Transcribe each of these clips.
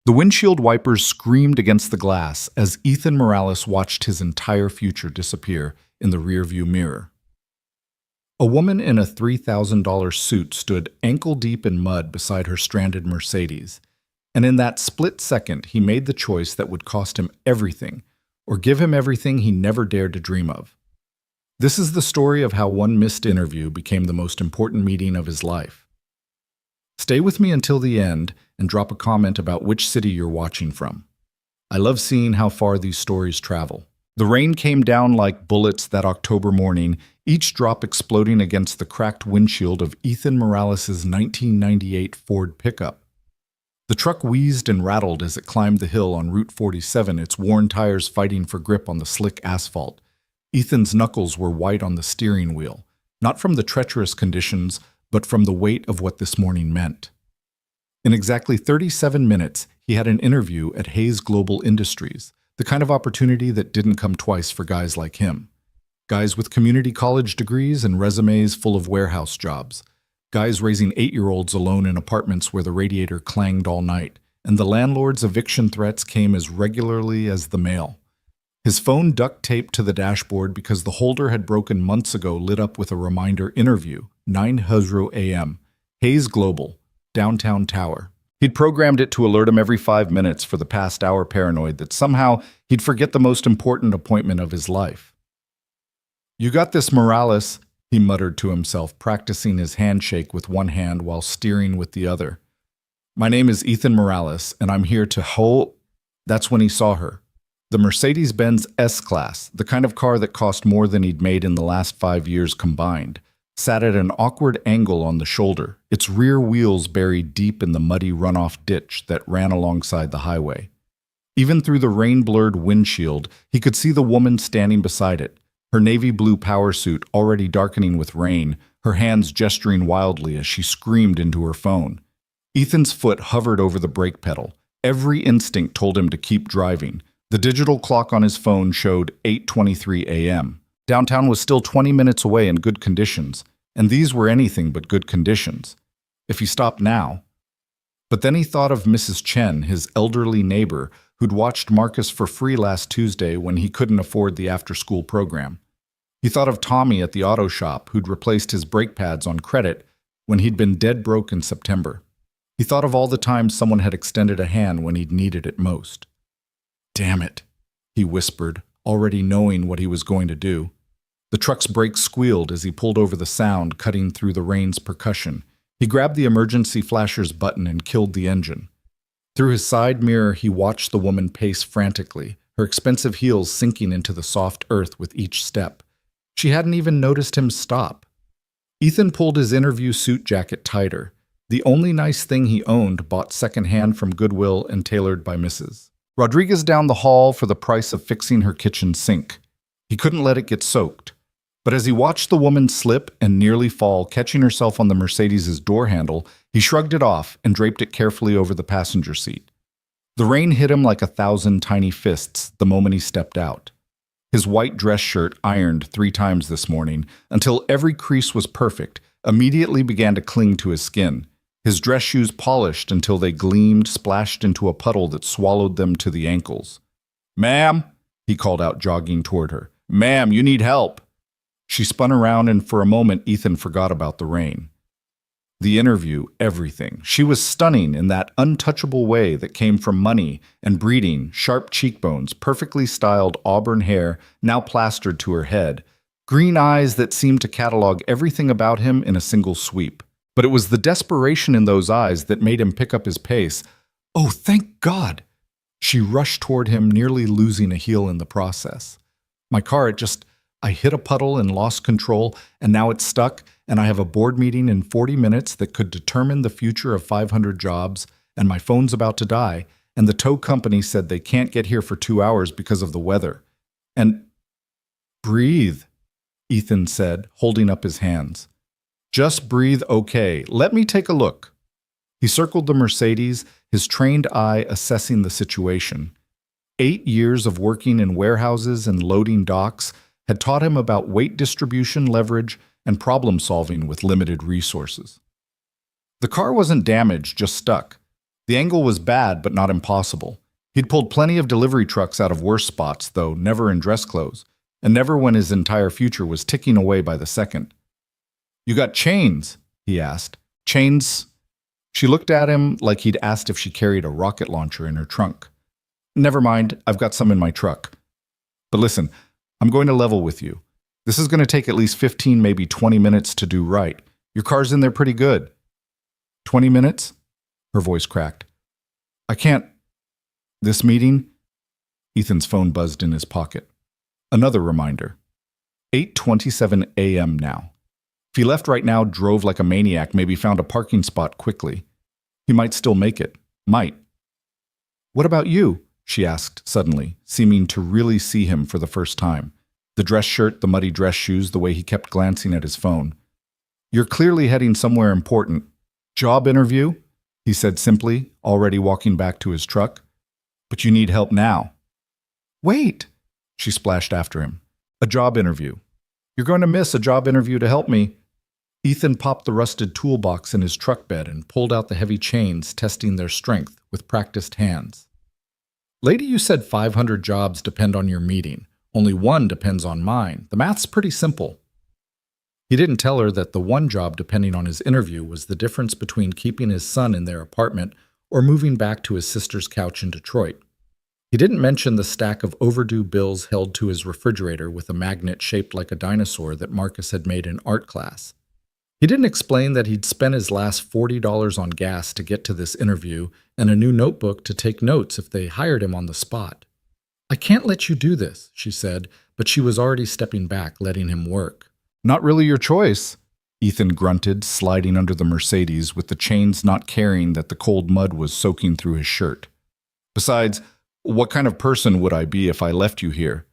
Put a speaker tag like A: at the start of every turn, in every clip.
A: The windshield wipers screamed against the glass as Ethan Morales watched his entire future disappear in the rearview mirror. A woman in a $3,000 suit stood ankle-deep in mud beside her stranded Mercedes, and in that split second he made the choice that would cost him everything, or give him everything he never dared to dream of. This is the story of how one missed interview became the most important meeting of his life. Stay with me until the end and drop a comment about which city you're watching from. I love seeing how far these stories travel. The rain came down like bullets that October morning, each drop exploding against the cracked windshield of Ethan Morales' 1998 Ford pickup. The truck wheezed and rattled as it climbed the hill on Route 47, its worn tires fighting for grip on the slick asphalt. Ethan's knuckles were white on the steering wheel, not from the treacherous conditions, but from the weight of what this morning meant. In exactly 37 minutes, he had an interview at Hayes Global Industries, the kind of opportunity that didn't come twice for guys like him. Guys with community college degrees and resumes full of warehouse jobs. Guys raising 8-year-olds alone in apartments where the radiator clanged all night, and the landlord's eviction threats came as regularly as the mail. His phone duct-taped to the dashboard because the holder had broken months ago lit up with a reminder interview, 9:00 a.m., Hayes Global, downtown Tower. He'd programmed it to alert him every 5 minutes for the past hour, paranoid that somehow he'd forget the most important appointment of his life. "You got this, Morales," he muttered to himself, practicing his handshake with one hand while steering with the other. "My name is Ethan Morales, and I'm here to hold—" That's when he saw her. The Mercedes-Benz S-Class, the kind of car that cost more than he'd made in the last 5 years combined, sat at an awkward angle on the shoulder, its rear wheels buried deep in the muddy runoff ditch that ran alongside the highway. Even through the rain-blurred windshield, he could see the woman standing beside it, her navy blue power suit already darkening with rain, her hands gesturing wildly as she screamed into her phone. Ethan's foot hovered over the brake pedal. Every instinct told him to keep driving. The digital clock on his phone showed 8:23 a.m. Downtown was still 20 minutes away in good conditions, and these were anything but good conditions. If he stopped now. But then he thought of Mrs. Chen, his elderly neighbor, who'd watched Marcus for free last Tuesday when he couldn't afford the after-school program. He thought of Tommy at the auto shop, who'd replaced his brake pads on credit when he'd been dead broke in September. He thought of all the times someone had extended a hand when he'd needed it most. "Damn it," he whispered, already knowing what he was going to do. The truck's brakes squealed as he pulled over the sound cutting through the rain's percussion. He grabbed the emergency flasher's button and killed the engine. Through his side mirror, he watched the woman pace frantically, her expensive heels sinking into the soft earth with each step. She hadn't even noticed him stop. Ethan pulled his interview suit jacket tighter. The only nice thing he owned, bought secondhand from Goodwill and tailored by Mrs. Rodriguez down the hall for the price of fixing her kitchen sink. He couldn't let it get soaked. But as he watched the woman slip and nearly fall, catching herself on the Mercedes' door handle, he shrugged it off and draped it carefully over the passenger seat. The rain hit him like 1,000 tiny fists the moment he stepped out. His white dress shirt, ironed 3 times this morning, until every crease was perfect, immediately began to cling to his skin. His dress shoes polished until they gleamed, splashed into a puddle that swallowed them to the ankles. "Ma'am," he called out, jogging toward her. "Ma'am, you need help." She spun around, and for a moment Ethan forgot about the rain. The interview, everything. She was stunning in that untouchable way that came from money and breeding, sharp cheekbones, perfectly styled auburn hair now plastered to her head, green eyes that seemed to catalog everything about him in a single sweep. But it was the desperation in those eyes that made him pick up his pace. "Oh, thank God!" She rushed toward him, nearly losing a heel in the process. "My car, I hit a puddle and lost control, and now it's stuck, and I have a board meeting in 40 minutes that could determine the future of 500 jobs, and my phone's about to die, and the tow company said they can't get here for 2 hours because of the weather. And—" "Breathe," Ethan said, holding up his hands. "Just breathe, okay. Let me take a look." He circled the Mercedes, his trained eye assessing the situation. 8 years of working in warehouses and loading docks had taught him about weight distribution, leverage, and problem-solving with limited resources. The car wasn't damaged, just stuck. The angle was bad, but not impossible. He'd pulled plenty of delivery trucks out of worse spots, though never in dress clothes, and never when his entire future was ticking away by the second. "You got chains?" he asked. "Chains?" She looked at him like he'd asked if she carried a rocket launcher in her trunk. "Never mind, I've got some in my truck. But listen, I'm going to level with you. This is going to take at least 15, maybe 20 minutes to do right. Your car's in there pretty good." 20 minutes? Her voice cracked. "I can't. This meeting?" Ethan's phone buzzed in his pocket. Another reminder. 8:27 a.m. now. If he left right now, drove like a maniac, maybe found a parking spot quickly, he might still make it. Might. "What about you?" she asked suddenly, seeming to really see him for the first time. The dress shirt, the muddy dress shoes, the way he kept glancing at his phone. "You're clearly heading somewhere important. Job interview?" he said simply, already walking back to his truck. "But you need help now." "Wait," she splashed after him. "A job interview. You're going to miss a job interview to help me." Ethan popped the rusted toolbox in his truck bed and pulled out the heavy chains, testing their strength with practiced hands. "Lady, you said 500 jobs depend on your meeting. Only one depends on mine. The math's pretty simple." He didn't tell her that the one job depending on his interview was the difference between keeping his son in their apartment or moving back to his sister's couch in Detroit. He didn't mention the stack of overdue bills held to his refrigerator with a magnet shaped like a dinosaur that Marcus had made in art class. He didn't explain that he'd spent his last $40 on gas to get to this interview and a new notebook to take notes if they hired him on the spot. "I can't let you do this," she said, but she was already stepping back, letting him work. "Not really your choice," Ethan grunted, sliding under the Mercedes with the chains not caring that the cold mud was soaking through his shirt. "Besides, what kind of person would I be if I left you here?"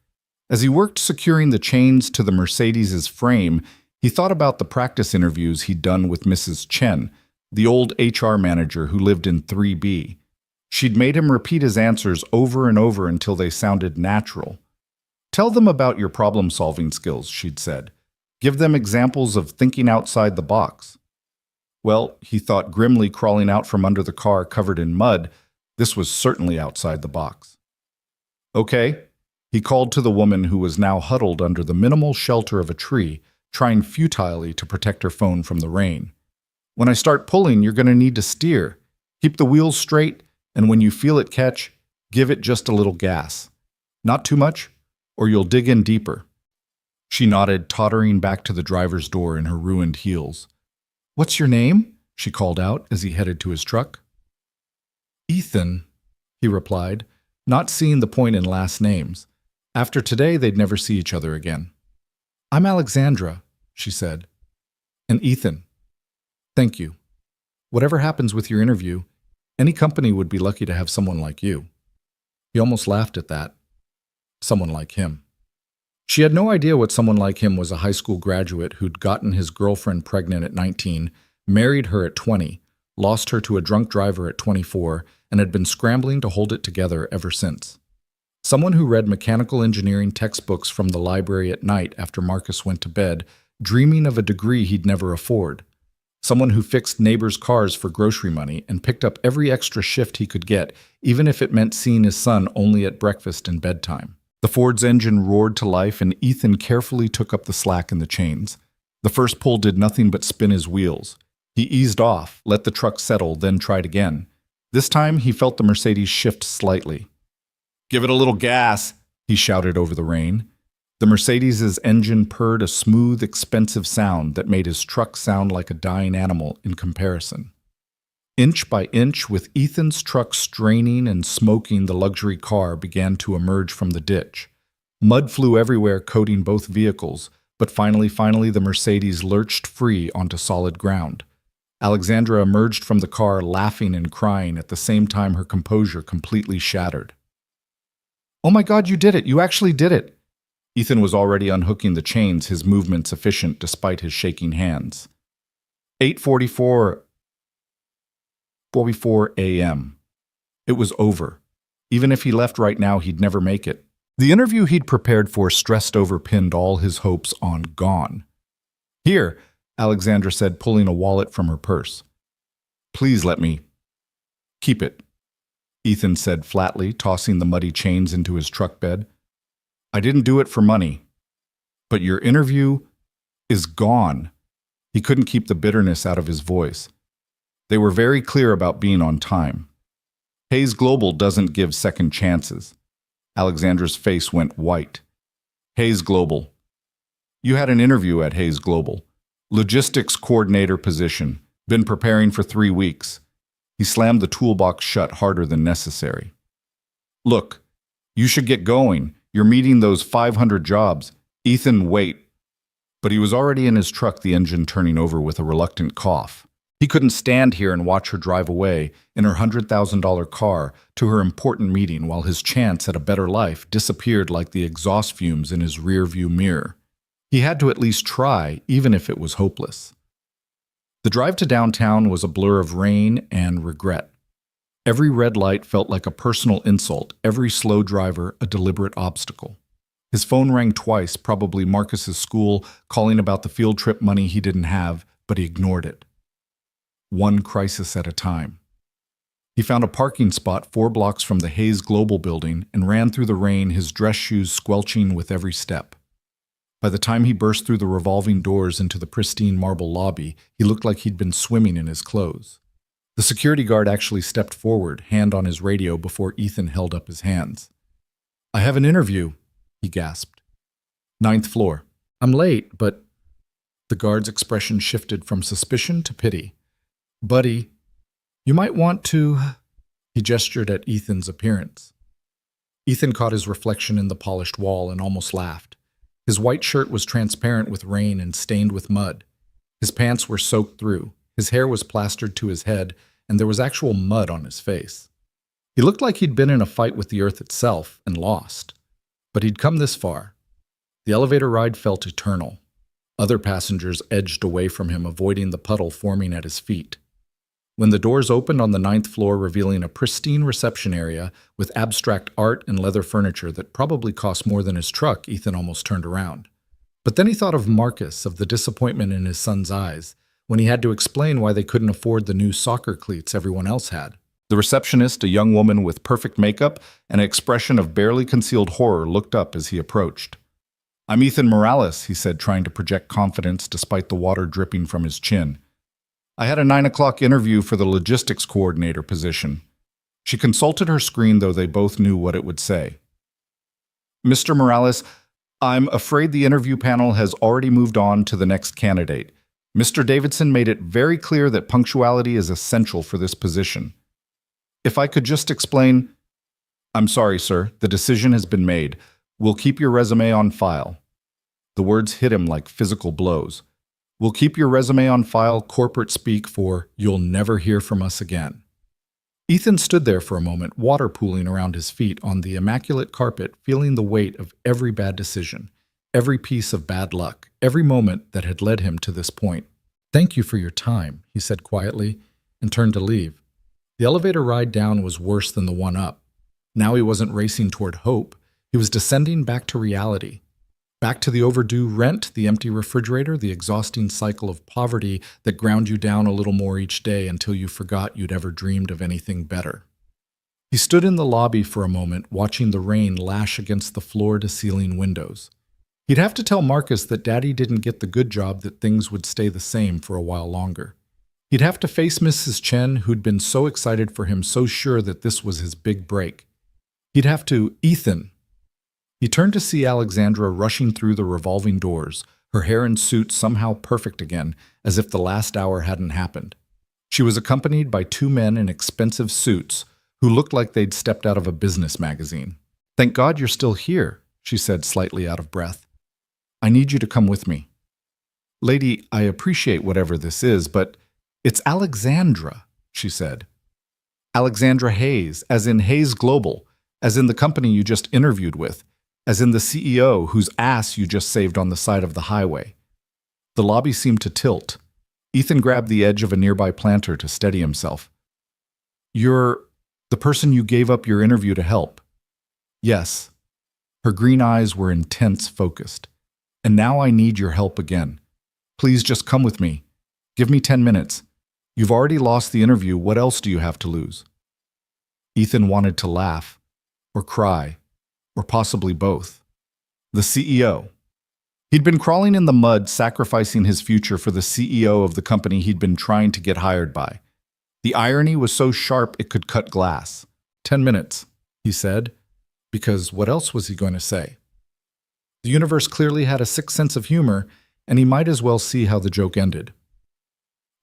A: As he worked securing the chains to the Mercedes's frame, he thought about the practice interviews he'd done with Mrs. Chen, the old HR manager who lived in 3B. She'd made him repeat his answers over and over until they sounded natural. "Tell them about your problem-solving skills," she'd said. "Give them examples of thinking outside the box." Well, he thought grimly, crawling out from under the car covered in mud, this was certainly outside the box. "Okay," he called to the woman who was now huddled under the minimal shelter of a tree, trying futilely to protect her phone from the rain. "When I start pulling, you're going to need to steer. Keep the wheels straight, and when you feel it catch, give it just a little gas. Not too much, or you'll dig in deeper." She nodded, tottering back to the driver's door in her ruined heels. "What's your name?" she called out as he headed to his truck. "Ethan," he replied, not seeing the point in last names. After today, they'd never see each other again. "I'm Alexandra," she said. "And Ethan. Thank you. Whatever happens with your interview, any company would be lucky to have someone like you." He almost laughed at that. Someone like him. She had no idea what someone like him was: a high school graduate who'd gotten his girlfriend pregnant at 19, married her at 20, lost her to a drunk driver at 24, and had been scrambling to hold it together ever since. Someone who read mechanical engineering textbooks from the library at night after Marcus went to bed, dreaming of a degree he'd never afford. Someone who fixed neighbors' cars for grocery money and picked up every extra shift he could get, even if it meant seeing his son only at breakfast and bedtime. The Ford's engine roared to life, and Ethan carefully took up the slack in the chains. The first pull did nothing but spin his wheels. He eased off, let the truck settle, then tried again. This time, he felt the Mercedes shift slightly. "Give it a little gas," he shouted over the rain. The Mercedes's engine purred a smooth, expensive sound that made his truck sound like a dying animal in comparison. Inch by inch, with Ethan's truck straining and smoking, the luxury car began to emerge from the ditch. Mud flew everywhere, coating both vehicles, but finally, the Mercedes lurched free onto solid ground. Alexandra emerged from the car, laughing and crying at the same time, her composure completely shattered. "Oh my God, you did it! You actually did it!" Ethan was already unhooking the chains, his movements efficient despite his shaking hands. 8:44 a.m. It was over. Even if he left right now, he'd never make it. The interview he'd prepared for stressed over pinned all his hopes on gone. "Here," Alexandra said, pulling a wallet from her purse. "Please let me." Keep it, Ethan said flatly, tossing the muddy chains into his truck bed. I didn't do it for money. But your interview is gone. He couldn't keep the bitterness out of his voice. They were very clear about being on time. Hayes Global doesn't give second chances. Alexandra's face went white. Hayes Global. You had an interview at Hayes Global. Logistics coordinator position. Been preparing for 3 weeks. He slammed the toolbox shut harder than necessary. Look, you should get going. You're meeting those 500 jobs. Ethan, wait. But he was already in his truck, the engine turning over with a reluctant cough. He couldn't stand here and watch her drive away in her $100,000 car to her important meeting while his chance at a better life disappeared like the exhaust fumes in his rearview mirror. He had to at least try, even if it was hopeless. The drive to downtown was a blur of rain and regret. Every red light felt like a personal insult, every slow driver a deliberate obstacle. His phone rang twice, probably Marcus's school, calling about the field trip money he didn't have, but he ignored it. One crisis at a time. He found a parking spot 4 blocks from the Hayes Global building and ran through the rain, his dress shoes squelching with every step. By the time he burst through the revolving doors into the pristine marble lobby, he looked like he'd been swimming in his clothes. The security guard actually stepped forward, hand on his radio, before Ethan held up his hands. I have an interview, he gasped. 9th floor. I'm late, but... The guard's expression shifted from suspicion to pity. Buddy, you might want to... He gestured at Ethan's appearance. Ethan caught his reflection in the polished wall and almost laughed. His white shirt was transparent with rain and stained with mud. His pants were soaked through. His hair was plastered to his head, and there was actual mud on his face. He looked like he'd been in a fight with the earth itself and lost. But he'd come this far. The elevator ride felt eternal. Other passengers edged away from him, avoiding the puddle forming at his feet. When the doors opened on the 9th floor, revealing a pristine reception area with abstract art and leather furniture that probably cost more than his truck, Ethan almost turned around. But then he thought of Marcus, of the disappointment in his son's eyes, when he had to explain why they couldn't afford the new soccer cleats everyone else had. The receptionist, a young woman with perfect makeup and an expression of barely concealed horror, looked up as he approached. I'm Ethan Morales, he said, trying to project confidence despite the water dripping from his chin. I had a 9 o'clock interview for the logistics coordinator position. She consulted her screen, though they both knew what it would say. Mr. Morales, I'm afraid the interview panel has already moved on to the next candidate. Mr. Davidson made it very clear that punctuality is essential for this position. If I could just explain... I'm sorry, sir. The decision has been made. We'll keep your resume on file. The words hit him like physical blows. We'll keep your resume on file, corporate speak for you'll never hear from us again. Ethan stood there for a moment, water pooling around his feet on the immaculate carpet, feeling the weight of every bad decision, every piece of bad luck, every moment that had led him to this point. Thank you for your time, he said quietly, and turned to leave. The elevator ride down was worse than the one up. Now he wasn't racing toward hope. He was descending back to reality. Back to the overdue rent, the empty refrigerator, the exhausting cycle of poverty that ground you down a little more each day until you forgot you'd ever dreamed of anything better. He stood in the lobby for a moment, watching the rain lash against the floor-to-ceiling windows. He'd have to tell Marcus that Daddy didn't get the good job, that things would stay the same for a while longer. He'd have to face Mrs. Chen, who'd been so excited for him, so sure that this was his big break. He'd have to... Ethan. He turned to see Alexandra rushing through the revolving doors, her hair and suit somehow perfect again, as if the last hour hadn't happened. She was accompanied by 2 men in expensive suits who looked like they'd stepped out of a business magazine. Thank God you're still here, she said, slightly out of breath. I need you to come with me. Lady, I appreciate whatever this is, but it's Alexandra, she said. Alexandra Hayes, as in Hayes Global, as in the company you just interviewed with, as in the CEO whose ass you just saved on the side of the highway. The lobby seemed to tilt. Ethan grabbed the edge of a nearby planter to steady himself. You're the person you gave up your interview to help. Yes. Her green eyes were intense, focused. And now I need your help again. Please just come with me. Give me 10 minutes. You've already lost the interview. What else do you have to lose? Ethan wanted to laugh, or cry, or possibly both. The CEO. He'd been crawling in the mud, sacrificing his future for the CEO of the company he'd been trying to get hired by. The irony was so sharp it could cut glass. 10 minutes, he said, because what else was he going to say? The universe clearly had a sick sense of humor, and he might as well see how the joke ended.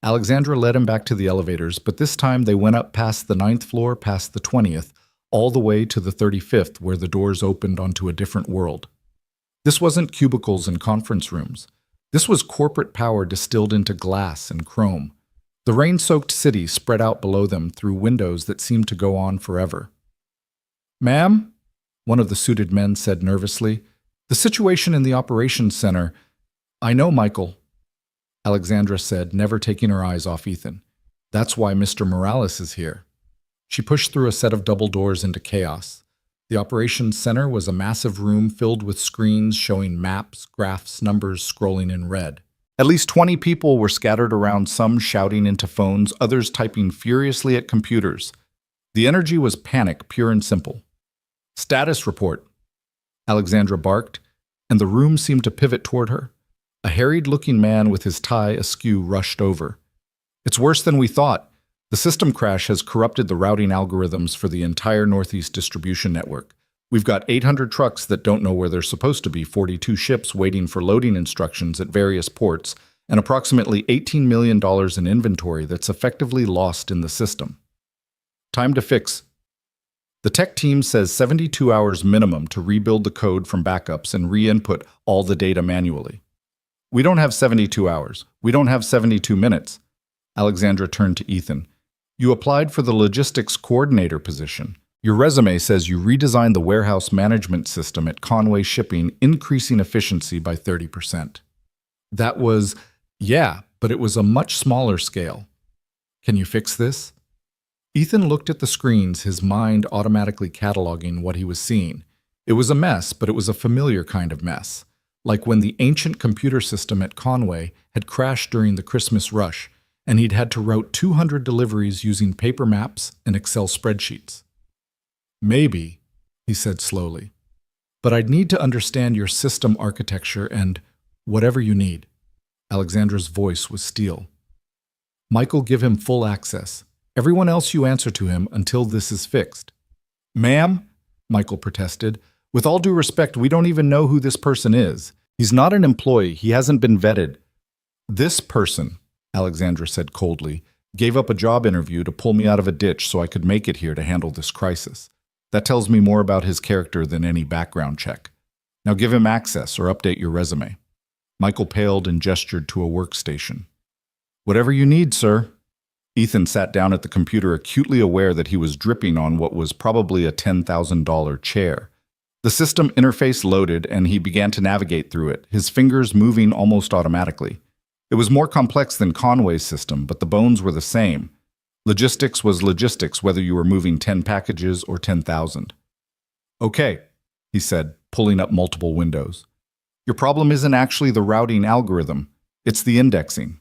A: Alexandra led him back to the elevators, but this time they went up past the 9th floor, past the 20th, all the way to the 35th, where the doors opened onto a different world. This wasn't cubicles and conference rooms. This was corporate power distilled into glass and chrome. The rain-soaked city spread out below them through windows that seemed to go on forever. "Ma'am?" one of the suited men said nervously. "The situation in the operations center—" "I know, Michael," Alexandra said, never taking her eyes off Ethan. "That's why Mr. Morales is here." She pushed through a set of double doors into chaos. The operations center was a massive room filled with screens showing maps, graphs, numbers scrolling in red. At least 20 people were scattered around, some shouting into phones, others typing furiously at computers. The energy was panic, pure and simple. "Status report," Alexandra barked, and the room seemed to pivot toward her. A harried-looking man with his tie askew rushed over. "It's worse than we thought. The system crash has corrupted the routing algorithms for the entire Northeast distribution network. We've got 800 trucks that don't know where they're supposed to be, 42 ships waiting for loading instructions at various ports, and approximately $18 million in inventory that's effectively lost in the system. Time to fix. The tech team says 72 hours minimum to rebuild the code from backups and re-input all the data manually." "We don't have 72 hours. We don't have 72 minutes. Alexandra turned to Ethan. "You applied for the logistics coordinator position. Your resume says you redesigned the warehouse management system at Conway Shipping, increasing efficiency by 30%. "That was, yeah, but it was a much smaller scale. Can you fix this?" Ethan looked at the screens, his mind automatically cataloging what he was seeing. It was a mess, but it was a familiar kind of mess. Like when the ancient computer system at Conway had crashed during the Christmas rush, and he'd had to route 200 deliveries using paper maps and Excel spreadsheets. "Maybe," he said slowly, "but I'd need to understand your system architecture and whatever you need." Alexandra's voice was steel. "Michael, give him full access. Everyone else you answer to him until this is fixed." "Ma'am," Michael protested, "with all due respect, we don't even know who this person is. He's not an employee. He hasn't been vetted." "This person," Alexandra said coldly, "gave up a job interview to pull me out of a ditch so I could make it here to handle this crisis. That tells me more about his character than any background check. Now give him access or update your resume." Michael paled and gestured to a workstation. "Whatever you need, sir." Ethan sat down at the computer, acutely aware that he was dripping on what was probably a $10,000 chair. The system interface loaded, and he began to navigate through it, his fingers moving almost automatically. It was more complex than Conway's system, but the bones were the same. Logistics was logistics, whether you were moving 10 packages or 10,000. "Okay," he said, pulling up multiple windows. "Your problem isn't actually the routing algorithm. It's the indexing.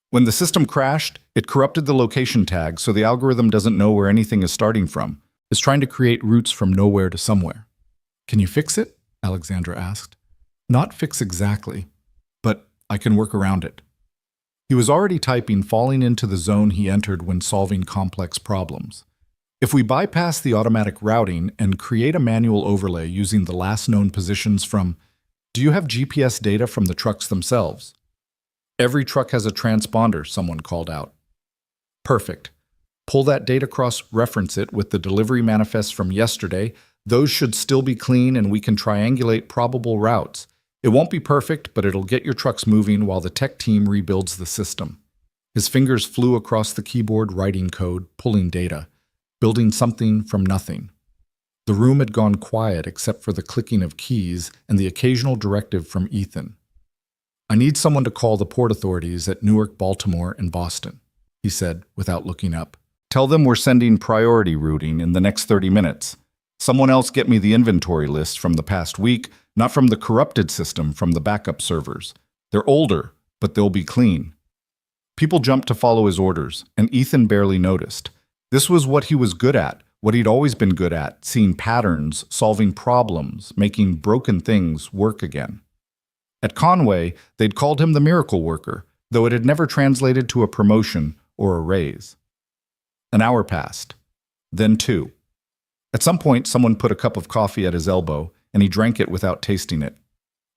A: When the system crashed, it corrupted the location tag, so the algorithm doesn't know where anything is starting from. It's trying to create routes from nowhere to somewhere." "Can you fix it?" Alexandra asked. "Not fix exactly, but I can work around it." He was already typing, falling into the zone he entered when solving complex problems. "If we bypass the automatic routing and create a manual overlay using the last known positions from— do you have GPS data from the trucks themselves?" "Every truck has a transponder," someone called out. "Perfect. Pull that data cross-reference it with the delivery manifests from yesterday. Those should still be clean, and we can triangulate probable routes. It won't be perfect, but it'll get your trucks moving while the tech team rebuilds the system." His fingers flew across the keyboard, writing code, pulling data, building something from nothing. The room had gone quiet except for the clicking of keys and the occasional directive from Ethan. "I need someone to call the port authorities at Newark, Baltimore, and Boston," he said without looking up. "Tell them we're sending priority routing in the next 30 minutes. Someone else get me the inventory list from the past week, not from the corrupted system, from the backup servers. They're older, but they'll be clean." People jumped to follow his orders, and Ethan barely noticed. This was what he was good at, what he'd always been good at, seeing patterns, solving problems, making broken things work again. At Conway, they'd called him the miracle worker, though it had never translated to a promotion or a raise. An hour passed, then 2. At some point, someone put a cup of coffee at his elbow, and he drank it without tasting it.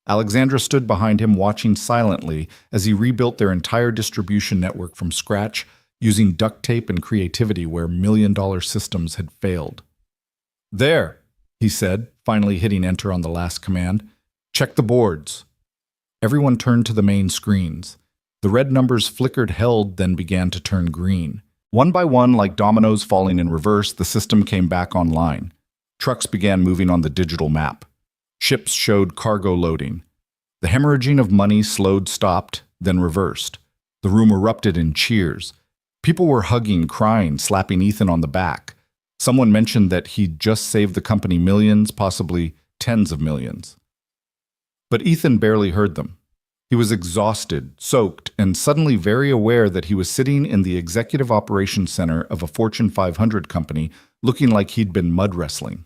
A: Alexandra stood behind him, watching silently as he rebuilt their entire distribution network from scratch, using duct tape and creativity where million-dollar systems had failed. "There," he said, finally hitting enter on the last command. "Check the boards." Everyone turned to the main screens. The red numbers flickered, held, then began to turn green. One by one, like dominoes falling in reverse, the system came back online. Trucks began moving on the digital map. Ships showed cargo loading. The hemorrhaging of money slowed, stopped, then reversed. The room erupted in cheers. People were hugging, crying, slapping Ethan on the back. Someone mentioned that he'd just saved the company millions, possibly tens of millions. But Ethan barely heard them. He was exhausted, soaked, and suddenly very aware that he was sitting in the executive operations center of a Fortune 500 company, looking like he'd been mud wrestling.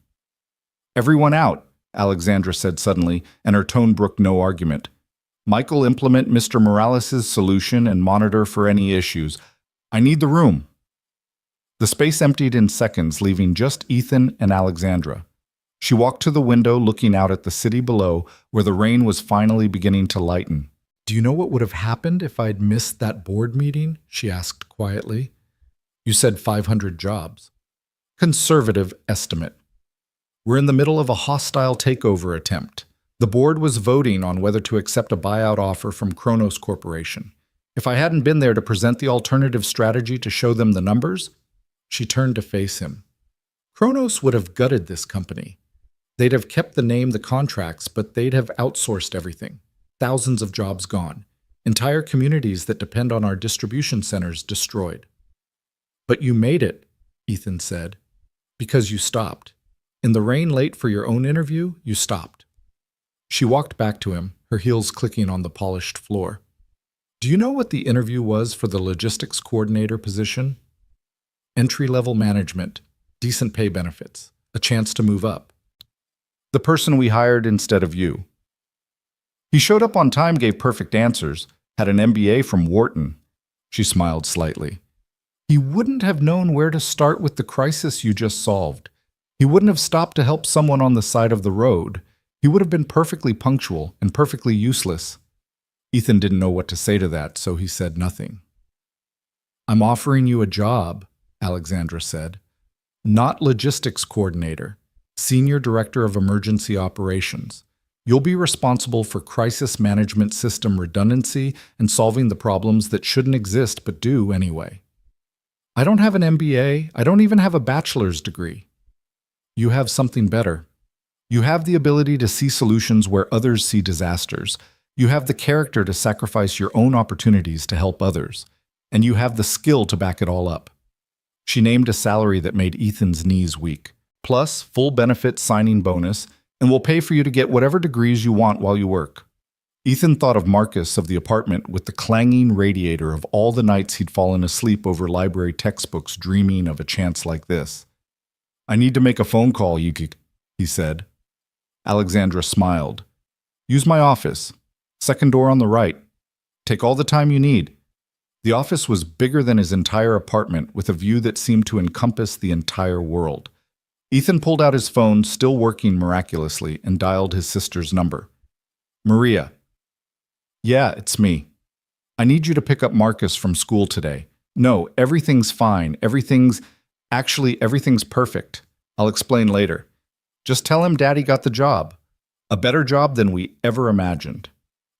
A: "Everyone out," Alexandra said suddenly, and her tone brooked no argument. "Michael, implement Mr. Morales' solution and monitor for any issues. I need the room." The space emptied in seconds, leaving just Ethan and Alexandra. She walked to the window, looking out at the city below, where the rain was finally beginning to lighten. "Do you know what would have happened if I'd missed that board meeting?" she asked quietly. "You said 500 jobs. Conservative estimate. We're in the middle of a hostile takeover attempt. The board was voting on whether to accept a buyout offer from Kronos Corporation. If I hadn't been there to present the alternative strategy to show them the numbers," she turned to face him, "Kronos would have gutted this company. They'd have kept the name, the contracts, but they'd have outsourced everything. Thousands of jobs gone. Entire communities that depend on our distribution centers destroyed." "But you made it," Ethan said, "because you stopped. In the rain late for your own interview, you stopped." She walked back to him, her heels clicking on the polished floor. "Do you know what the interview was for the logistics coordinator position? Entry-level management, decent pay benefits, a chance to move up. The person we hired instead of you. He showed up on time, gave perfect answers, had an MBA from Wharton." She smiled slightly. "He wouldn't have known where to start with the crisis you just solved. He wouldn't have stopped to help someone on the side of the road. He would have been perfectly punctual and perfectly useless." Ethan didn't know what to say to that, so he said nothing. "I'm offering you a job," Alexandra said. "Not logistics coordinator, senior director of emergency operations. You'll be responsible for crisis management system redundancy and solving the problems that shouldn't exist but do anyway. I don't have an MBA. I don't even have a bachelor's degree. You have something better. You have the ability to see solutions where others see disasters. You have the character to sacrifice your own opportunities to help others. And you have the skill to back it all up." She named a salary that made Ethan's knees weak, plus full benefit signing bonus, and will pay for you to get whatever degrees you want while you work. Ethan thought of Marcus of the apartment with the clanging radiator of all the nights he'd fallen asleep over library textbooks dreaming of a chance like this. "I need to make a phone call, Yuki," he said. Alexandra smiled. "Use my office. Second door on the right. Take all the time you need." The office was bigger than his entire apartment, with a view that seemed to encompass the entire world. Ethan pulled out his phone, still working miraculously, and dialed his sister's number. "Maria." "Yeah, it's me. I need you to pick up Marcus from school today. No, everything's fine. Everything's perfect. I'll explain later. Just tell him Daddy got the job. A better job than we ever imagined."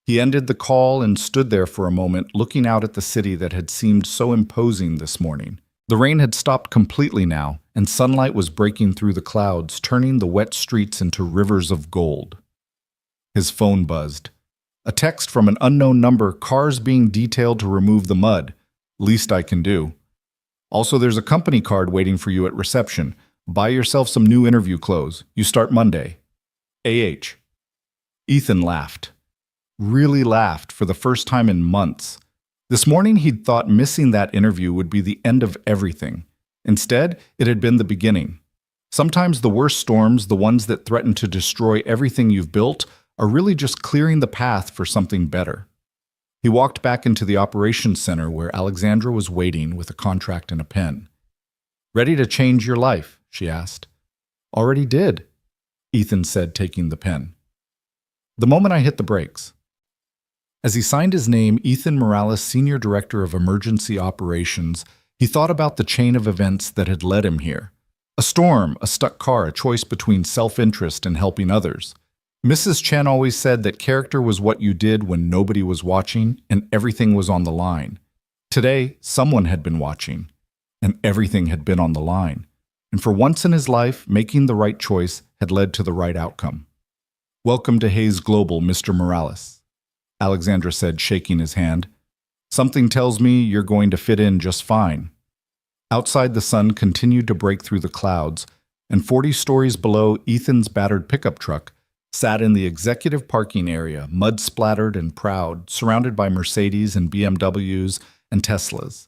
A: He ended the call and stood there for a moment, looking out at the city that had seemed so imposing this morning. The rain had stopped completely now, and sunlight was breaking through the clouds, turning the wet streets into rivers of gold. His phone buzzed. A text from an unknown number, cars being detailed to remove the mud. Least I can do. Also, there's a company card waiting for you at reception. Buy yourself some new interview clothes. You start Monday. AH. Ethan laughed. Really laughed for the first time in months. This morning he'd thought missing that interview would be the end of everything. Instead, it had been the beginning. Sometimes the worst storms, the ones that threaten to destroy everything you've built, are really just clearing the path for something better. He walked back into the operations center where Alexandra was waiting with a contract and a pen. "Ready to change your life?" she asked. "Already did," Ethan said, taking the pen. "The moment I hit the brakes." As he signed his name, Ethan Morales, Senior Director of Emergency Operations, he thought about the chain of events that had led him here. A storm, a stuck car, a choice between self-interest and helping others. Mrs. Chen always said that character was what you did when nobody was watching and everything was on the line. Today, someone had been watching, and everything had been on the line. And for once in his life, making the right choice had led to the right outcome. "Welcome to Hayes Global, Mr. Morales," Alexandra said, shaking his hand. "Something tells me you're going to fit in just fine." Outside, the sun continued to break through the clouds, and 40 stories below, Ethan's battered pickup truck sat in the executive parking area, mud-splattered and proud, surrounded by Mercedes and BMWs and Teslas.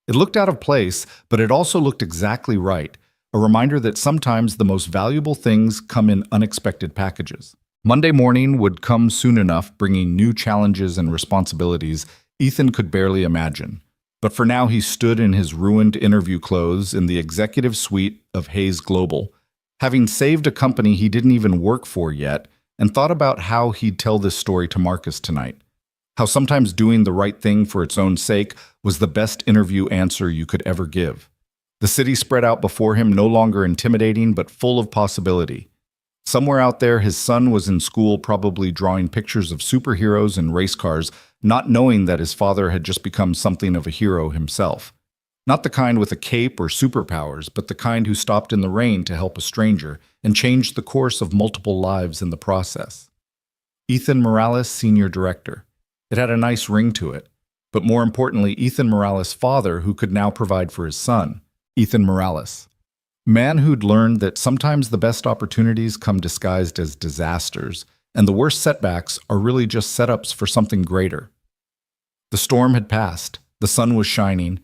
A: It looked out of place, but it also looked exactly right, a reminder that sometimes the most valuable things come in unexpected packages. Monday morning would come soon enough, bringing new challenges and responsibilities Ethan could barely imagine. But for now, he stood in his ruined interview clothes in the executive suite of Hayes Global, having saved a company he didn't even work for yet, and thought about how he'd tell this story to Marcus tonight. How sometimes doing the right thing for its own sake was the best interview answer you could ever give. The city spread out before him, no longer intimidating, but full of possibility. Somewhere out there, his son was in school, probably drawing pictures of superheroes and race cars, not knowing that his father had just become something of a hero himself. Not the kind with a cape or superpowers, but the kind who stopped in the rain to help a stranger and changed the course of multiple lives in the process. Ethan Morales, Senior Director. It had a nice ring to it, but more importantly, Ethan Morales' father, who could now provide for his son, Ethan Morales. Man who'd learned that sometimes the best opportunities come disguised as disasters, and the worst setbacks are really just setups for something greater. The storm had passed, the sun was shining,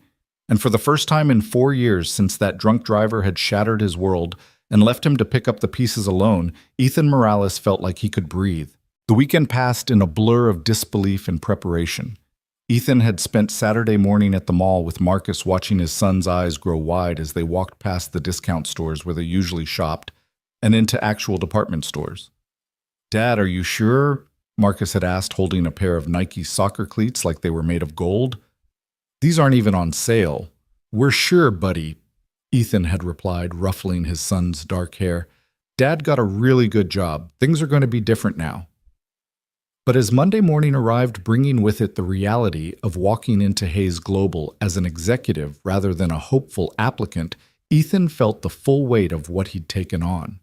A: and for the first time in 4 years since that drunk driver had shattered his world and left him to pick up the pieces alone, Ethan Morales felt like he could breathe. The weekend passed in a blur of disbelief and preparation. Ethan had spent Saturday morning at the mall with Marcus, watching his son's eyes grow wide as they walked past the discount stores where they usually shopped and into actual department stores. "Dad, are you sure?" Marcus had asked, holding a pair of Nike soccer cleats like they were made of gold. "These aren't even on sale." "We're sure, buddy," Ethan had replied, ruffling his son's dark hair. "Dad got a really good job. Things are going to be different now." But as Monday morning arrived, bringing with it the reality of walking into Hayes Global as an executive rather than a hopeful applicant, Ethan felt the full weight of what he'd taken on.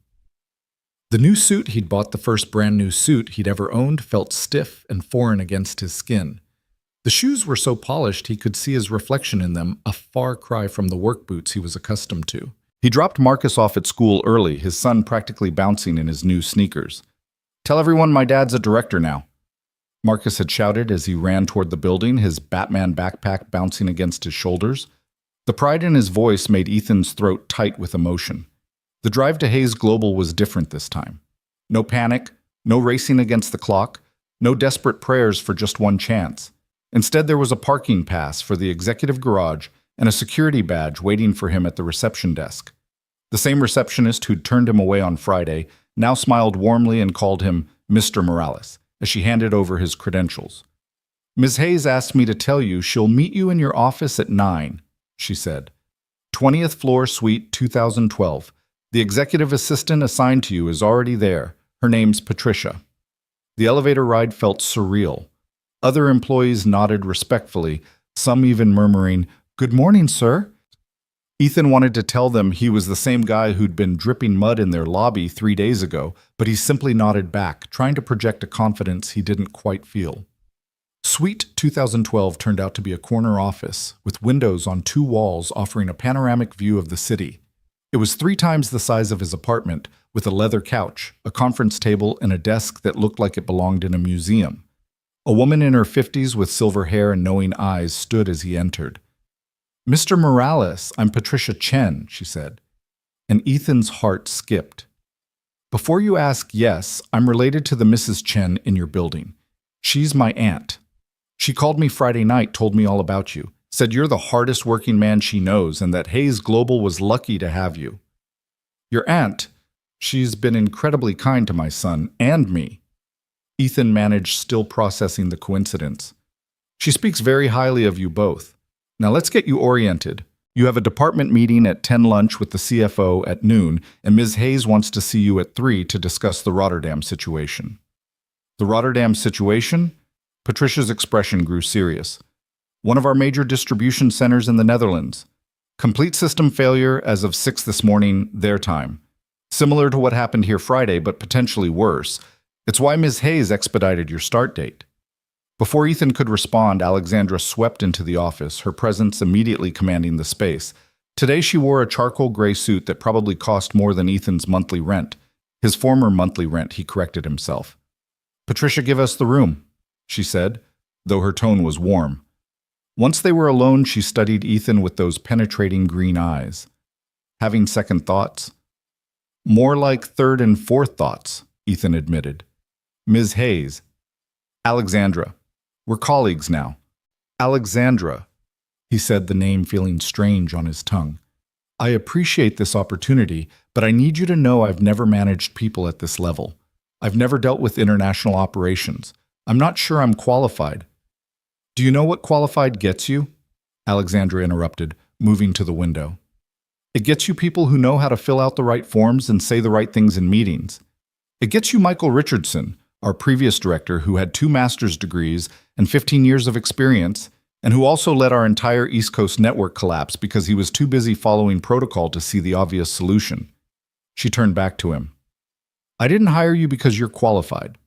A: The new suit he'd bought, the first brand new suit he'd ever owned, felt stiff and foreign against his skin. The shoes were so polished he could see his reflection in them, a far cry from the work boots he was accustomed to. He dropped Marcus off at school early, his son practically bouncing in his new sneakers. "Tell everyone my dad's a director now," Marcus had shouted as he ran toward the building, his Batman backpack bouncing against his shoulders. The pride in his voice made Ethan's throat tight with emotion. The drive to Hayes Global was different this time. No panic, no racing against the clock, no desperate prayers for just one chance. Instead, there was a parking pass for the executive garage and a security badge waiting for him at the reception desk. The same receptionist who'd turned him away on Friday now smiled warmly and called him Mr. Morales as she handed over his credentials. "Ms. Hayes asked me to tell you she'll meet you in your office at 9, she said. 20th floor, suite 2012. The executive assistant assigned to you is already there. Her name's Patricia." The elevator ride felt surreal. Other employees nodded respectfully, some even murmuring, "Good morning, sir." Ethan wanted to tell them he was the same guy who'd been dripping mud in their lobby 3 days ago, but he simply nodded back, trying to project a confidence he didn't quite feel. Suite 2012 turned out to be a corner office, with windows on 2 walls offering a panoramic view of the city. It was 3 times the size of his apartment, with a leather couch, a conference table, and a desk that looked like it belonged in a museum. A woman in her 50s with silver hair and knowing eyes stood as he entered. "Mr. Morales, I'm Patricia Chen," she said. and Ethan's heart skipped. Before you ask, yes, I'm related to the Mrs. Chen in your building. She's my aunt. She called me Friday night, told me all about you, said you're the hardest working man she knows and that Hayes Global was lucky to have you. Your aunt, she's been incredibly kind to my son and me. Ethan managed, still processing the coincidence. She speaks very highly of you both. Now let's get you oriented. You have a department meeting at 10 lunch with the CFO at noon, and Ms. Hayes wants to see you at 3 to discuss the Rotterdam situation. The Rotterdam situation? Patricia's expression grew serious. One of our major distribution centers in the Netherlands. Complete system failure as of 6 this morning, their time. Similar to what happened here Friday, but potentially worse. It's why Ms. Hayes expedited your start date. Before Ethan could respond, Alexandra swept into the office, her presence immediately commanding the space. Today she wore a charcoal gray suit that probably cost more than Ethan's monthly rent. His former monthly rent, he corrected himself. "Patricia, give us the room," she said, though her tone was warm. Once they were alone, she studied Ethan with those penetrating green eyes. Having second thoughts? More like third and fourth thoughts, Ethan admitted. Ms. Hayes. Alexandra. We're colleagues now. Alexandra, he said, the name feeling strange on his tongue. I appreciate this opportunity, but I need you to know I've never managed people at this level. I've never dealt with international operations. I'm not sure I'm qualified. Do you know what qualified gets you? Alexandra interrupted, moving to the window. It gets you people who know how to fill out the right forms and say the right things in meetings. It gets you Michael Richardson, our previous director who had 2 master's degrees and 15 years of experience, and who also let our entire East Coast network collapse because he was too busy following protocol to see the obvious solution. She turned back to him. I didn't hire you because you're qualified.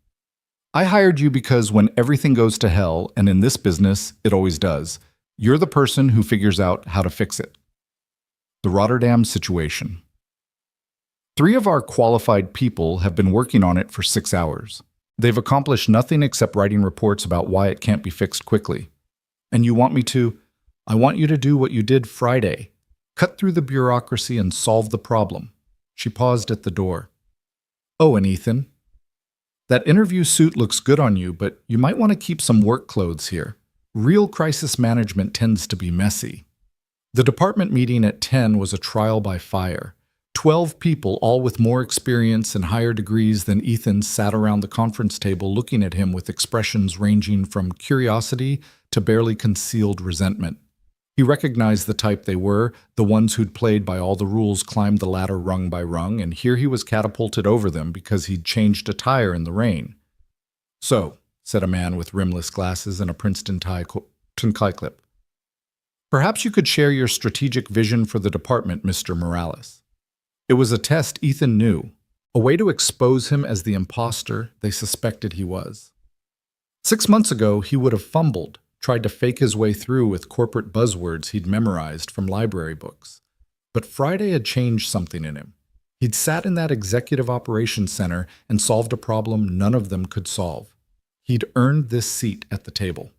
A: I hired you because when everything goes to hell, and in this business, it always does, you're the person who figures out how to fix it. The Rotterdam situation. 3 of our qualified people have been working on it for 6 hours. They've accomplished nothing except writing reports about why it can't be fixed quickly. And you want me to? I want you to do what you did Friday. Cut through the bureaucracy and solve the problem. She paused at the door. Oh, and Ethan, that interview suit looks good on you, but you might want to keep some work clothes here. Real crisis management tends to be messy. The department meeting at 10 was a trial by fire. 12 people, all with more experience and higher degrees than Ethan, sat around the conference table looking at him with expressions ranging from curiosity to barely concealed resentment. He recognized the type they were, the ones who'd played by all the rules, climbed the ladder rung by rung, and here he was catapulted over them because he'd changed a tire in the rain. So, said a man with rimless glasses and a Princeton tie clip, perhaps you could share your strategic vision for the department, Mr. Morales. It was a test Ethan knew, a way to expose him as the imposter they suspected he was. 6 months ago, he would have fumbled, tried to fake his way through with corporate buzzwords he'd memorized from library books. But Friday had changed something in him. He'd sat in that executive operations center and solved a problem none of them could solve. He'd earned this seat at the table.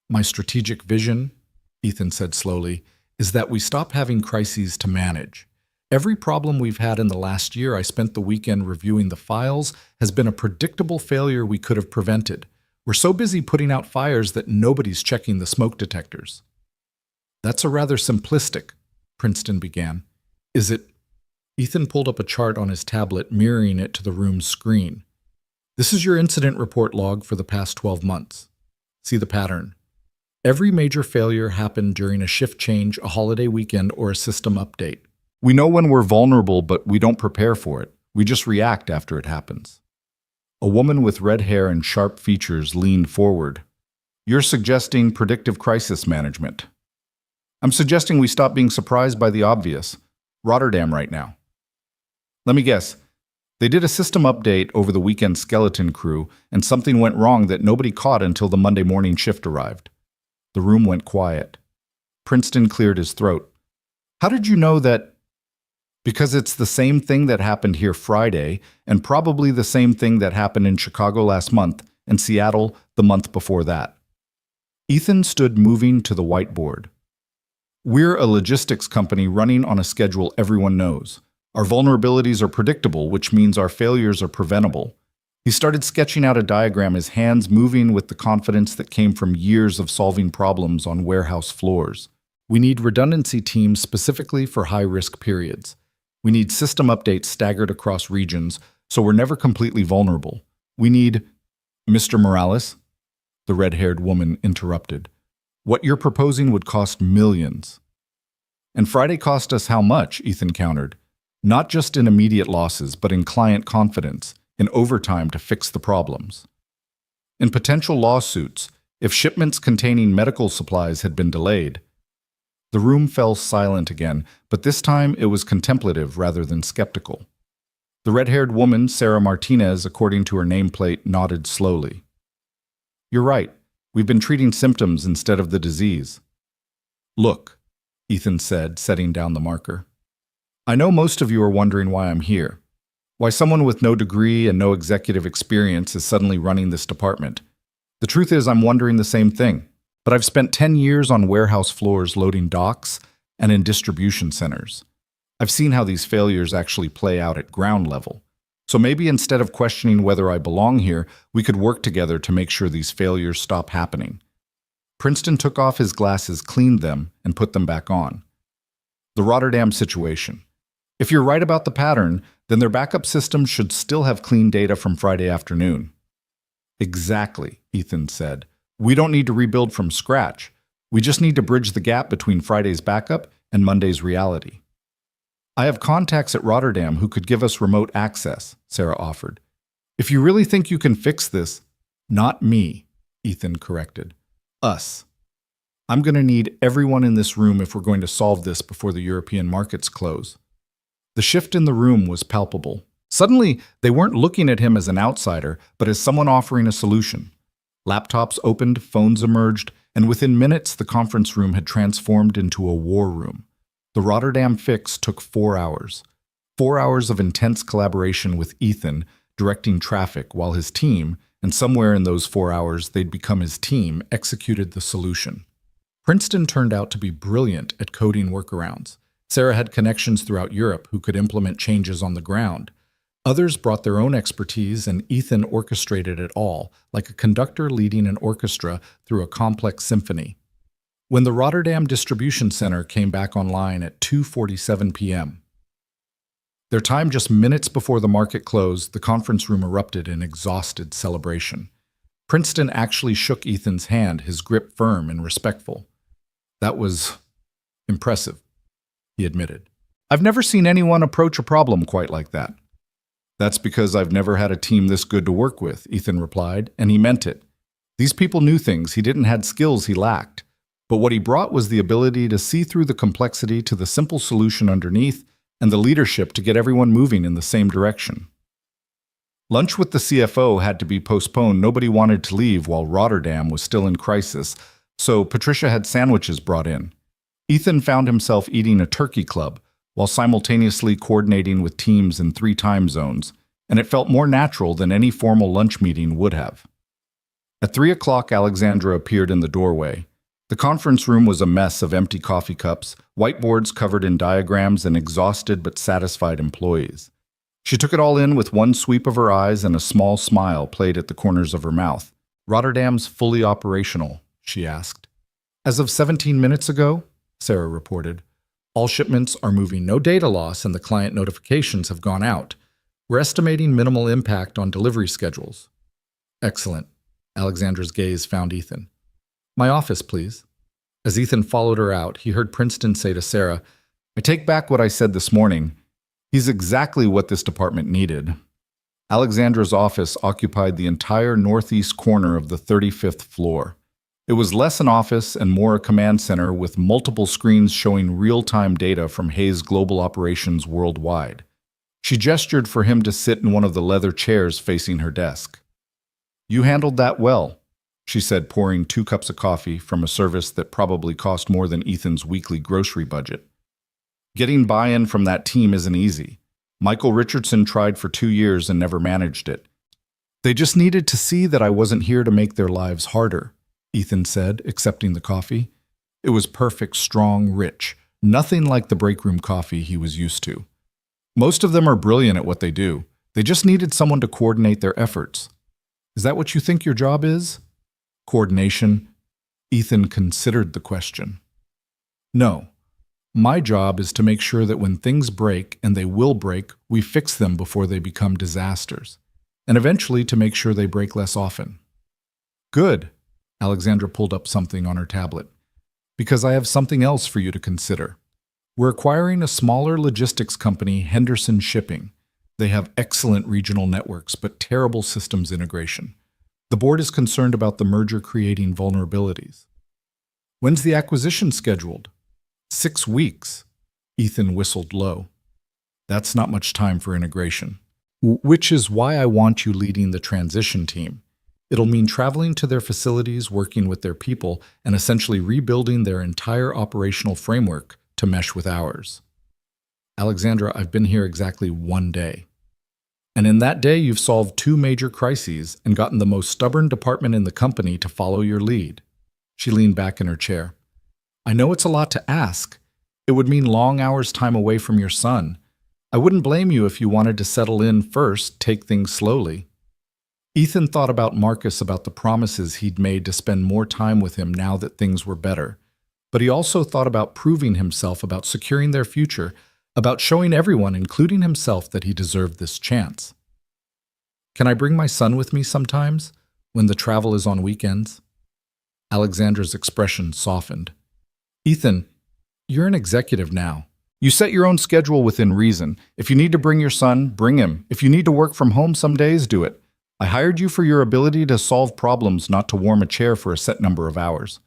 A: My strategic vision, Ethan said slowly, is that we stop having crises to manage. Every problem we've had in the last year I spent the weekend reviewing the files has been a predictable failure we could have prevented. We're so busy putting out fires that nobody's checking the smoke detectors. That's a rather simplistic, Princeton began. Is it? Ethan pulled up a chart on his tablet, mirroring it to the room's screen. This is your incident report log for the past 12 months. See the pattern. Every major failure happened during a shift change, a holiday weekend, or a system update. We know when we're vulnerable, but we don't prepare for it. We just react after it happens. A woman with red hair and sharp features leaned forward. You're suggesting predictive crisis management. I'm suggesting we stop being surprised by the obvious. Rotterdam right now. Let me guess. They did a system update over the weekend skeleton crew, and something went wrong that nobody caught until the Monday morning shift arrived. The room went quiet. Princeton cleared his throat. How did you know that? Because it's the same thing that happened here Friday, and probably the same thing that happened in Chicago last month, and Seattle the month before that. Ethan stood moving to the whiteboard. We're a logistics company running on a schedule everyone knows. Our vulnerabilities are predictable, which means our failures are preventable. He started sketching out a diagram, his hands moving with the confidence that came from years of solving problems on warehouse floors. We need redundancy teams specifically for high-risk periods. We need system updates staggered across regions, so we're never completely vulnerable. We need— Mr. Morales, the red-haired woman interrupted. What you're proposing would cost millions. And Friday cost us how much? Ethan countered. Not just in immediate losses, but in client confidence, in overtime to fix the problems. In potential lawsuits, if shipments containing medical supplies had been delayed. The room fell silent again, but this time it was contemplative rather than skeptical. The red-haired woman, Sarah Martinez, according to her nameplate, nodded slowly. You're right. We've been treating symptoms instead of the disease. Look, Ethan said, setting down the marker. I know most of you are wondering why I'm here. Why someone with no degree and no executive experience is suddenly running this department. The truth is, I'm wondering the same thing. But I've spent 10 years on warehouse floors loading docks and in distribution centers. I've seen how these failures actually play out at ground level. So maybe instead of questioning whether I belong here, we could work together to make sure these failures stop happening. Princeton took off his glasses, cleaned them, and put them back on. The Rotterdam situation. If you're right about the pattern, then their backup system should still have clean data from Friday afternoon. Exactly, Ethan said. We don't need to rebuild from scratch. We just need to bridge the gap between Friday's backup and Monday's reality. I have contacts at Rotterdam who could give us remote access, Sarah offered. If you really think you can fix this— Not me, Ethan corrected. Us. I'm going to need everyone in this room if we're going to solve this before the European markets close. The shift in the room was palpable. Suddenly, they weren't looking at him as an outsider, but as someone offering a solution. Laptops opened, phones emerged, and within minutes the conference room had transformed into a war room. The Rotterdam fix took 4 hours. 4 hours of intense collaboration with Ethan, directing traffic, while his team, and somewhere in those 4 hours they'd become his team, executed the solution. Princeton turned out to be brilliant at coding workarounds. Sarah had connections throughout Europe who could implement changes on the ground. Others brought their own expertise, and Ethan orchestrated it all, like a conductor leading an orchestra through a complex symphony. When the Rotterdam Distribution Center came back online at 2:47 p.m., their time just minutes before the market closed, the conference room erupted in exhausted celebration. Princeton actually shook Ethan's hand, his grip firm and respectful. That was impressive, he admitted. I've never seen anyone approach a problem quite like that. That's because I've never had a team this good to work with, Ethan replied, and he meant it. These people knew things he didn't have, skills he lacked. But what he brought was the ability to see through the complexity to the simple solution underneath, and the leadership to get everyone moving in the same direction. Lunch with the CFO had to be postponed. Nobody wanted to leave while Rotterdam was still in crisis, so Patricia had sandwiches brought in. Ethan found himself eating a turkey club, while simultaneously coordinating with teams in 3 time zones, and it felt more natural than any formal lunch meeting would have. At 3 o'clock, Alexandra appeared in the doorway. The conference room was a mess of empty coffee cups, whiteboards covered in diagrams, and exhausted but satisfied employees. She took it all in with one sweep of her eyes, and a small smile played at the corners of her mouth. Rotterdam's fully operational, she asked. As of 17 minutes ago, Sarah reported, all shipments are moving, no data loss, and the client notifications have gone out. We're estimating minimal impact on delivery schedules. Excellent. Alexandra's gaze found Ethan. My office, please. As Ethan followed her out, he heard Princeton say to Sarah, I take back what I said this morning. He's exactly what this department needed. Alexandra's office occupied the entire northeast corner of the 35th floor. It was less an office and more a command center with multiple screens showing real-time data from Hayes Global Operations worldwide. She gestured for him to sit in one of the leather chairs facing her desk. You handled that well, she said, pouring 2 cups of coffee from a service that probably cost more than Ethan's weekly grocery budget. Getting buy-in from that team isn't easy. Michael Richardson tried for 2 years and never managed it. They just needed to see that I wasn't here to make their lives harder, Ethan said, accepting the coffee. It was perfect, strong, rich, nothing like the break room coffee he was used to. Most of them are brilliant at what they do. They just needed someone to coordinate their efforts. Is that what you think your job is? Coordination? Ethan considered the question. No. My job is to make sure that when things break, and they will break, we fix them before they become disasters, and eventually to make sure they break less often. Good. Alexandra pulled up something on her tablet. Because I have something else for you to consider. We're acquiring a smaller logistics company, Henderson Shipping. They have excellent regional networks, but terrible systems integration. The board is concerned about the merger creating vulnerabilities. When's the acquisition scheduled? 6 weeks. Ethan whistled low. That's not much time for integration. Which is why I want you leading the transition team. It'll mean traveling to their facilities, working with their people, and essentially rebuilding their entire operational framework to mesh with ours. Alexandra, I've been here exactly 1 day. And in that day, you've solved 2 major crises and gotten the most stubborn department in the company to follow your lead. She leaned back in her chair. I know it's a lot to ask. It would mean long hours time away from your son. I wouldn't blame you if you wanted to settle in first, take things slowly. Ethan thought about Marcus, about the promises he'd made to spend more time with him now that things were better. But he also thought about proving himself, about securing their future, about showing everyone, including himself, that he deserved this chance. Can I bring my son with me sometimes, when the travel is on weekends? Alexandra's expression softened. Ethan, you're an executive now. You set your own schedule within reason. If you need to bring your son, bring him. If you need to work from home some days, do it. I hired you for your ability to solve problems, not to warm a chair for a set number of hours.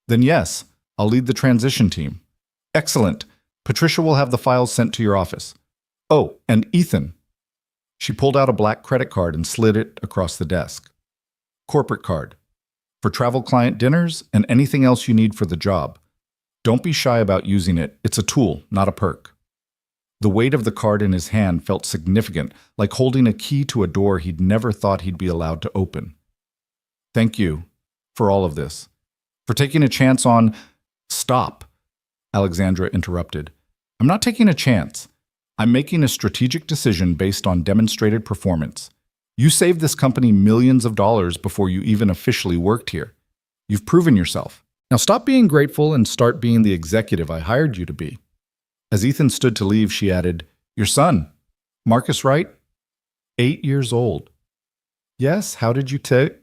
A: Then yes, I'll lead the transition team. Excellent. Patricia will have the files sent to your office. Oh, and Ethan. She pulled out a black credit card and slid it across the desk. Corporate card. For travel client dinners and anything else you need for the job. Don't be shy about using it. It's a tool, not a perk. The weight of the card in his hand felt significant, like holding a key to a door he'd never thought he'd be allowed to open. Thank you for all of this. For taking a chance on... Stop, Alexandra interrupted. I'm not taking a chance. I'm making a strategic decision based on demonstrated performance. You saved this company millions of dollars before you even officially worked here. You've proven yourself. Now stop being grateful and start being the executive I hired you to be. As Ethan stood to leave, she added, Your son, Marcus Wright, 8 years old. Yes, how did you take?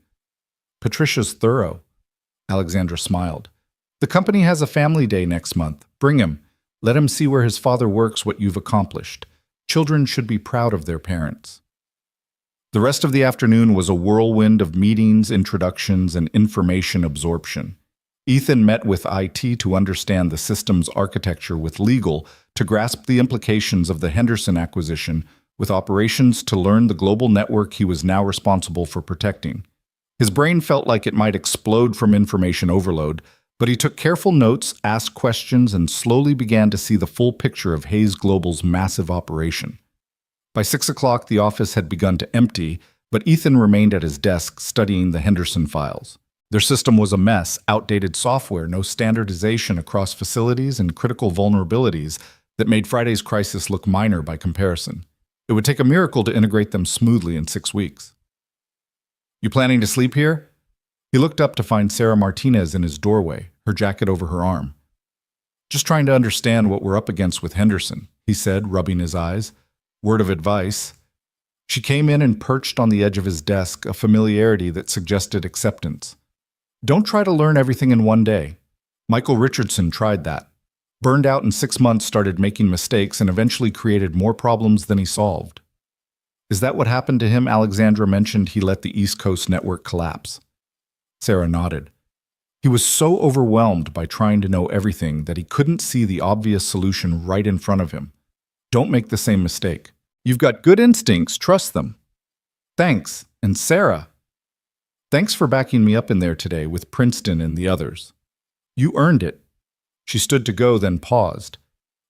A: Patricia's thorough. Alexandra smiled. The company has a family day next month. Bring him. Let him see where his father works, what you've accomplished. Children should be proud of their parents. The rest of the afternoon was a whirlwind of meetings, introductions, and information absorption. Ethan met with IT to understand the system's architecture, with legal to grasp the implications of the Henderson acquisition, with operations to learn the global network he was now responsible for protecting. His brain felt like it might explode from information overload, but he took careful notes, asked questions, and slowly began to see the full picture of Hayes Global's massive operation. By 6 o'clock, the office had begun to empty, but Ethan remained at his desk studying the Henderson files. Their system was a mess, outdated software, no standardization across facilities, and critical vulnerabilities that made Friday's crisis look minor by comparison. It would take a miracle to integrate them smoothly in 6 weeks. You planning to sleep here? He looked up to find Sarah Martinez in his doorway, her jacket over her arm. Just trying to understand what we're up against with Henderson, he said, rubbing his eyes. Word of advice. She came in and perched on the edge of his desk, a familiarity that suggested acceptance. Don't try to learn everything in 1 day. Michael Richardson tried that. Burned out in 6 months, started making mistakes, and eventually created more problems than he solved. Is that what happened to him? Alexandra mentioned he let the East Coast network collapse. Sarah nodded. He was so overwhelmed by trying to know everything that he couldn't see the obvious solution right in front of him. Don't make the same mistake. You've got good instincts, trust them. Thanks, and Sarah. Thanks for backing me up in there today with Princeton and the others. You earned it. She stood to go, then paused.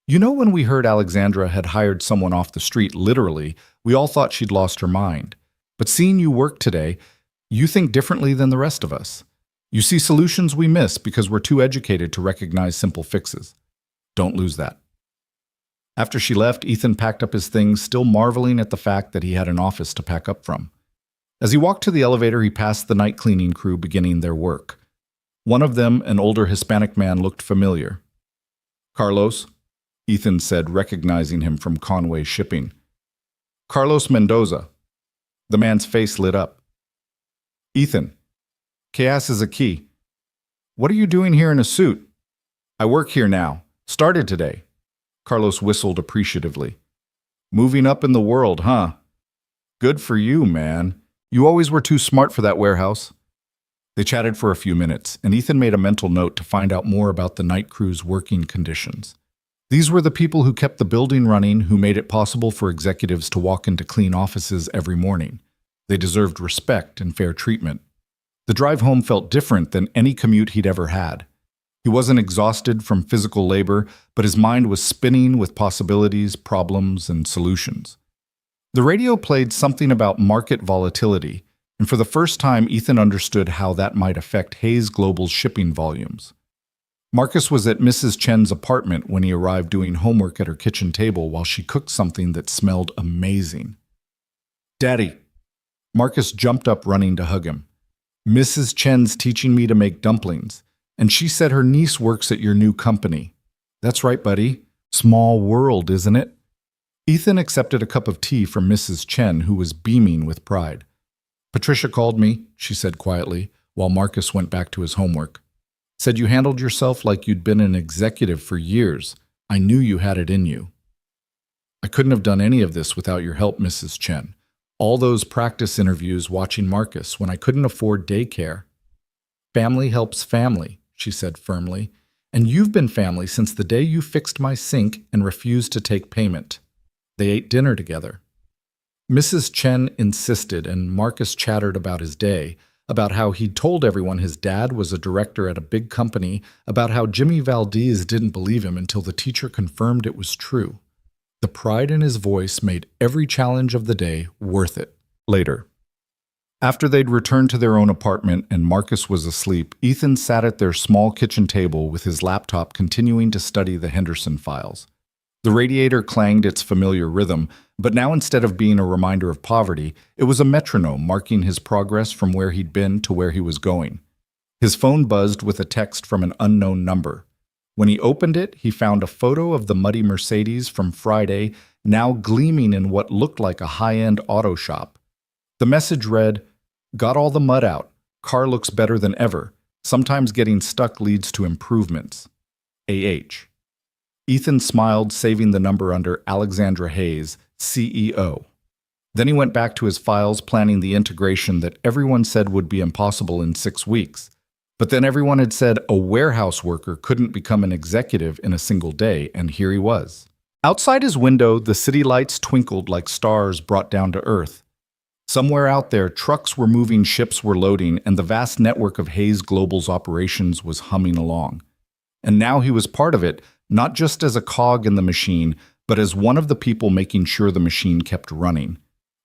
A: You know, when we heard Alexandra had hired someone off the street, literally, we all thought she'd lost her mind. But seeing you work today, you think differently than the rest of us. You see solutions we miss because we're too educated to recognize simple fixes. Don't lose that. After she left, Ethan packed up his things, still marveling at the fact that he had an office to pack up from. As he walked to the elevator, he passed the night cleaning crew beginning their work. One of them, an older Hispanic man, looked familiar. "Carlos?" Ethan said, recognizing him from Conway Shipping. "Carlos Mendoza." The man's face lit up. "Ethan, Chaos is a key. What are you doing here in a suit?" "I work here now. Started today." Carlos whistled appreciatively. "Moving up in the world, huh? Good for you, man. You always were too smart for that warehouse." They chatted for a few minutes, and Ethan made a mental note to find out more about the night crew's working conditions. These were the people who kept the building running, who made it possible for executives to walk into clean offices every morning. They deserved respect and fair treatment. The drive home felt different than any commute he'd ever had. He wasn't exhausted from physical labor, but his mind was spinning with possibilities, problems, and solutions. The radio played something about market volatility, and for the first time, Ethan understood how that might affect Hayes Global's shipping volumes. Marcus was at Mrs. Chen's apartment when he arrived doing homework at her kitchen table while she cooked something that smelled amazing. "Daddy!" Marcus jumped up, running to hug him. "Mrs. Chen's teaching me to make dumplings, and she said her niece works at your new company." "That's right, buddy. Small world, isn't it?" Ethan accepted a cup of tea from Mrs. Chen, who was beaming with pride. "Patricia called me," she said quietly, while Marcus went back to his homework. "Said you handled yourself like you'd been an executive for years. I knew you had it in you." "I couldn't have done any of this without your help, Mrs. Chen. All those practice interviews watching Marcus when I couldn't afford daycare." "Family helps family," she said firmly, "and you've been family since the day you fixed my sink and refused to take payment." They ate dinner together. Mrs. Chen insisted, and Marcus chattered about his day, about how he'd told everyone his dad was a director at a big company, about how Jimmy Valdez didn't believe him until the teacher confirmed it was true. The pride in his voice made every challenge of the day worth it. Later, after they'd returned to their own apartment and Marcus was asleep, Ethan sat at their small kitchen table with his laptop continuing to study the Henderson files. The radiator clanged its familiar rhythm, but now instead of being a reminder of poverty, it was a metronome marking his progress from where he'd been to where he was going. His phone buzzed with a text from an unknown number. When he opened it, he found a photo of the muddy Mercedes from Friday, now gleaming in what looked like a high-end auto shop. The message read, "Got all the mud out. Car looks better than ever. Sometimes getting stuck leads to improvements. AH." Ethan smiled, saving the number under Alexandra Hayes, CEO. Then he went back to his files, planning the integration that everyone said would be impossible in 6 weeks. But then everyone had said a warehouse worker couldn't become an executive in a single day, and here he was. Outside his window, the city lights twinkled like stars brought down to earth. Somewhere out there, trucks were moving, ships were loading, and the vast network of Hayes Global's operations was humming along. And now he was part of it, not just as a cog in the machine, but as one of the people making sure the machine kept running.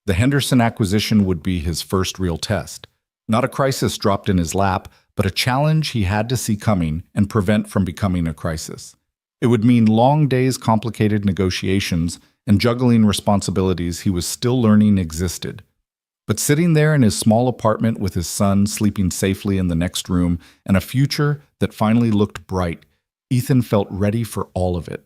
A: The Henderson acquisition would be his first real test. Not a crisis dropped in his lap, but a challenge he had to see coming and prevent from becoming a crisis. It would mean long days, complicated negotiations, and juggling responsibilities he was still learning existed. But sitting there in his small apartment with his son sleeping safely in the next room and a future that finally looked bright, Ethan felt ready for all of it.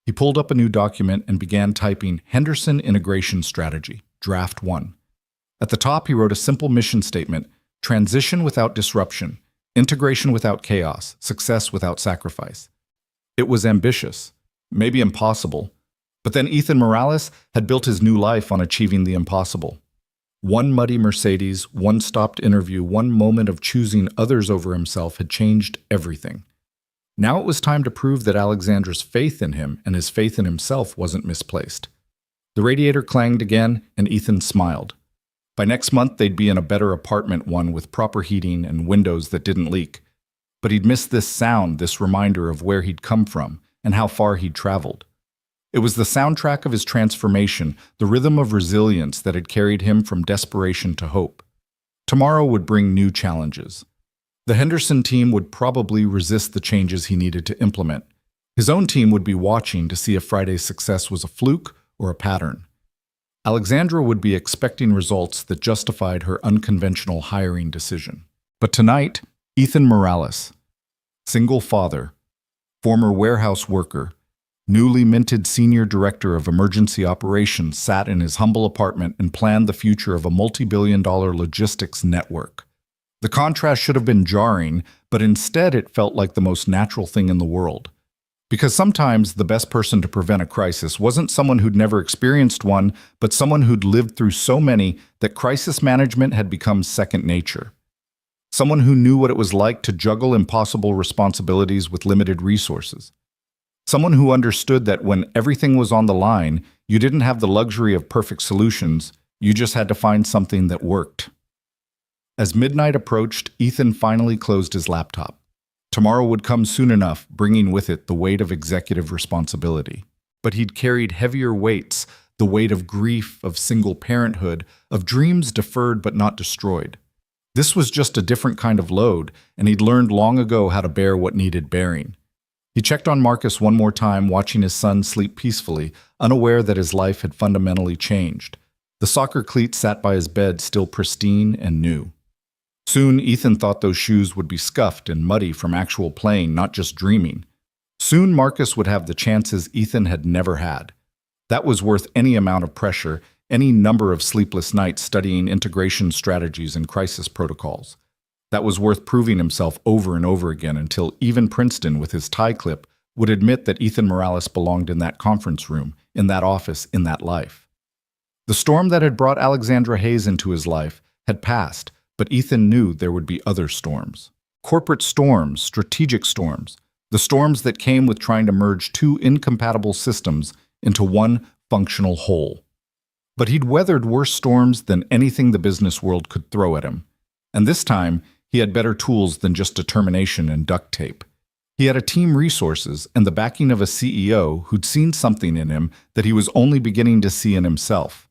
A: He pulled up a new document and began typing Henderson Integration Strategy, Draft 1. At the top, he wrote a simple mission statement: transition without disruption, integration without chaos, success without sacrifice. It was ambitious, maybe impossible, but then Ethan Morales had built his new life on achieving the impossible. One muddy Mercedes, one stopped interview, one moment of choosing others over himself had changed everything. Now it was time to prove that Alexandra's faith in him and his faith in himself wasn't misplaced. The radiator clanged again, and Ethan smiled. By next month, they'd be in a better apartment, one with proper heating and windows that didn't leak. But he'd miss this sound, this reminder of where he'd come from and how far he'd traveled. It was the soundtrack of his transformation, the rhythm of resilience that had carried him from desperation to hope. Tomorrow would bring new challenges. The Henderson team would probably resist the changes he needed to implement. His own team would be watching to see if Friday's success was a fluke or a pattern. Alexandra would be expecting results that justified her unconventional hiring decision. But tonight, Ethan Morales, single father, former warehouse worker, newly minted senior director of emergency operations, sat in his humble apartment and planned the future of a multi-billion-dollar logistics network. The contrast should have been jarring, but instead it felt like the most natural thing in the world. Because sometimes the best person to prevent a crisis wasn't someone who'd never experienced one, but someone who'd lived through so many that crisis management had become second nature. Someone who knew what it was like to juggle impossible responsibilities with limited resources. Someone who understood that when everything was on the line, you didn't have the luxury of perfect solutions, you just had to find something that worked. As midnight approached, Ethan finally closed his laptop. Tomorrow would come soon enough, bringing with it the weight of executive responsibility. But he'd carried heavier weights, the weight of grief, of single parenthood, of dreams deferred but not destroyed. This was just a different kind of load, and he'd learned long ago how to bear what needed bearing. He checked on Marcus one more time, watching his son sleep peacefully, unaware that his life had fundamentally changed. The soccer cleats sat by his bed, still pristine and new. Soon, Ethan thought those shoes would be scuffed and muddy from actual playing, not just dreaming. Soon, Marcus would have the chances Ethan had never had. That was worth any amount of pressure, any number of sleepless nights studying integration strategies and crisis protocols. That was worth proving himself over and over again until even Princeton, with his tie clip, would admit that Ethan Morales belonged in that conference room, in that office, in that life. The storm that had brought Alexandra Hayes into his life had passed, but Ethan knew there would be other storms. Corporate storms, strategic storms, the storms that came with trying to merge two incompatible systems into one functional whole. But he'd weathered worse storms than anything the business world could throw at him. And this time, he had better tools than just determination and duct tape. He had a team, resources, and the backing of a CEO who'd seen something in him that he was only beginning to see in himself.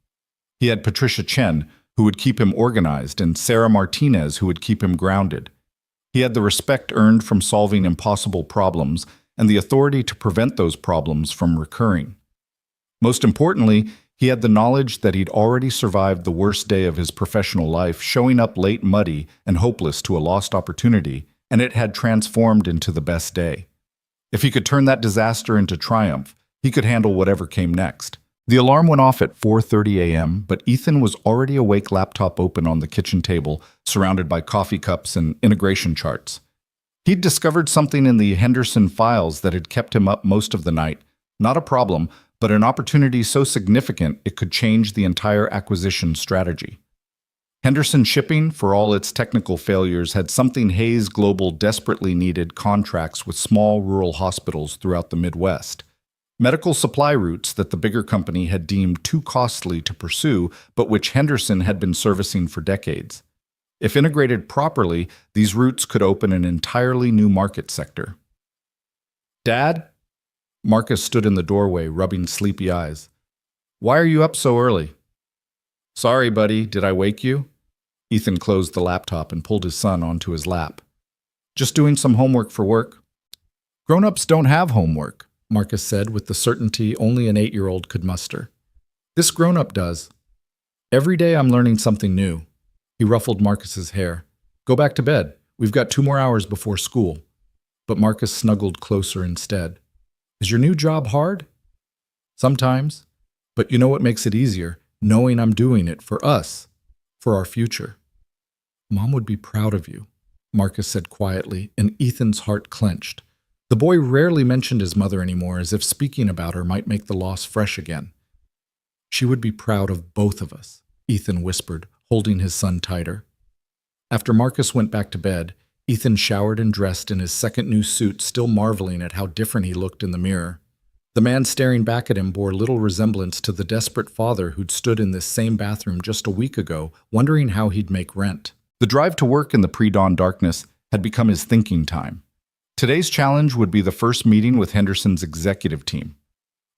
A: He had Patricia Chen, who would keep him organized, and Sarah Martinez, who would keep him grounded. He had the respect earned from solving impossible problems and the authority to prevent those problems from recurring. Most importantly, he had the knowledge that he'd already survived the worst day of his professional life, showing up late, muddy, and hopeless to a lost opportunity, and it had transformed into the best day. If he could turn that disaster into triumph, he could handle whatever came next. The alarm went off at 4:30 a.m., but Ethan was already awake, laptop open on the kitchen table, surrounded by coffee cups and integration charts. He'd discovered something in the Henderson files that had kept him up most of the night. Not a problem, but an opportunity so significant it could change the entire acquisition strategy. Henderson Shipping, for all its technical failures, had something Hayes Global desperately needed: contracts with small rural hospitals throughout the Midwest. Medical supply routes that the bigger company had deemed too costly to pursue, but which Henderson had been servicing for decades. If integrated properly, these routes could open an entirely new market sector. "Dad?" Marcus stood in the doorway, rubbing sleepy eyes. "Why are you up so early?" "Sorry, buddy, did I wake you?" Ethan closed the laptop and pulled his son onto his lap. "Just doing some homework for work." "Grown-ups don't have homework," Marcus said with the certainty only an 8-year-old could muster. "This grown-up does. Every day I'm learning something new." He ruffled Marcus's hair. "Go back to bed. We've got 2 more hours before school." But Marcus snuggled closer instead. "Is your new job hard?" "Sometimes. But you know what makes it easier? Knowing I'm doing it for us, for our future." "Mom would be proud of you," Marcus said quietly, and Ethan's heart clenched. The boy rarely mentioned his mother anymore, as if speaking about her might make the loss fresh again. "She would be proud of both of us," Ethan whispered, holding his son tighter. After Marcus went back to bed, Ethan showered and dressed in his second new suit, still marveling at how different he looked in the mirror. The man staring back at him bore little resemblance to the desperate father who'd stood in this same bathroom just a week ago, wondering how he'd make rent. The drive to work in the pre-dawn darkness had become his thinking time. Today's challenge would be the first meeting with Henderson's executive team.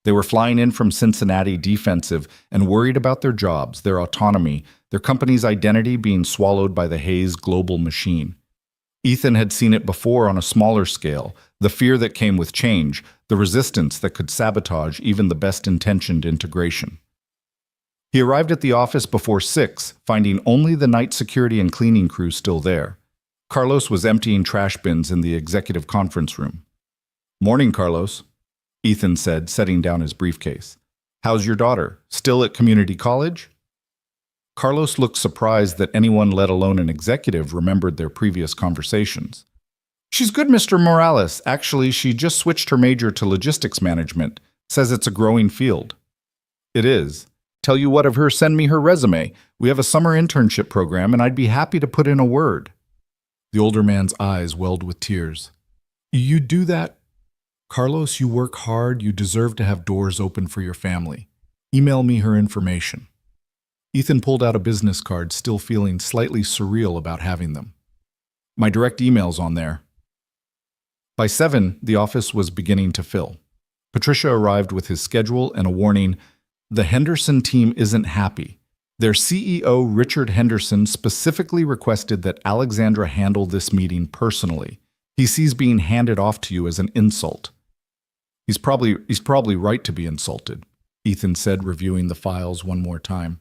A: They were flying in from Cincinnati, defensive and worried about their jobs, their autonomy, their company's identity being swallowed by the Hayes Global machine. Ethan had seen it before on a smaller scale, the fear that came with change, the resistance that could sabotage even the best-intentioned integration. He arrived at the office before 6, finding only the night security and cleaning crew still there. Carlos was emptying trash bins in the executive conference room. "Morning, Carlos," Ethan said, setting down his briefcase. "How's your daughter? Still at community college?" Carlos looked surprised that anyone, let alone an executive, remembered their previous conversations. "She's good, Mr. Morales. Actually, she just switched her major to logistics management. Says it's a growing field." "It is. Tell you what, have her send me her resume. We have a summer internship program, and I'd be happy to put in a word." The older man's eyes welled with tears. "You do that? Carlos, you work hard. You deserve to have doors open for your family. Email me her information." Ethan pulled out a business card, still feeling slightly surreal about having them. "My direct email's on there." By 7, the office was beginning to fill. Patricia arrived with his schedule and a warning: the Henderson team isn't happy. Their CEO, Richard Henderson, specifically requested that Alexandra handle this meeting personally. He sees being handed off to you as an insult. He's probably right to be insulted," Ethan said, reviewing the files one more time.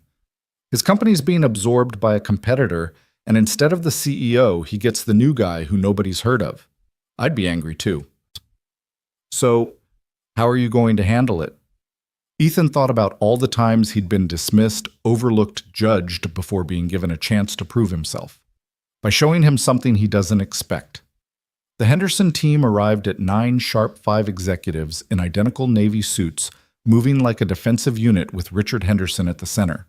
A: His company's being absorbed by a competitor, and instead of the CEO, he gets the new guy who nobody's heard of. I'd be angry too. "So, how are you going to handle it?" Ethan thought about all the times he'd been dismissed, overlooked, judged before being given a chance to prove himself. By showing him something he doesn't expect. The Henderson team arrived at 9 sharp 5 executives in identical Navy suits, moving like a defensive unit with Richard Henderson at the center.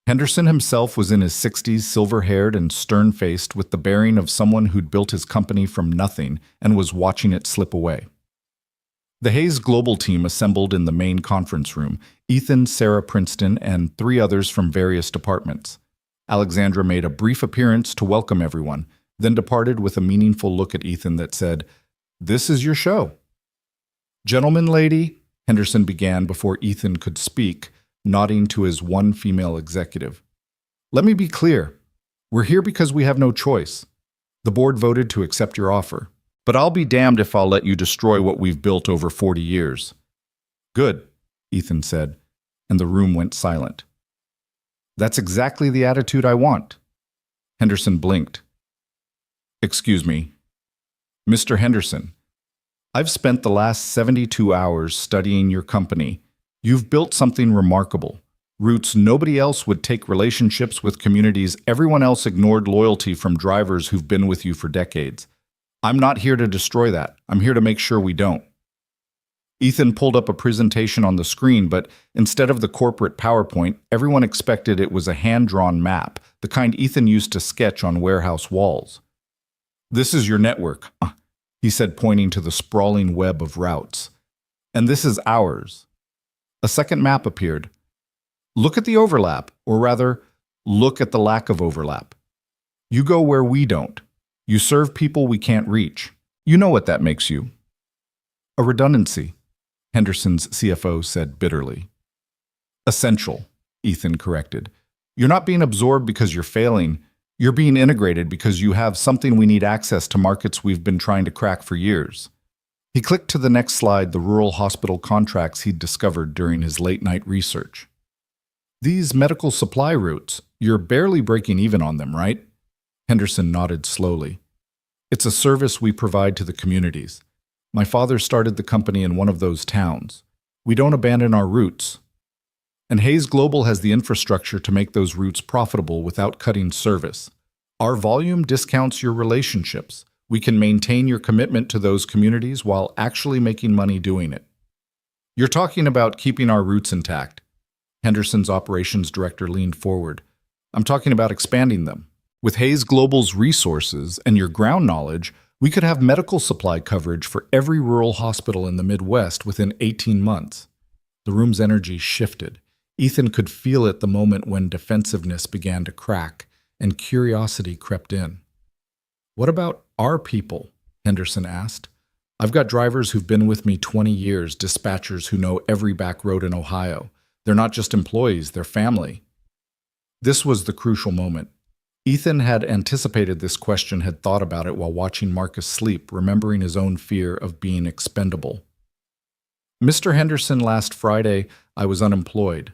A: Henderson himself was in his 60s, silver-haired and stern-faced, with the bearing of someone who'd built his company from nothing and was watching it slip away. The Hayes Global team assembled in the main conference room: Ethan, Sarah Princeton, and 3 others from various departments. Alexandra made a brief appearance to welcome everyone, then departed with a meaningful look at Ethan that said, "This is your show." "Gentleman, lady," Henderson began before Ethan could speak, nodding to his one female executive. "Let me be clear. We're here because we have no choice. The board voted to accept your offer. But I'll be damned if I'll let you destroy what we've built over 40 years. "Good," Ethan said, and the room went silent. "That's exactly the attitude I want." Henderson blinked. "Excuse me. Mr. Henderson, I've spent the last 72 hours studying your company. You've built something remarkable. Routes nobody else would take, relationships with communities everyone else ignored, loyalty from drivers who've been with you for decades. I'm not here to destroy that. I'm here to make sure we don't." Ethan pulled up a presentation on the screen, but instead of the corporate PowerPoint, everyone expected it was a hand-drawn map, the kind Ethan used to sketch on warehouse walls. "This is your network," he said, pointing to the sprawling web of routes. "And this is ours." A second map appeared. "Look at the overlap, or rather, look at the lack of overlap. You go where we don't. You serve people we can't reach. You know what that makes you." "A redundancy," Henderson's CFO said bitterly. "Essential," Ethan corrected. "You're not being absorbed because you're failing. You're being integrated because you have something we need: access to markets we've been trying to crack for years." He clicked to the next slide, the rural hospital contracts he'd discovered during his late-night research. "These medical supply routes, you're barely breaking even on them, right?" Henderson nodded slowly. "It's a service we provide to the communities. My father started the company in one of those towns. We don't abandon our roots. And Hayes Global has the infrastructure to make those routes profitable without cutting service. Our volume discounts your relationships. We can maintain your commitment to those communities while actually making money doing it." "You're talking about keeping our roots intact." Henderson's operations director leaned forward. "I'm talking about expanding them. With Hayes Global's resources and your ground knowledge, we could have medical supply coverage for every rural hospital in the Midwest within 18 months. The room's energy shifted. Ethan could feel it the moment when defensiveness began to crack and curiosity crept in. "What about our people?" Henderson asked. "I've got drivers who've been with me 20 years, dispatchers who know every back road in Ohio. They're not just employees, they're family." This was the crucial moment. Ethan had anticipated this question, had thought about it while watching Marcus sleep, remembering his own fear of being expendable. Mr. Henderson, last Friday, I was unemployed.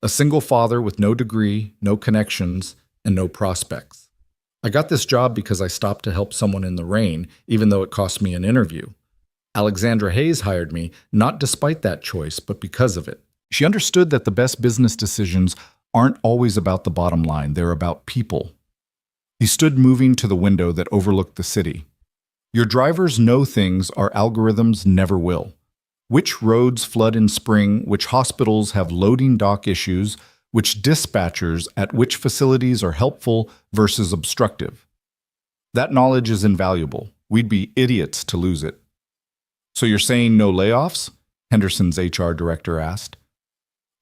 A: A single father with no degree, no connections, and no prospects. I got this job because I stopped to help someone in the rain, even though it cost me an interview. Alexandra Hayes hired me, not despite that choice, but because of it. She understood that the best business decisions aren't always about the bottom line, they're about people. He stood moving to the window that overlooked the city. Your drivers know things our algorithms never will. Which roads flood in spring, which hospitals have loading dock issues, which dispatchers at which facilities are helpful versus obstructive. That knowledge is invaluable. We'd be idiots to lose it. So you're saying no layoffs? Henderson's HR director asked.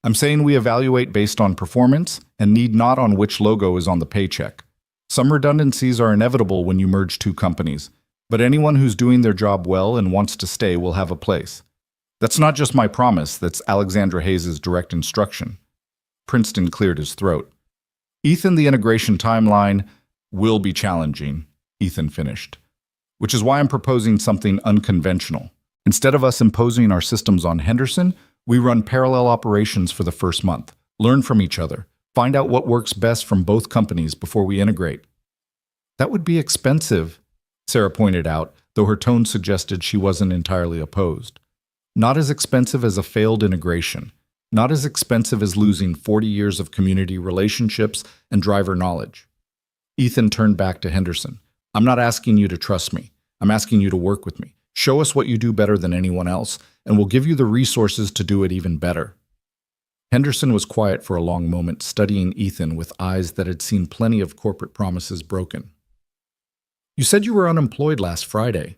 A: I'm saying we evaluate based on performance and need not on which logo is on the paycheck. Some redundancies are inevitable when you merge two companies, but anyone who's doing their job well and wants to stay will have a place. That's not just my promise, that's Alexandra Hayes' direct instruction. Princeton cleared his throat. Ethan, the integration timeline will be challenging, Ethan finished, which is why I'm proposing something unconventional. Instead of us imposing our systems on Henderson, we run parallel operations for the first month, learn from each other, find out what works best from both companies before we integrate. That would be expensive, Sarah pointed out, though her tone suggested she wasn't entirely opposed. Not as expensive as a failed integration, not as expensive as losing 40 years of community relationships and driver knowledge. Ethan turned back to Henderson. I'm not asking you to trust me. I'm asking you to work with me. Show us what you do better than anyone else, and we'll give you the resources to do it even better. Henderson was quiet for a long moment, studying Ethan with eyes that had seen plenty of corporate promises broken. You said you were unemployed last Friday.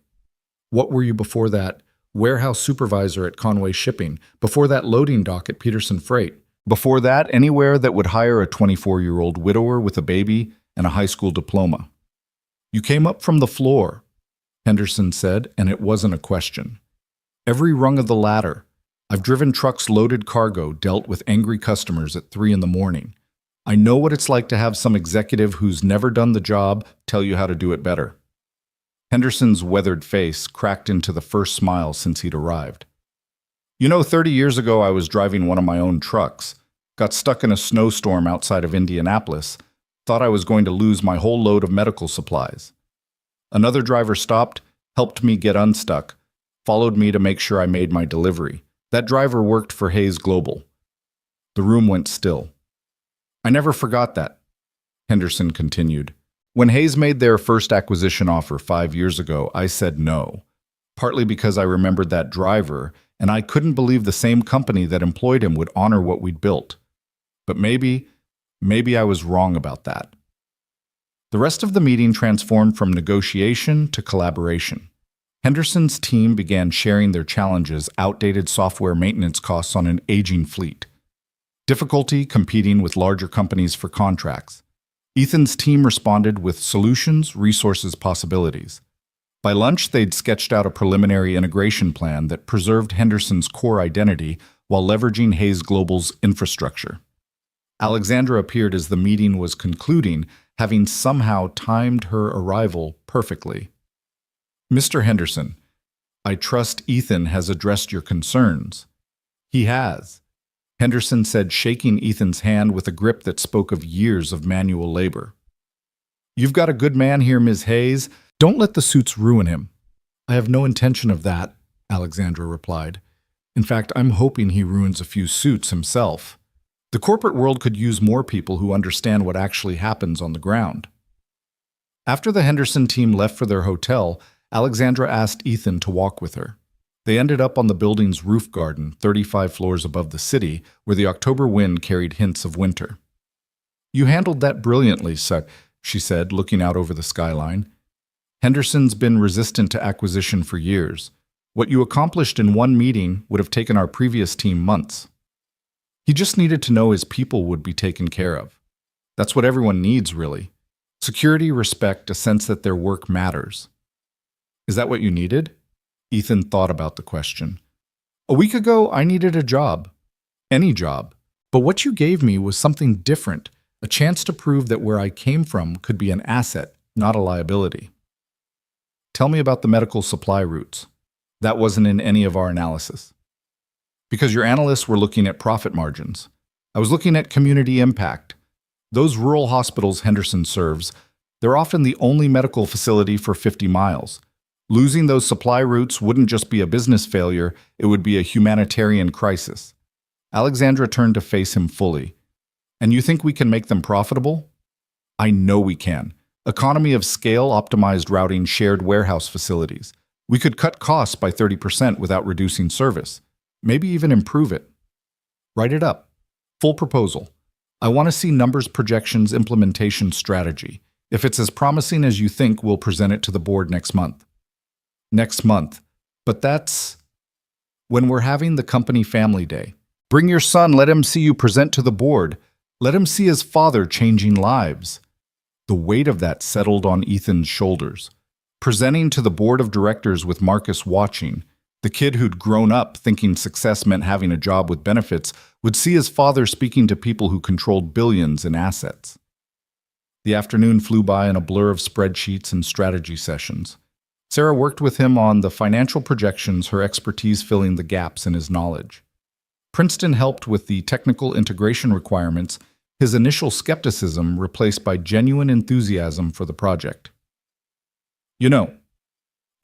A: What were you before that? Warehouse supervisor at Conway Shipping. Before that, loading dock at Peterson Freight. Before that, anywhere that would hire a 24-year-old widower with a baby and a high school diploma. You came up from the floor, Henderson said, and it wasn't a question. Every rung of the ladder. I've driven trucks loaded cargo, dealt with angry customers at 3 a.m. I know what it's like to have some executive who's never done the job tell you how to do it better. Henderson's weathered face cracked into the first smile since he'd arrived. 30 years ago I was driving one of my own trucks, got stuck in a snowstorm outside of Indianapolis, thought I was going to lose my whole load of medical supplies. Another driver stopped, helped me get unstuck, followed me to make sure I made my delivery. That driver worked for Hayes Global. The room went still. I never forgot that, Henderson continued. When Hayes made their first acquisition offer 5 years ago, I said no, partly because I remembered that driver, and I couldn't believe the same company that employed him would honor what we'd built. But maybe I was wrong about that. The rest of the meeting transformed from negotiation to collaboration. Henderson's team began sharing their challenges, outdated software maintenance costs on an aging fleet, difficulty competing with larger companies for contracts. Ethan's team responded with solutions, resources, possibilities. By lunch, they'd sketched out a preliminary integration plan that preserved Henderson's core identity while leveraging Hayes Global's infrastructure. Alexandra appeared as the meeting was concluding, having somehow timed her arrival perfectly. Mr. Henderson, I trust Ethan has addressed your concerns. He has, Henderson said, shaking Ethan's hand with a grip that spoke of years of manual labor. You've got a good man here, Ms. Hayes. Don't let the suits ruin him. I have no intention of that, Alexandra replied. In fact, I'm hoping he ruins a few suits himself. The corporate world could use more people who understand what actually happens on the ground. After the Henderson team left for their hotel, Alexandra asked Ethan to walk with her. They ended up on the building's roof garden, 35 floors above the city, where the October wind carried hints of winter. You handled that brilliantly, she said, looking out over the skyline. Henderson's been resistant to acquisition for years. What you accomplished in one meeting would have taken our previous team months. He just needed to know his people would be taken care of. That's what everyone needs, really. Security, respect, a sense that their work matters. Is that what you needed? Ethan thought about the question. A week ago, I needed a job. Any job. But what you gave me was something different, A chance to prove that where I came from could be an asset, not a liability. Tell me about the medical supply routes. That wasn't in any of our analysis. Because your analysts were looking at profit margins. I was looking at community impact. Those rural hospitals Henderson serves, they're often the only medical facility for 50 miles. Losing those supply routes wouldn't just be a business failure, it would be a humanitarian crisis. Alexandra turned to face him fully. And you think we can make them profitable? I know we can. Economy of scale optimized routing shared warehouse facilities. We could cut costs by 30% without reducing service. Maybe even improve it. Write it up. Full proposal. I want to see numbers, projections, implementation strategy. If it's as promising as you think, we'll present it to the board next month. Next month. But that's when we're having the company family day. Bring your son, let him see you present to the board. Let him see his father changing lives. The weight of that settled on Ethan's shoulders. Presenting to the board of directors with Marcus watching, the kid who'd grown up thinking success meant having a job with benefits would see his father speaking to people who controlled billions in assets. The afternoon flew by in a blur of spreadsheets and strategy sessions. Sarah worked with him on the financial projections, her expertise filling the gaps in his knowledge. Princeton helped with the technical integration requirements, his initial skepticism replaced by genuine enthusiasm for the project. You know,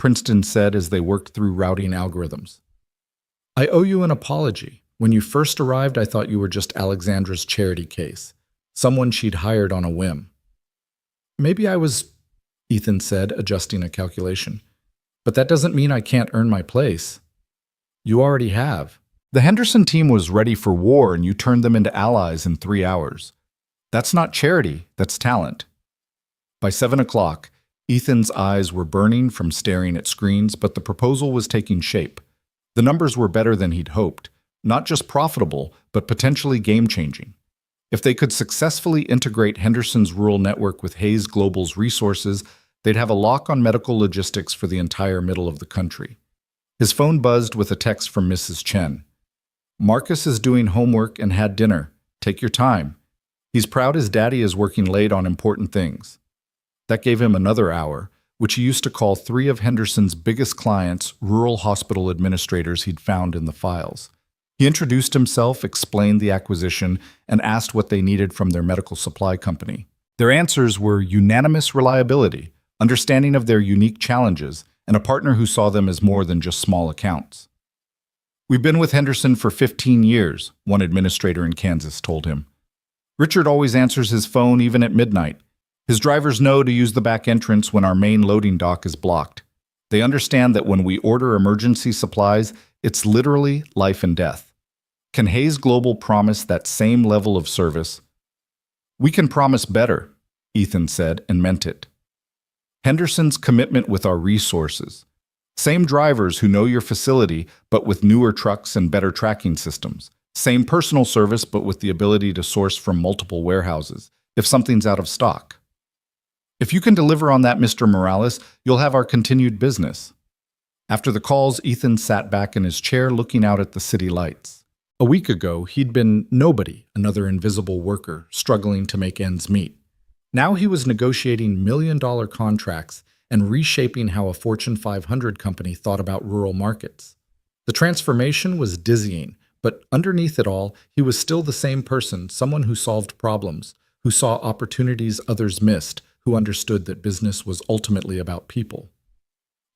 A: Princeton said as they worked through routing algorithms, I owe you an apology. When you first arrived, I thought you were just Alexandra's charity case, someone she'd hired on a whim. Maybe I was, Ethan said, adjusting a calculation. But that doesn't mean I can't earn my place. You already have. The Henderson team was ready for war and you turned them into allies in 3 hours. That's not charity, that's talent. By 7 o'clock, Ethan's eyes were burning from staring at screens, but the proposal was taking shape. The numbers were better than he'd hoped, not just profitable, but potentially game-changing. If they could successfully integrate Henderson's rural network with Hayes Global's resources, they'd have a lock on medical logistics for the entire middle of the country. His phone buzzed with a text from Mrs. Chen. Marcus is doing homework and had dinner. Take your time. He's proud his daddy is working late on important things. That gave him another hour, which he used to call 3 of Henderson's biggest clients, rural hospital administrators he'd found in the files. He introduced himself, explained the acquisition, and asked what they needed from their medical supply company. Their answers were unanimous reliability, understanding of their unique challenges, and a partner who saw them as more than just small accounts. We've been with Henderson for 15 years, one administrator in Kansas told him. Richard always answers his phone even at midnight. His drivers know to use the back entrance when our main loading dock is blocked. They understand that when we order emergency supplies, it's literally life and death. Can Hayes Global promise that same level of service? We can promise better, Ethan said, and meant it. Henderson's commitment with our resources. Same drivers who know your facility, but with newer trucks and better tracking systems. Same personal service, but with the ability to source from multiple warehouses, if something's out of stock. If you can deliver on that, Mr. Morales, you'll have our continued business. After the calls, Ethan sat back in his chair looking out at the city lights. A week ago, he'd been nobody, another invisible worker, struggling to make ends meet. Now he was negotiating million-dollar contracts and reshaping how a Fortune 500 company thought about rural markets. The transformation was dizzying, but underneath it all, he was still the same person, someone who solved problems, who saw opportunities others missed, who understood that business was ultimately about people.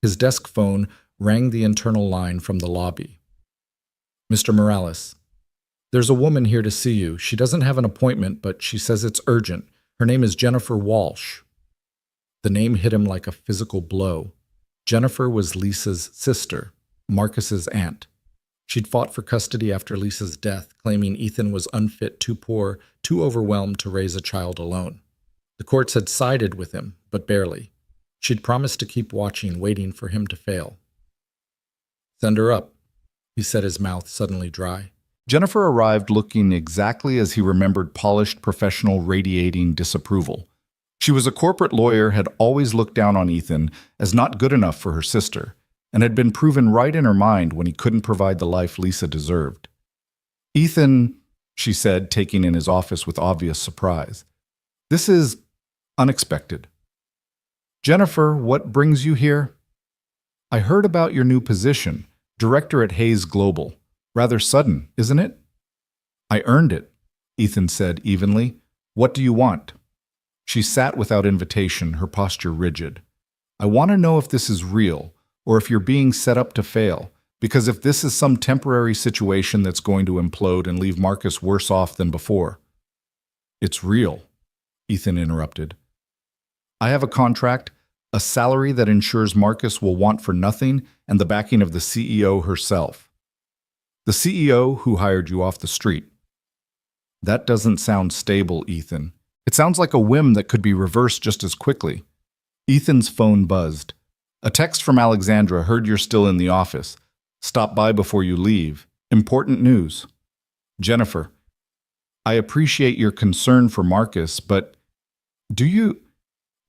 A: His desk phone rang the internal line from the lobby. Mr. Morales, there's a woman here to see you. She doesn't have an appointment, but she says it's urgent. Her name is Jennifer Walsh. The name hit him like a physical blow. Jennifer was Lisa's sister, Marcus's aunt. She'd fought for custody after Lisa's death, claiming Ethan was unfit, too poor, too overwhelmed to raise a child alone. The courts had sided with him, but barely. She'd promised to keep watching, waiting for him to fail. Send her up, he said, his mouth suddenly dry. Jennifer arrived looking exactly as he remembered, polished, professional, radiating disapproval. She was a corporate lawyer, had always looked down on Ethan as not good enough for her sister, and had been proven right in her mind when he couldn't provide the life Lisa deserved. Ethan, she said, taking in his office with obvious surprise. This is unexpected. Jennifer, what brings you here? I heard about your new position, director at Hayes Global. Rather sudden, isn't it? I earned it, Ethan said evenly. What do you want? She sat without invitation, her posture rigid. I want to know if this is real, or if you're being set up to fail, because if this is some temporary situation that's going to implode and leave Marcus worse off than before. It's real, Ethan interrupted. I have a contract, a salary that ensures Marcus will want for nothing, and the backing of the CEO herself. The CEO who hired you off the street. That doesn't sound stable, Ethan. It sounds like a whim that could be reversed just as quickly. Ethan's phone buzzed. A text from Alexandra. Heard you're still in the office. Stop by before you leave. Important news. Jennifer, I appreciate your concern for Marcus, but do you...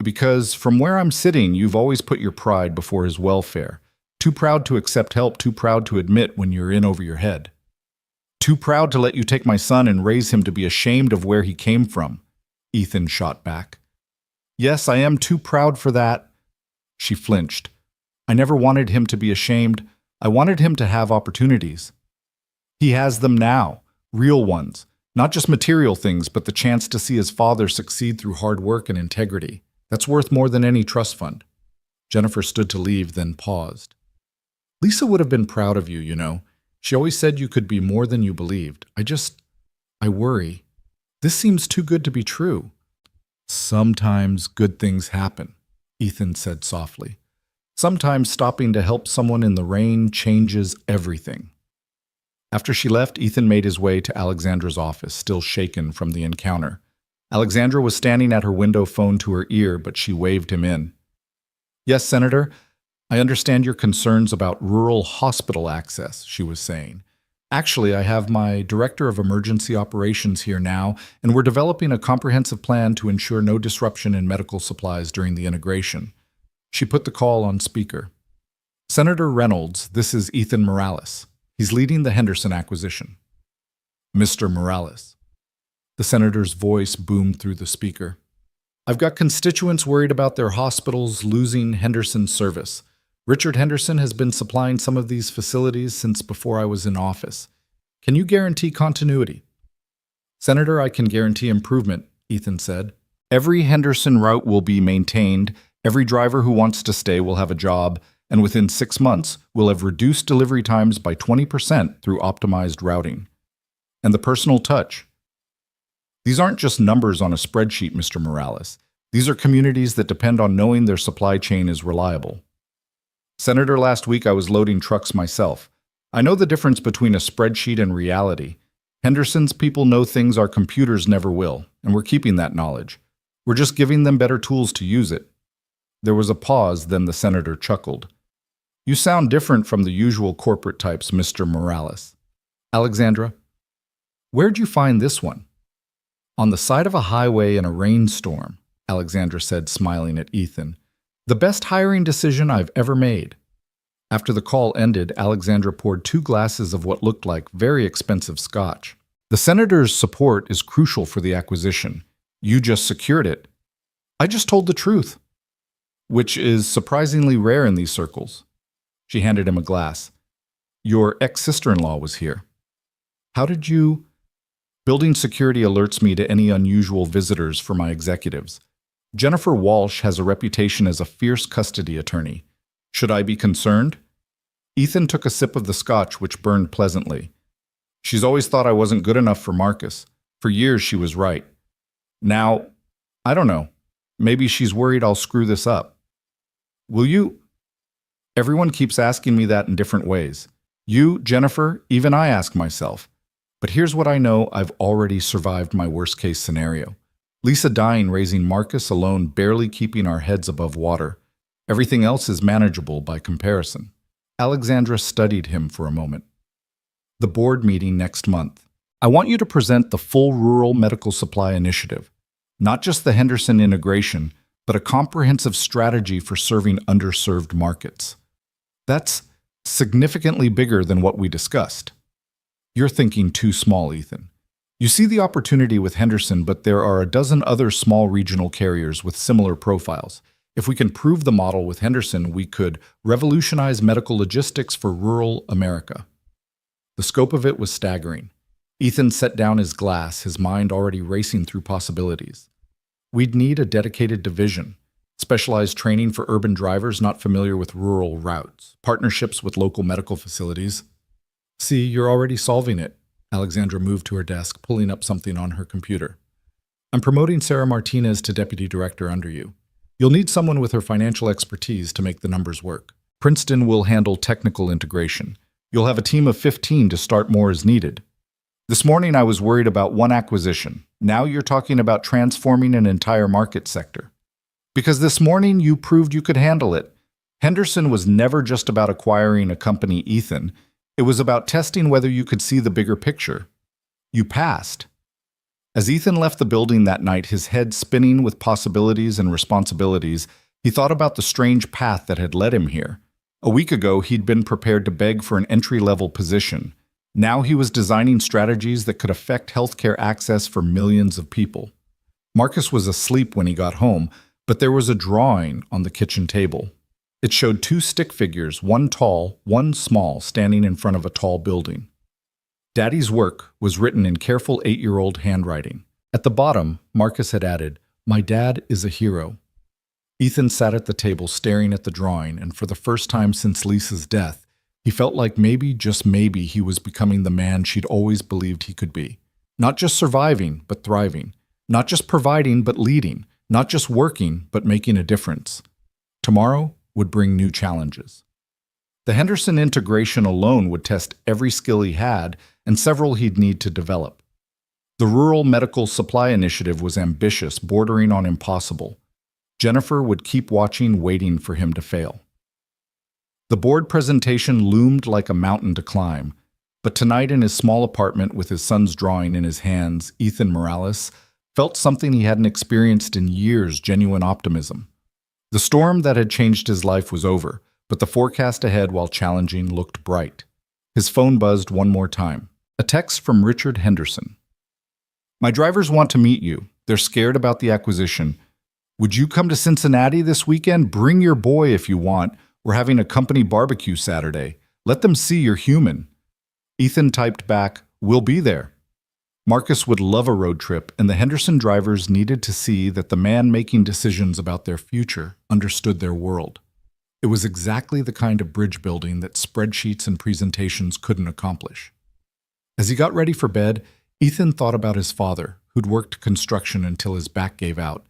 A: Because from where I'm sitting, you've always put your pride before his welfare. Too proud to accept help, too proud to admit when you're in over your head. Too proud to let you take my son and raise him to be ashamed of where he came from, Ethan shot back. Yes, I am too proud for that. She flinched. I never wanted him to be ashamed. I wanted him to have opportunities. He has them now, real ones, not just material things, but the chance to see his father succeed through hard work and integrity. That's worth more than any trust fund. Jennifer stood to leave, then paused. Lisa would have been proud of you, you know. She always said you could be more than you believed. I worry. This seems too good to be true. Sometimes good things happen, Ethan said softly. Sometimes stopping to help someone in the rain changes everything. After she left, Ethan made his way to Alexandra's office, still shaken from the encounter. Alexandra was standing at her window, phone to her ear, but she waved him in. Yes, Senator, I understand your concerns about rural hospital access, she was saying. Actually, I have my Director of Emergency Operations here now, and we're developing a comprehensive plan to ensure no disruption in medical supplies during the integration. She put the call on speaker. Senator Reynolds, this is Ethan Morales. He's leading the Henderson acquisition. Mr. Morales. The senator's voice boomed through the speaker. I've got constituents worried about their hospitals losing Henderson's service. Richard Henderson has been supplying some of these facilities since before I was in office. Can you guarantee continuity? Senator, I can guarantee improvement, Ethan said. Every Henderson route will be maintained, every driver who wants to stay will have a job, and within 6 months, we'll have reduced delivery times by 20% through optimized routing. And the personal touch. These aren't just numbers on a spreadsheet, Mr. Morales. These are communities that depend on knowing their supply chain is reliable. Senator, last week I was loading trucks myself. I know the difference between a spreadsheet and reality. Henderson's people know things our computers never will, and we're keeping that knowledge. We're just giving them better tools to use it. There was a pause, then the senator chuckled. You sound different from the usual corporate types, Mr. Morales. Alexandra, where'd you find this one? On the side of a highway in a rainstorm, Alexandra said, smiling at Ethan. The best hiring decision I've ever made. After the call ended, Alexandra poured 2 glasses of what looked like very expensive scotch. The senator's support is crucial for the acquisition. You just secured it. I just told the truth, which is surprisingly rare in these circles. She handed him a glass. Your ex-sister-in-law was here. How did you... Building security alerts me to any unusual visitors for my executives. Jennifer Walsh has a reputation as a fierce custody attorney. Should I be concerned? Ethan took a sip of the scotch, which burned pleasantly. She's always thought I wasn't good enough for Marcus. For years, she was right. Now, I don't know. Maybe she's worried I'll screw this up. Will you? Everyone keeps asking me that in different ways. You, Jennifer, even I ask myself. But here's what I know: I've already survived my worst-case scenario. Lisa dying, raising Marcus alone, barely keeping our heads above water. Everything else is manageable by comparison. Alexandra studied him for a moment. The board meeting next month. I want you to present the full Rural Medical Supply Initiative. Not just the Henderson integration, but a comprehensive strategy for serving underserved markets. That's significantly bigger than what we discussed. You're thinking too small, Ethan. You see the opportunity with Henderson, but there are a dozen other small regional carriers with similar profiles. If we can prove the model with Henderson, we could revolutionize medical logistics for rural America. The scope of it was staggering. Ethan set down his glass, his mind already racing through possibilities. We'd need a dedicated division, specialized training for urban drivers not familiar with rural routes, partnerships with local medical facilities. See, you're already solving it. Alexandra moved to her desk, pulling up something on her computer. I'm promoting Sarah Martinez to deputy director under you. You'll need someone with her financial expertise to make the numbers work. Princeton will handle technical integration. You'll have a team of 15 to start more as needed. This morning I was worried about one acquisition. Now you're talking about transforming an entire market sector. Because this morning you proved you could handle it. Henderson was never just about acquiring a company, Ethan. It was about testing whether you could see the bigger picture. You passed. As Ethan left the building that night, his head spinning with possibilities and responsibilities, he thought about the strange path that had led him here. A week ago, he'd been prepared to beg for an entry-level position. Now he was designing strategies that could affect healthcare access for millions of people. Marcus was asleep when he got home, but there was a drawing on the kitchen table. It showed two stick figures, one tall, one small, standing in front of a tall building. Daddy's work was written in careful 8-year-old handwriting. At the bottom, Marcus had added, "My dad is a hero." Ethan sat at the table staring at the drawing, and for the first time since Lisa's death, he felt like maybe, just maybe, he was becoming the man she'd always believed he could be. Not just surviving, but thriving. Not just providing, but leading. Not just working, but making a difference. Tomorrow would bring new challenges. The Henderson integration alone would test every skill he had and several he'd need to develop. The Rural Medical Supply Initiative was ambitious, bordering on impossible. Jennifer would keep watching, waiting for him to fail. The board presentation loomed like a mountain to climb, but tonight in his small apartment with his son's drawing in his hands, Ethan Morales felt something he hadn't experienced in years, genuine optimism. The storm that had changed his life was over, but the forecast ahead, while challenging, looked bright. His phone buzzed one more time. A text from Richard Henderson. "My drivers want to meet you. They're scared about the acquisition. Would you come to Cincinnati this weekend? Bring your boy if you want. We're having a company barbecue Saturday. Let them see you're human." Ethan typed back, "We'll be there." Marcus would love a road trip, and the Henderson drivers needed to see that the man making decisions about their future understood their world. It was exactly the kind of bridge building that spreadsheets and presentations couldn't accomplish. As he got ready for bed, Ethan thought about his father, who'd worked construction until his back gave out,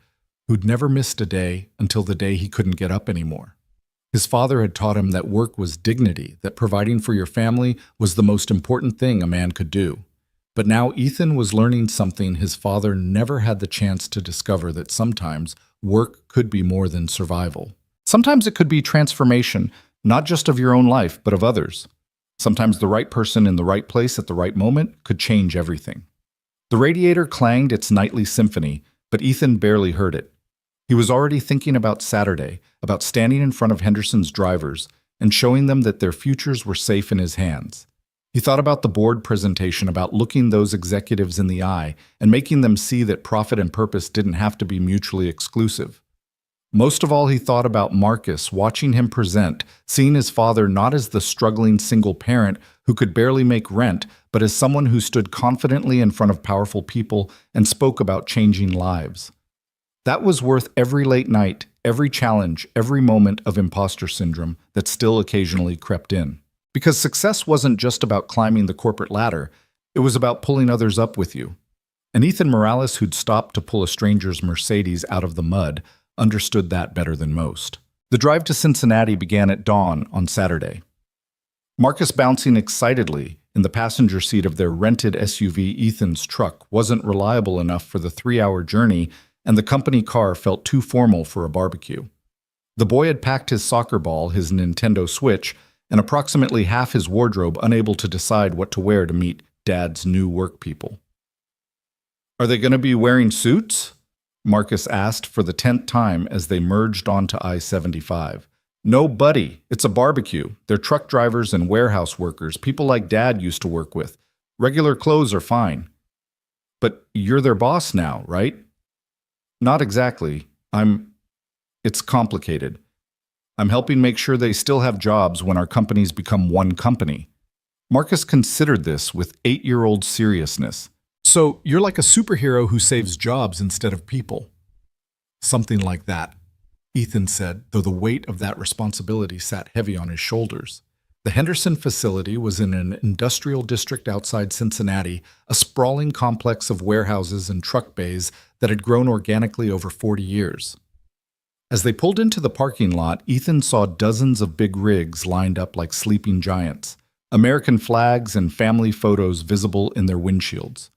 A: who'd never missed a day until the day he couldn't get up anymore. His father had taught him that work was dignity, that providing for your family was the most important thing a man could do. But now Ethan was learning something his father never had the chance to discover, that sometimes work could be more than survival. Sometimes it could be transformation, not just of your own life, but of others. Sometimes the right person in the right place at the right moment could change everything. The radiator clanged its nightly symphony, but Ethan barely heard it. He was already thinking about Saturday, about standing in front of Henderson's drivers and showing them that their futures were safe in his hands. He thought about the board presentation, about looking those executives in the eye and making them see that profit and purpose didn't have to be mutually exclusive. Most of all, he thought about Marcus, watching him present, seeing his father not as the struggling single parent who could barely make rent, but as someone who stood confidently in front of powerful people and spoke about changing lives. That was worth every late night, every challenge, every moment of imposter syndrome that still occasionally crept in. Because success wasn't just about climbing the corporate ladder, it was about pulling others up with you. And Ethan Morales, who'd stopped to pull a stranger's Mercedes out of the mud, understood that better than most. The drive to Cincinnati began at dawn on Saturday. Marcus, bouncing excitedly in the passenger seat of their rented SUV, Ethan's truck wasn't reliable enough for the 3-hour journey, and the company car felt too formal for a barbecue. The boy had packed his soccer ball, his Nintendo Switch, and approximately half his wardrobe, unable to decide what to wear to meet Dad's new work people. "Are they going to be wearing suits?" Marcus asked for the 10th time as they merged onto I-75. "No, buddy, it's a barbecue. They're truck drivers and warehouse workers, people like Dad used to work with. Regular clothes are fine." But you're their boss now, right? Not exactly. It's complicated. I'm helping make sure they still have jobs when our companies become one company. Marcus considered this with 8-year-old seriousness.
B: So you're like a superhero who saves jobs instead of people.
A: Something like that, Ethan said, though the weight of that responsibility sat heavy on his shoulders. The Henderson facility was in an industrial district outside Cincinnati, a sprawling complex of warehouses and truck bays that had grown organically over 40 years. As they pulled into the parking lot, Ethan saw dozens of big rigs lined up like sleeping giants, American flags and family photos visible in their windshields.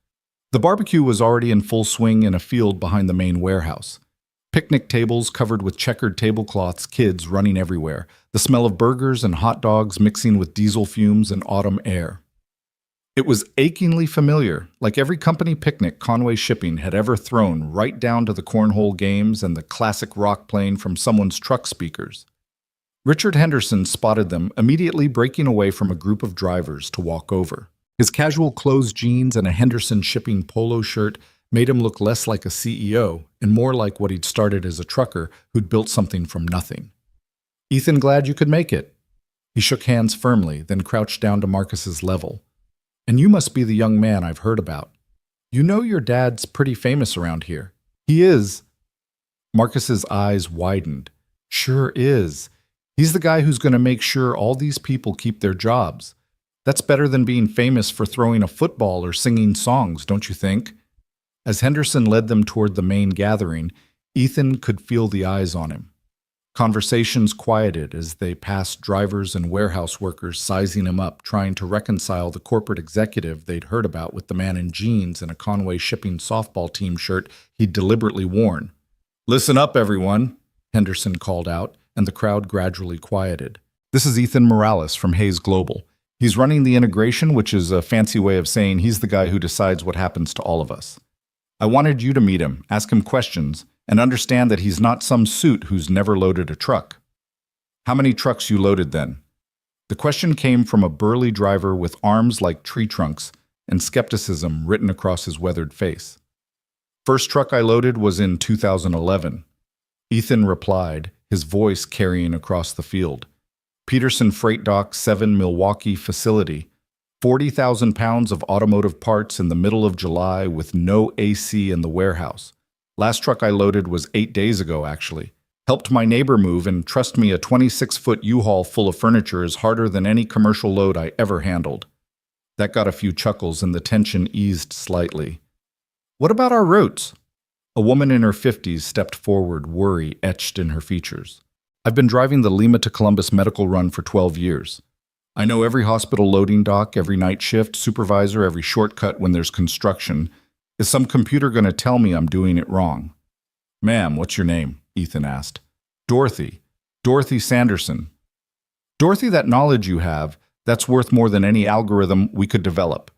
A: The barbecue was already in full swing in a field behind the main warehouse. Picnic tables covered with checkered tablecloths, kids running everywhere, the smell of burgers and hot dogs mixing with diesel fumes and autumn air. It was achingly familiar, like every company picnic Conway Shipping had ever thrown, right down to the cornhole games and the classic rock playing from someone's truck speakers. Richard Henderson spotted them, immediately breaking away from a group of drivers to walk over. His casual clothes jeans and a Henderson Shipping polo shirt made him look less like a CEO and more like what he'd started as a trucker who'd built something from nothing. "Ethan, glad you could make it." He shook hands firmly, then crouched down to Marcus's level. "And you must be the young man I've heard about. You know your dad's pretty famous around here." "He is." Marcus's eyes widened. "Sure is. He's the guy who's going to make sure all these people keep their jobs. That's better than being famous for throwing a football or singing songs, don't you think?" As Henderson led them toward the main gathering, Ethan could feel the eyes on him. Conversations quieted as they passed drivers and warehouse workers sizing him up, trying to reconcile the corporate executive they'd heard about with the man in jeans and a Conway Shipping softball team shirt he'd deliberately worn. "Listen up, everyone," Henderson called out, and the crowd gradually quieted. "This is Ethan Morales from Hayes Global. He's running the integration, which is a fancy way of saying he's the guy who decides what happens to all of us. I wanted you to meet him, ask him questions, and understand that he's not some suit who's never loaded a truck." "How many trucks you loaded then?" The question came from a burly driver with arms like tree trunks and skepticism written across his weathered face. "First truck I loaded was in 2011. Ethan replied, his voice carrying across the field. "Peterson Freight Dock 7 Milwaukee facility. 40,000 pounds of automotive parts in the middle of July with no AC in the warehouse. Last truck I loaded was 8 days ago, actually. Helped my neighbor move, and trust me, a 26-foot U-Haul full of furniture is harder than any commercial load I ever handled." That got a few chuckles, and the tension eased slightly. "What about our routes?" A woman in her 50s stepped forward, worry etched in her features. "I've been driving the Lima to Columbus medical run for 12 years. I know every hospital loading dock, every night shift, supervisor, every shortcut when there's construction. Is some computer going to tell me I'm doing it wrong?" "Ma'am, what's your name?" Ethan asked. "Dorothy. Dorothy Sanderson." "Dorothy, that knowledge you have, that's worth more than any algorithm we could develop.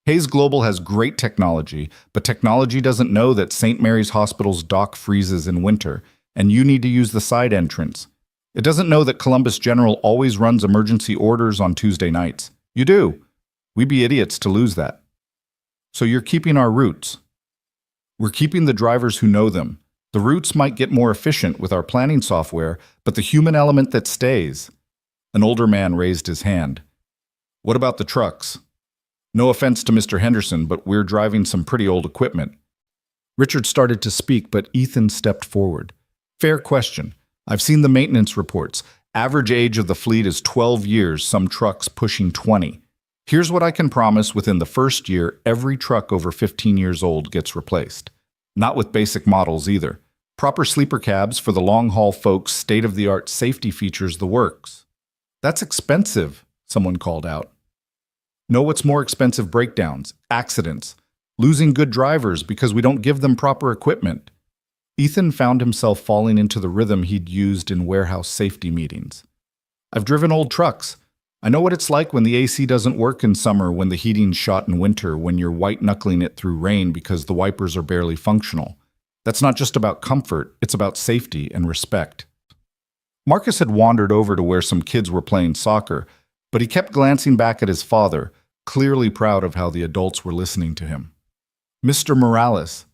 A: Hayes Global has great technology, but technology doesn't know that St. Mary's Hospital's dock freezes in winter, and you need to use the side entrance. It doesn't know that Columbus General always runs emergency orders on Tuesday nights. You do. We'd be idiots to lose that. So you're keeping our routes." "We're keeping the drivers who know them. The routes might get more efficient with our planning software, but the human element that stays." An older man raised his hand. "What about the trucks? No offense to Mr. Henderson, but we're driving some pretty old equipment." Richard started to speak, but Ethan stepped forward. "Fair question. I've seen the maintenance reports. Average age of the fleet is 12 years, some trucks pushing 20. Here's what I can promise: within the first year, every truck over 15 years old gets replaced. Not with basic models either. Proper sleeper cabs for the long-haul folks, state-of-the-art safety features, the works." "That's expensive," someone called out. "Know what's more expensive? Breakdowns, accidents, losing good drivers because we don't give them proper equipment." Ethan found himself falling into the rhythm he'd used in warehouse safety meetings. "I've driven old trucks. I know what it's like when the AC doesn't work in summer, when the heating's shot in winter, when you're white-knuckling it through rain because the wipers are barely functional. That's not just about comfort, it's about safety and respect." Marcus had wandered over to where some kids were playing soccer, but he kept glancing back at his father, clearly proud of how the adults were listening to him. Mr. Morales,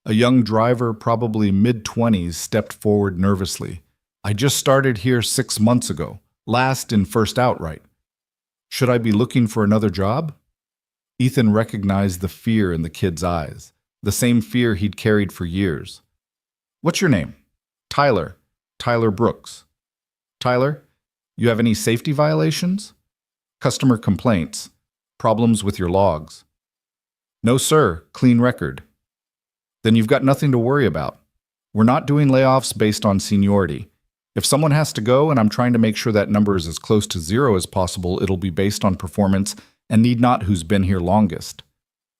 A: a young driver, probably mid-20s, stepped forward nervously. I just started here 6 months ago, last in first outright. Should I be looking for another job? Ethan recognized the fear in the kid's eyes, the same fear he'd carried for years. What's your name? Tyler. Tyler Brooks. Tyler, you have any safety violations? Customer complaints? Problems with your logs? No, sir. Clean record. Then you've got nothing to worry about. We're not doing layoffs based on seniority. If someone has to go and I'm trying to make sure that number is as close to zero as possible, it'll be based on performance and need not who's been here longest.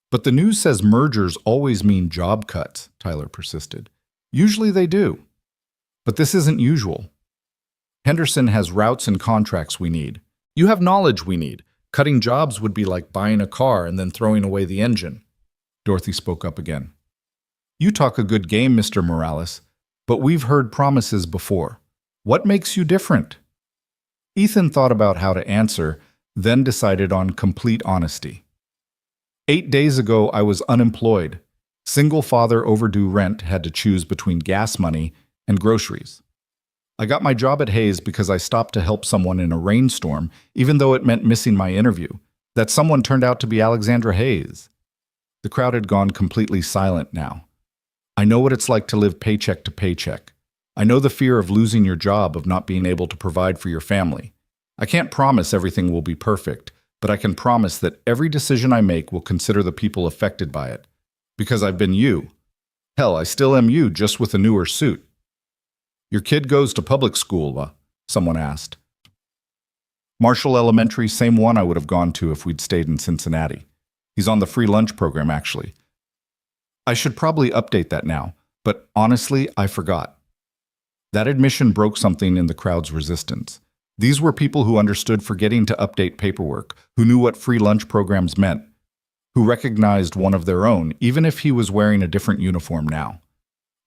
A: But the news says mergers always mean job cuts, Tyler persisted. Usually they do. But this isn't usual. Henderson has routes and contracts we need. You have knowledge we need. Cutting jobs would be like buying a car and then throwing away the engine. Dorothy spoke up again. You talk a good game, Mr. Morales, but we've heard promises before. What makes you different? Ethan thought about how to answer, then decided on complete honesty. 8 days ago, I was unemployed. Single father, overdue rent, had to choose between gas money and groceries. I got my job at Hayes because I stopped to help someone in a rainstorm, even though it meant missing my interview. That someone turned out to be Alexandra Hayes. The crowd had gone completely silent now. I know what it's like to live paycheck to paycheck. I know the fear of losing your job, of not being able to provide for your family. I can't promise everything will be perfect, but I can promise that every decision I make will consider the people affected by it. Because I've been you. Hell, I still am you, just with a newer suit. Your kid goes to public school, someone asked. Marshall Elementary, same one I would have gone to if we'd stayed in Cincinnati. He's on the free lunch program, actually. I should probably update that now, but honestly, I forgot. That admission broke something in the crowd's resistance. These were people who understood forgetting to update paperwork, who knew what free lunch programs meant, who recognized one of their own, even if he was wearing a different uniform now.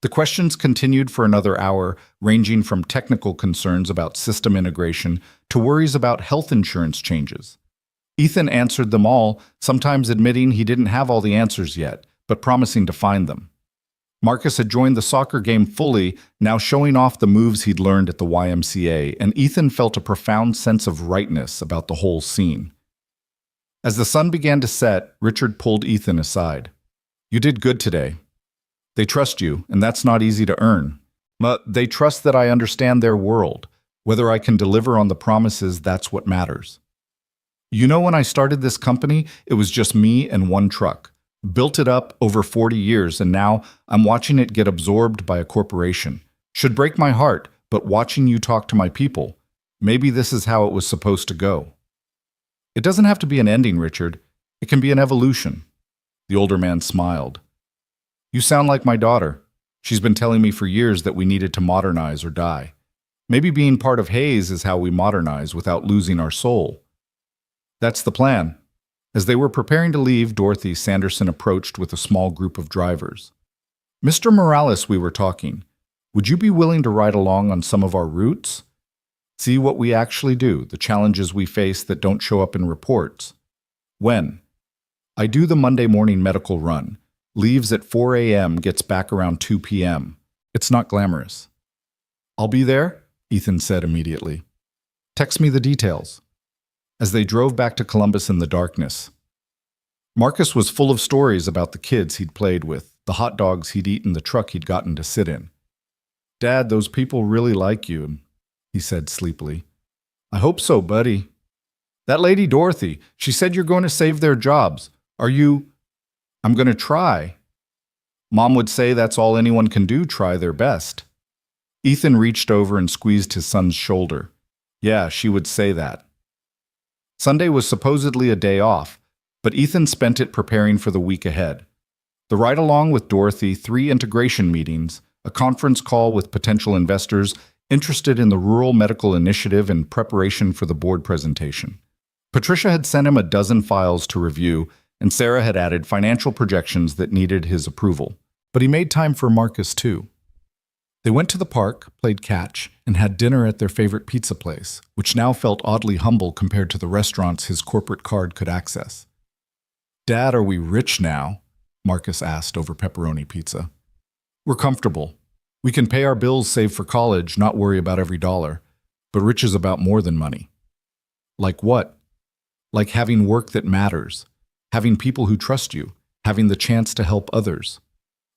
A: The questions continued for another hour, ranging from technical concerns about system integration to worries about health insurance changes. Ethan answered them all, sometimes admitting he didn't have all the answers yet, but promising to find them. Marcus had joined the soccer game fully, now showing off the moves he'd learned at the YMCA, and Ethan felt a profound sense of rightness about the whole scene. As the sun began to set, Richard pulled Ethan aside. You did good today. They trust you, and that's not easy to earn. But they trust that I understand their world. Whether I can deliver on the promises, that's what matters. You know, when I started this company, it was just me and one truck. Built it up over 40 years, and now I'm watching it get absorbed by a corporation. Should break my heart, but watching you talk to my people, maybe this is how it was supposed to go. It doesn't have to be an ending, Richard. It can be an evolution. The older man smiled. You sound like my daughter. She's been telling me for years that we needed to modernize or die. Maybe being part of Hayes is how we modernize without losing our soul. That's the plan. As they were preparing to leave, Dorothy Sanderson approached with a small group of drivers. Mr. Morales, we were talking. Would you be willing to ride along on some of our routes? See what we actually do, the challenges we face that don't show up in reports. When? I do the Monday morning medical run. Leaves at 4 a.m., gets back around 2 p.m. It's not glamorous. I'll be there, Ethan said immediately. Text me the details. As they drove back to Columbus in the darkness, Marcus was full of stories about the kids he'd played with, the hot dogs he'd eaten, the truck he'd gotten to sit in. Dad, those people really like you, he said sleepily. I hope so, buddy. That lady Dorothy, she said you're going to save their jobs. Are you... I'm going to try. Mom would say that's all anyone can do, try their best. Ethan reached over and squeezed his son's shoulder. Yeah, she would say that. Sunday was supposedly a day off, but Ethan spent it preparing for the week ahead. The ride-along with Dorothy, 3 integration meetings, a conference call with potential investors interested in the Rural Medical Initiative in preparation for the board presentation. Patricia had sent him a dozen files to review, and Sarah had added financial projections that needed his approval. But he made time for Marcus, too. They went to the park, played catch, and had dinner at their favorite pizza place, which now felt oddly humble compared to the restaurants his corporate card could access. Dad, are we rich now? Marcus asked over pepperoni pizza. We're comfortable. We can pay our bills, save for college, not worry about every dollar. But rich is about more than money. Like what? Like having work that matters, having people who trust you, having the chance to help others.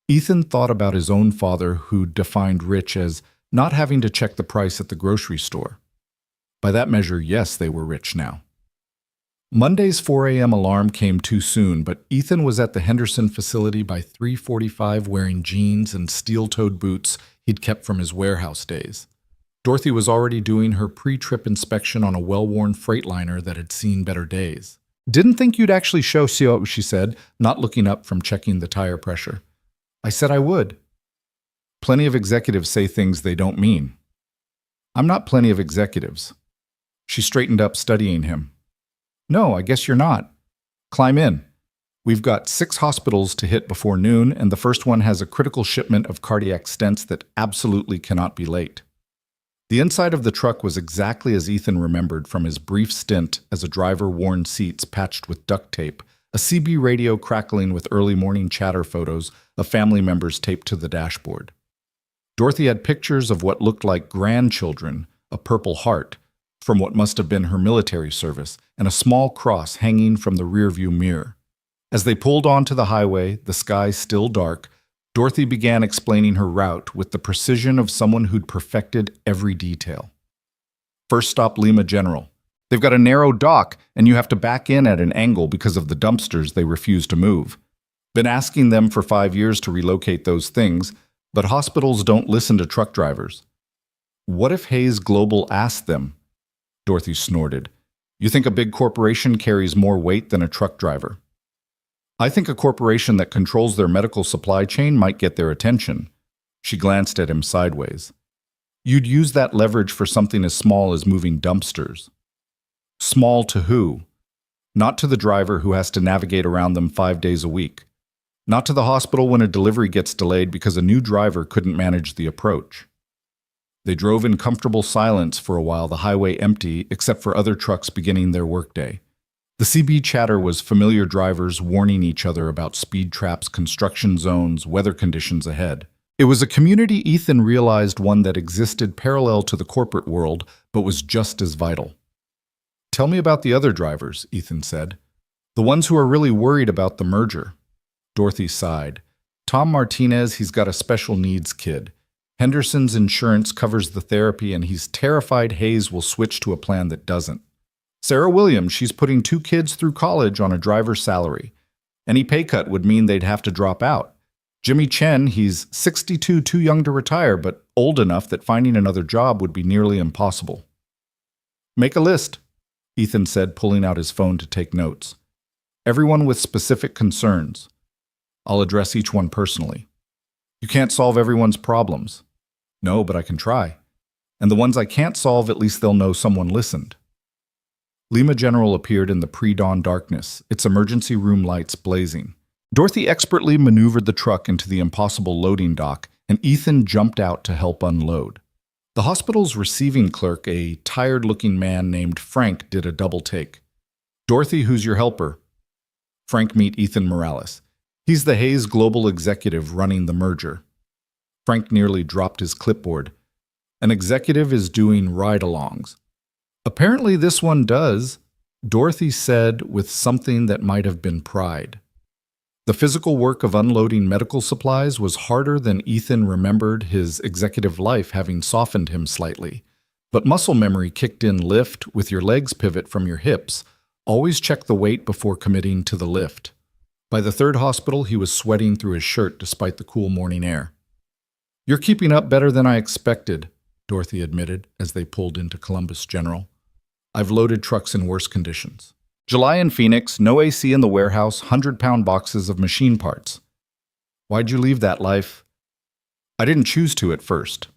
A: Ethan thought about his own father, who defined rich as not having to check the price at the grocery store. By that measure, yes, they were rich now. Monday's 4 a.m. alarm came too soon, but Ethan was at the Henderson facility by 3:45 wearing jeans and steel-toed boots he'd kept from his warehouse days. Dorothy was already doing her pre-trip inspection on a well-worn Freightliner that had seen better days. Didn't think you'd actually show, she said, not looking up from checking the tire pressure. I said I would. Plenty of executives say things they don't mean. I'm not plenty of executives. She straightened up, studying him. No, I guess you're not. Climb in. We've got 6 hospitals to hit before noon, and the first one has a critical shipment of cardiac stents that absolutely cannot be late. The inside of the truck was exactly as Ethan remembered from his brief stint as a driver, worn seats patched with duct tape, a CB radio crackling with early morning chatter photos of family members taped to the dashboard. Dorothy had pictures of what looked like grandchildren, a Purple Heart, from what must have been her military service, and a small cross hanging from the rearview mirror. As they pulled onto the highway, the sky still dark, Dorothy began explaining her route with the precision of someone who'd perfected every detail. First stop, Lima General. They've got a narrow dock, and you have to back in at an angle because of the dumpsters they refuse to move. Been asking them for 5 years to relocate those things, but hospitals don't listen to truck drivers. What if Hayes Global asked them? Dorothy snorted. You think a big corporation carries more weight than a truck driver? I think a corporation that controls their medical supply chain might get their attention. She glanced at him sideways. You'd use that leverage for something as small as moving dumpsters. Small to who? Not to the driver who has to navigate around them 5 days a week. Not to the hospital when a delivery gets delayed because a new driver couldn't manage the approach. They drove in comfortable silence for a while, the highway empty except for other trucks beginning their workday. The CB chatter was familiar drivers warning each other about speed traps, construction zones, weather conditions ahead. It was a community Ethan realized, one that existed parallel to the corporate world, but was just as vital. Tell me about the other drivers, Ethan said. The ones who are really worried about the merger. Dorothy sighed. Tom Martinez, he's got a special needs kid. Henderson's insurance covers the therapy, and he's terrified Hayes will switch to a plan that doesn't. Sarah Williams, she's putting 2 kids through college on a driver's salary. Any pay cut would mean they'd have to drop out. Jimmy Chen, he's 62, too young to retire, but old enough that finding another job would be nearly impossible. Make a list, Ethan said, pulling out his phone to take notes. Everyone with specific concerns. I'll address each one personally. You can't solve everyone's problems. No, but I can try. And the ones I can't solve, at least they'll know someone listened. Lima General appeared in the pre-dawn darkness, its emergency room lights blazing. Dorothy expertly maneuvered the truck into the impossible loading dock, and Ethan jumped out to help unload. The hospital's receiving clerk, a tired-looking man named Frank, did a double take. Dorothy, who's your helper? Frank, meet Ethan Morales. He's the Hayes Global executive running the merger. Frank nearly dropped his clipboard. An executive is doing ride-alongs. Apparently this one does, Dorothy said with something that might have been pride. The physical work of unloading medical supplies was harder than Ethan remembered, his executive life having softened him slightly. But muscle memory kicked in. Lift with your legs pivot from your hips. Always check the weight before committing to the lift. By the 3rd hospital, he was sweating through his shirt despite the cool morning air. You're keeping up better than I expected, Dorothy admitted as they pulled into Columbus General. I've loaded trucks in worse conditions. July in Phoenix, no AC in the warehouse, 100-pound boxes of machine parts. Why'd you leave that life? I didn't choose to at first.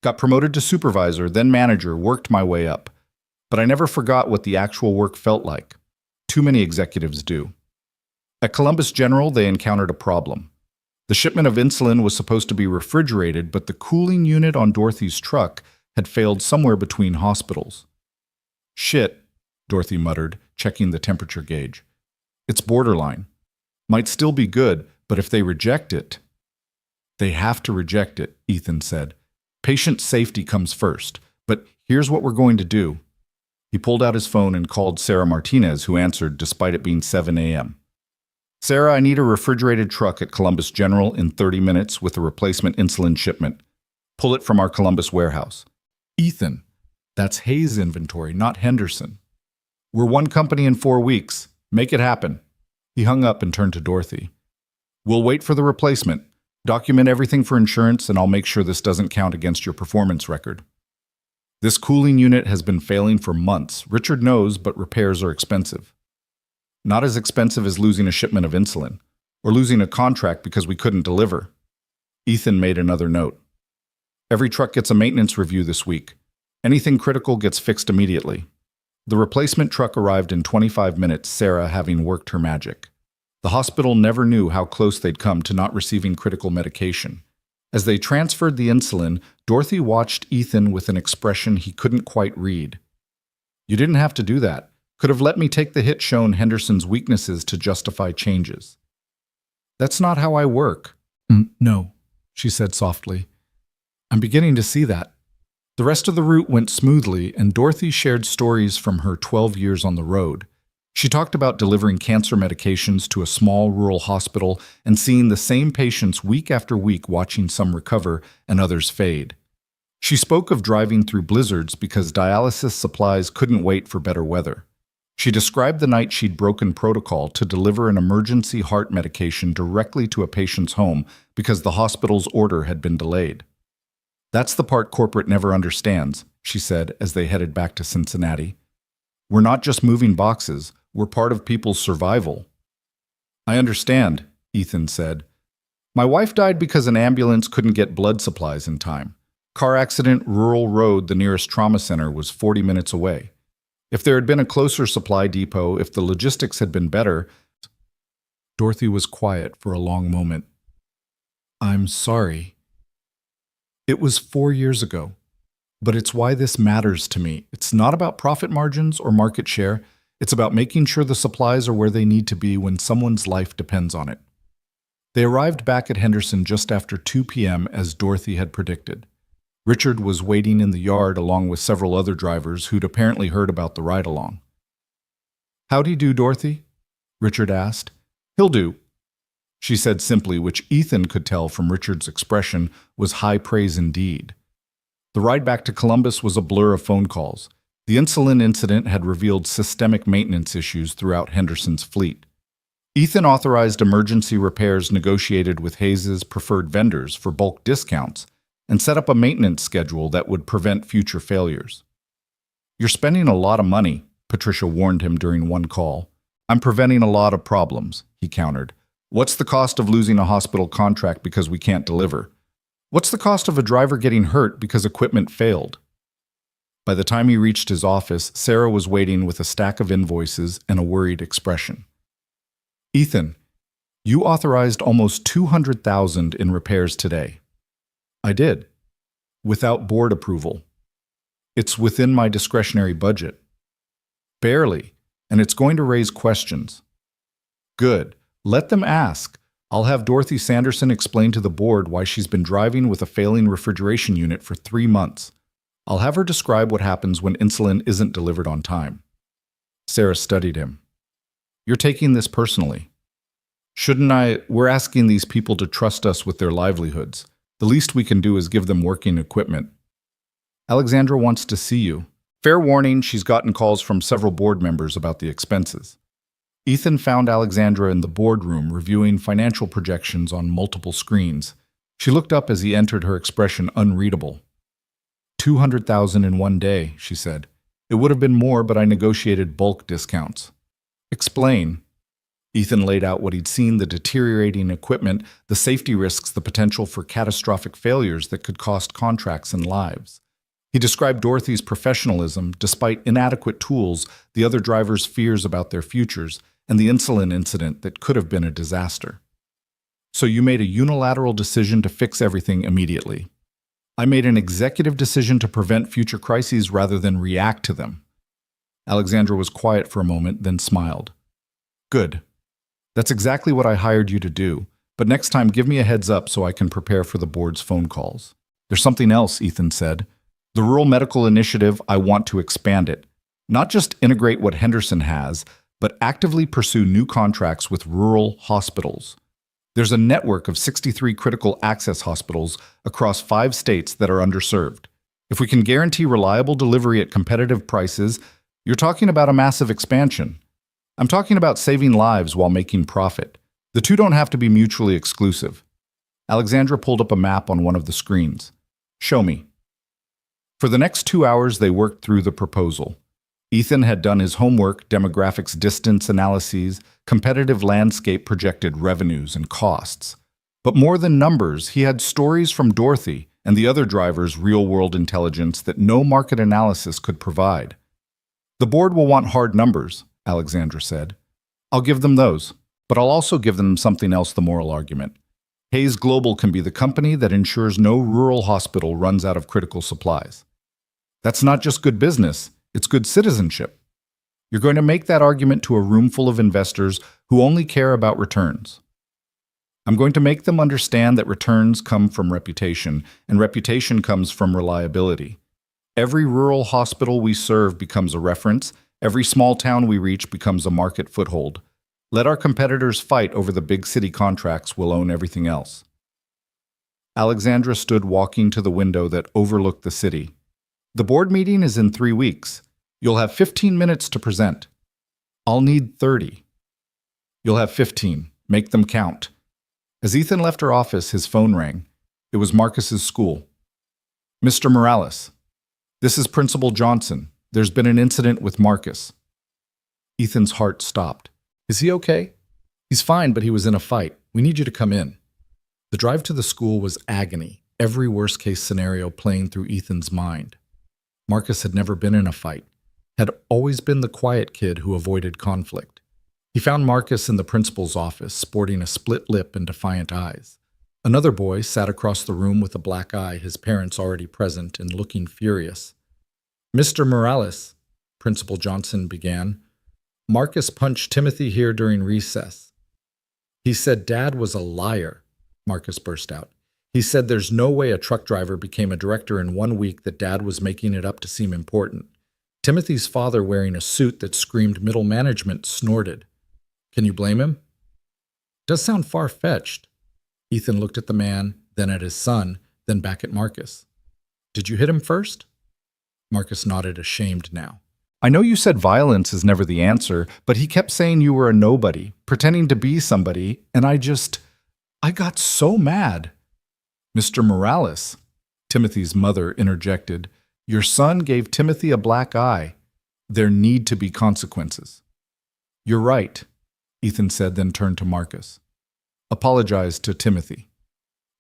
A: Got promoted to supervisor, then manager, worked my way up. But I never forgot what the actual work felt like. Too many executives do. At Columbus General, they encountered a problem. The shipment of insulin was supposed to be refrigerated, but the cooling unit on Dorothy's truck had failed somewhere between hospitals. Shit, Dorothy muttered, checking the temperature gauge. It's borderline. Might still be good, but if they reject it, they have to reject it, Ethan said. Patient safety comes first, but here's what we're going to do. He pulled out his phone and called Sarah Martinez, who answered despite it being 7 a.m. Sarah, I need a refrigerated truck at Columbus General in 30 minutes with a replacement insulin shipment. Pull it from our Columbus warehouse. Ethan, that's Hayes' inventory, not Henderson. We're one company in 4 weeks. Make it happen. He hung up and turned to Dorothy. We'll wait for the replacement. Document everything for insurance, and I'll make sure this doesn't count against your performance record. This cooling unit has been failing for months. Richard knows, but repairs are expensive. Not as expensive as losing a shipment of insulin, or losing a contract because we couldn't deliver. Ethan made another note. Every truck gets a maintenance review this week. Anything critical gets fixed immediately. The replacement truck arrived in 25 minutes, Sarah having worked her magic. The hospital never knew how close they'd come to not receiving critical medication. As they transferred the insulin, Dorothy watched Ethan with an expression he couldn't quite read. You didn't have to do that. Could have let me take the hit shown Henderson's weaknesses to justify changes. That's not how I work. No, she said softly. I'm beginning to see that. The rest of the route went smoothly, and Dorothy shared stories from her 12 years on the road. She talked about delivering cancer medications to a small rural hospital and seeing the same patients week after week, watching some recover and others fade. She spoke of driving through blizzards because dialysis supplies couldn't wait for better weather. She described the night she'd broken protocol to deliver an emergency heart medication directly to a patient's home because the hospital's order had been delayed. That's the part corporate never understands, she said as they headed back to Cincinnati. We're not just moving boxes, we're part of people's survival. I understand, Ethan said. My wife died because an ambulance couldn't get blood supplies in time. Car accident, rural road, the nearest trauma center was 40 minutes away. If there had been a closer supply depot, if the logistics had been better... Dorothy was quiet for a long moment. I'm sorry. It was 4 years ago. But it's why this matters to me. It's not about profit margins or market share. It's about making sure the supplies are where they need to be when someone's life depends on it. They arrived back at Henderson just after 2 p.m. as Dorothy had predicted. Richard was waiting in the yard along with several other drivers who'd apparently heard about the ride-along. How'd he do, Dorothy? Richard asked. He'll do, she said simply, which Ethan could tell from Richard's expression was high praise indeed. The ride back to Columbus was a blur of phone calls. The insulin incident had revealed systemic maintenance issues throughout Henderson's fleet. Ethan authorized emergency repairs negotiated with Hayes' preferred vendors for bulk discounts and set up a maintenance schedule that would prevent future failures. You're spending a lot of money, Patricia warned him during one call. I'm preventing a lot of problems, he countered. What's the cost of losing a hospital contract because we can't deliver? What's the cost of a driver getting hurt because equipment failed? By the time he reached his office, Sarah was waiting with a stack of invoices and a worried expression. Ethan, you authorized almost $200,000 in repairs today. I did. Without board approval. It's within my discretionary budget. Barely, and it's going to raise questions. Good. Let them ask. I'll have Dorothy Sanderson explain to the board why she's been driving with a failing refrigeration unit for 3 months. I'll have her describe what happens when insulin isn't delivered on time. Sarah studied him. You're taking this personally. Shouldn't I? We're asking these people to trust us with their livelihoods. The least we can do is give them working equipment. Alexandra wants to see you. Fair warning, she's gotten calls from several board members about the expenses. Ethan found Alexandra in the boardroom reviewing financial projections on multiple screens. She looked up as he entered, her expression unreadable. $200,000 in 1 day, she said. It would have been more, but I negotiated bulk discounts. Explain. Ethan laid out what he'd seen, the deteriorating equipment, the safety risks, the potential for catastrophic failures that could cost contracts and lives. He described Dorothy's professionalism, despite inadequate tools, the other drivers' fears about their futures, and the insulin incident that could have been a disaster. So you made a unilateral decision to fix everything immediately. I made an executive decision to prevent future crises rather than react to them. Alexandra was quiet for a moment, then smiled. Good. That's exactly what I hired you to do. But next time, give me a heads up so I can prepare for the board's phone calls. There's something else, Ethan said. The Rural Medical Initiative, I want to expand it. Not just integrate what Henderson has, but actively pursue new contracts with rural hospitals. There's a network of 63 critical access hospitals across 5 states that are underserved. If we can guarantee reliable delivery at competitive prices, you're talking about a massive expansion. I'm talking about saving lives while making profit. The two don't have to be mutually exclusive. Alexandra pulled up a map on one of the screens. Show me. For the next 2 hours, they worked through the proposal. Ethan had done his homework, demographics, distance analyses, competitive landscape, projected revenues and costs. But more than numbers, he had stories from Dorothy and the other drivers' real-world intelligence that no market analysis could provide. The board will want hard numbers, Alexandra said. I'll give them those, but I'll also give them something else, the moral argument. Hayes Global can be the company that ensures no rural hospital runs out of critical supplies. That's not just good business, it's good citizenship. You're going to make that argument to a room full of investors who only care about returns. I'm going to make them understand that returns come from reputation, and reputation comes from reliability. Every rural hospital we serve becomes a reference. Every small town we reach becomes a market foothold. Let our competitors fight over the big city contracts. We'll own everything else. Alexandra stood walking to the window that overlooked the city. The board meeting is in 3 weeks. You'll have 15 minutes to present. I'll need 30. You'll have 15. Make them count. As Ethan left her office, his phone rang. It was Marcus's school. Mr. Morales, this is Principal Johnson. There's been an incident with Marcus. Ethan's heart stopped. Is he okay? He's fine, but he was in a fight. We need you to come in. The drive to the school was agony, every worst-case scenario playing through Ethan's mind. Marcus had never been in a fight, had always been the quiet kid who avoided conflict. He found Marcus in the principal's office, sporting a split lip and defiant eyes. Another boy sat across the room with a black eye, his parents already present and looking furious. Mr. Morales, Principal Johnson began, Marcus punched Timothy here during recess. He said Dad was a liar, Marcus burst out. He said there's no way a truck driver became a director in 1 week, that Dad was making it up to seem important. Timothy's father, wearing a suit that screamed middle management, snorted. Can you blame him? Does sound far-fetched. Ethan looked at the man, then at his son, then back at Marcus. Did you hit him first? Marcus nodded, ashamed now. I know you said violence is never the answer, but he kept saying you were a nobody, pretending to be somebody, and I got so mad. Mr. Morales, Timothy's mother interjected, your son gave Timothy a black eye. There need to be consequences. You're right, Ethan said, then turned to Marcus. Apologized to Timothy.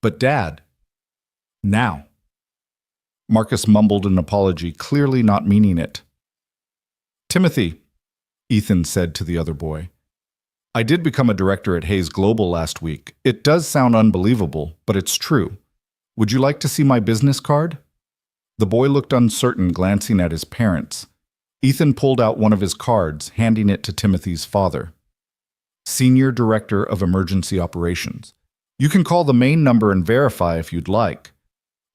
A: But Dad, now. Marcus mumbled an apology, clearly not meaning it. Timothy, Ethan said to the other boy, I did become a director at Hayes Global last week. It does sound unbelievable, but it's true. Would you like to see my business card? The boy looked uncertain, glancing at his parents. Ethan pulled out one of his cards, handing it to Timothy's father. Senior Director of Emergency Operations. You can call the main number and verify if you'd like.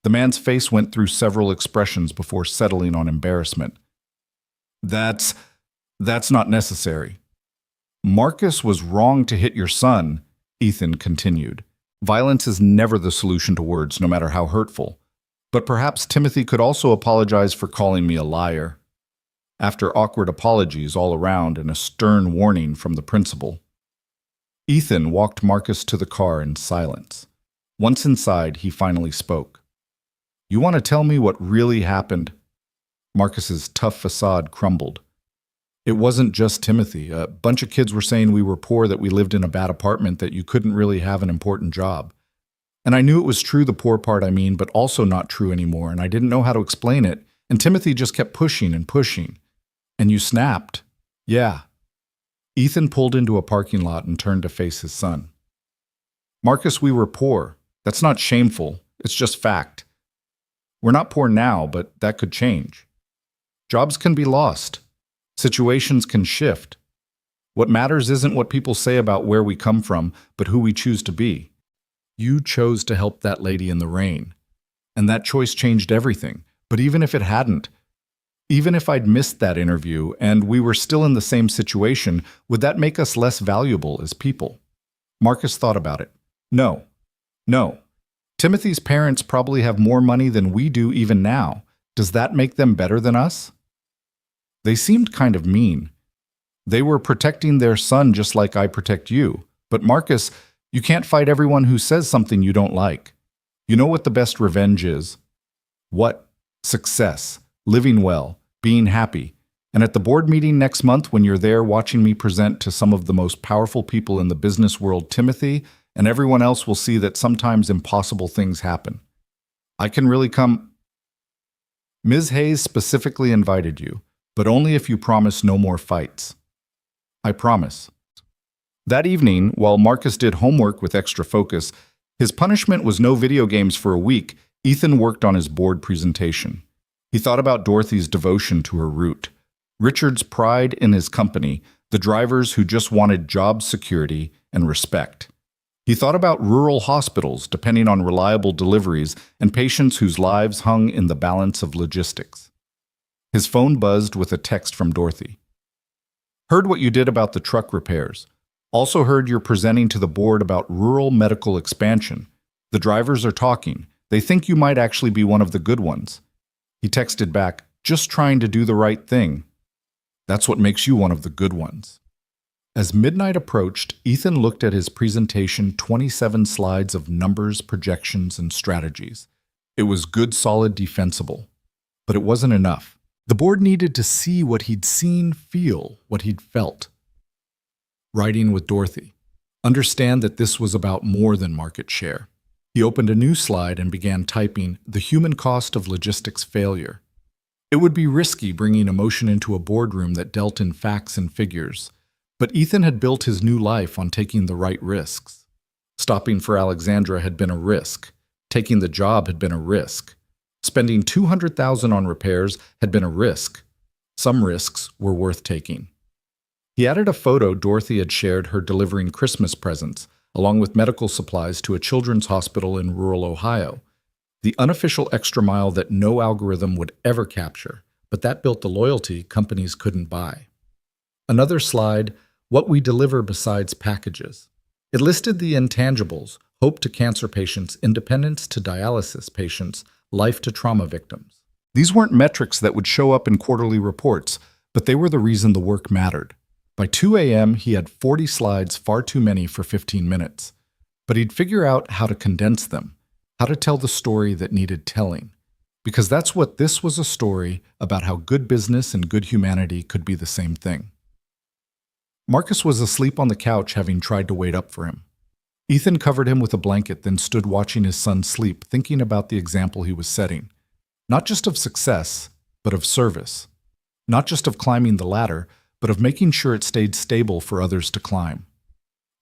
A: The man's face went through several expressions before settling on embarrassment. That's not necessary. Marcus was wrong to hit your son, Ethan continued. Violence is never the solution to words, no matter how hurtful. But perhaps Timothy could also apologize for calling me a liar. After awkward apologies all around and a stern warning from the principal, Ethan walked Marcus to the car in silence. Once inside, he finally spoke. You want to tell me what really happened? Marcus's tough facade crumbled. It wasn't just Timothy. A bunch of kids were saying we were poor, that we lived in a bad apartment, that you couldn't really have an important job. And I knew it was true, the poor part I mean, but also not true anymore, and I didn't know how to explain it, and Timothy just kept pushing and pushing. And you snapped. Yeah. Ethan pulled into a parking lot and turned to face his son. Marcus, we were poor. That's not shameful. It's just fact. We're not poor now, but that could change. Jobs can be lost. Situations can shift. What matters isn't what people say about where we come from, but who we choose to be. You chose to help that lady in the rain. And that choice changed everything. But even if it hadn't, even if I'd missed that interview and we were still in the same situation, would that make us less valuable as people? Marcus thought about it. No. No. Timothy's parents probably have more money than we do even now. Does that make them better than us? They seemed kind of mean. They were protecting their son just like I protect you. But Marcus, you can't fight everyone who says something you don't like. You know what the best revenge is? What? Success, living well, being happy. And at the board meeting next month when you're there watching me present to some of the most powerful people in the business world, Timothy, and everyone else will see that sometimes impossible things happen. I can really come. Ms. Hayes specifically invited you, but only if you promise no more fights. I promise. That evening, while Marcus did homework with extra focus, his punishment was no video games for a week. Ethan worked on his board presentation. He thought about Dorothy's devotion to her route, Richard's pride in his company, the drivers who just wanted job security and respect. He thought about rural hospitals depending on reliable deliveries and patients whose lives hung in the balance of logistics. His phone buzzed with a text from Dorothy. Heard what you did about the truck repairs. Also heard you're presenting to the board about rural medical expansion. The drivers are talking. They think you might actually be one of the good ones. He texted back, just trying to do the right thing. That's what makes you one of the good ones. As midnight approached, Ethan looked at his presentation, 27 slides of numbers, projections, and strategies. It was good, solid, defensible. But it wasn't enough. The board needed to see what he'd seen, feel what he'd felt. Writing with Dorothy. Understand that this was about more than market share. He opened a new slide and began typing, the human cost of logistics failure. It would be risky bringing emotion into a boardroom that dealt in facts and figures, but Ethan had built his new life on taking the right risks. Stopping for Alexandra had been a risk. Taking the job had been a risk. Spending $200,000 on repairs had been a risk. Some risks were worth taking. He added a photo Dorothy had shared her delivering Christmas presents, along with medical supplies to a children's hospital in rural Ohio. The unofficial extra mile that no algorithm would ever capture, but that built the loyalty companies couldn't buy. Another slide, what we deliver besides packages. It listed the intangibles, hope to cancer patients, independence to dialysis patients, life to trauma victims. These weren't metrics that would show up in quarterly reports, but they were the reason the work mattered. By 2 a.m., he had 40 slides, far too many for 15 minutes. But he'd figure out how to condense them, how to tell the story that needed telling. Because that's what this was, a story about how good business and good humanity could be the same thing. Marcus was asleep on the couch, having tried to wait up for him. Ethan covered him with a blanket, then stood watching his son sleep, thinking about the example he was setting. Not just of success, but of service. Not just of climbing the ladder, but of making sure it stayed stable for others to climb.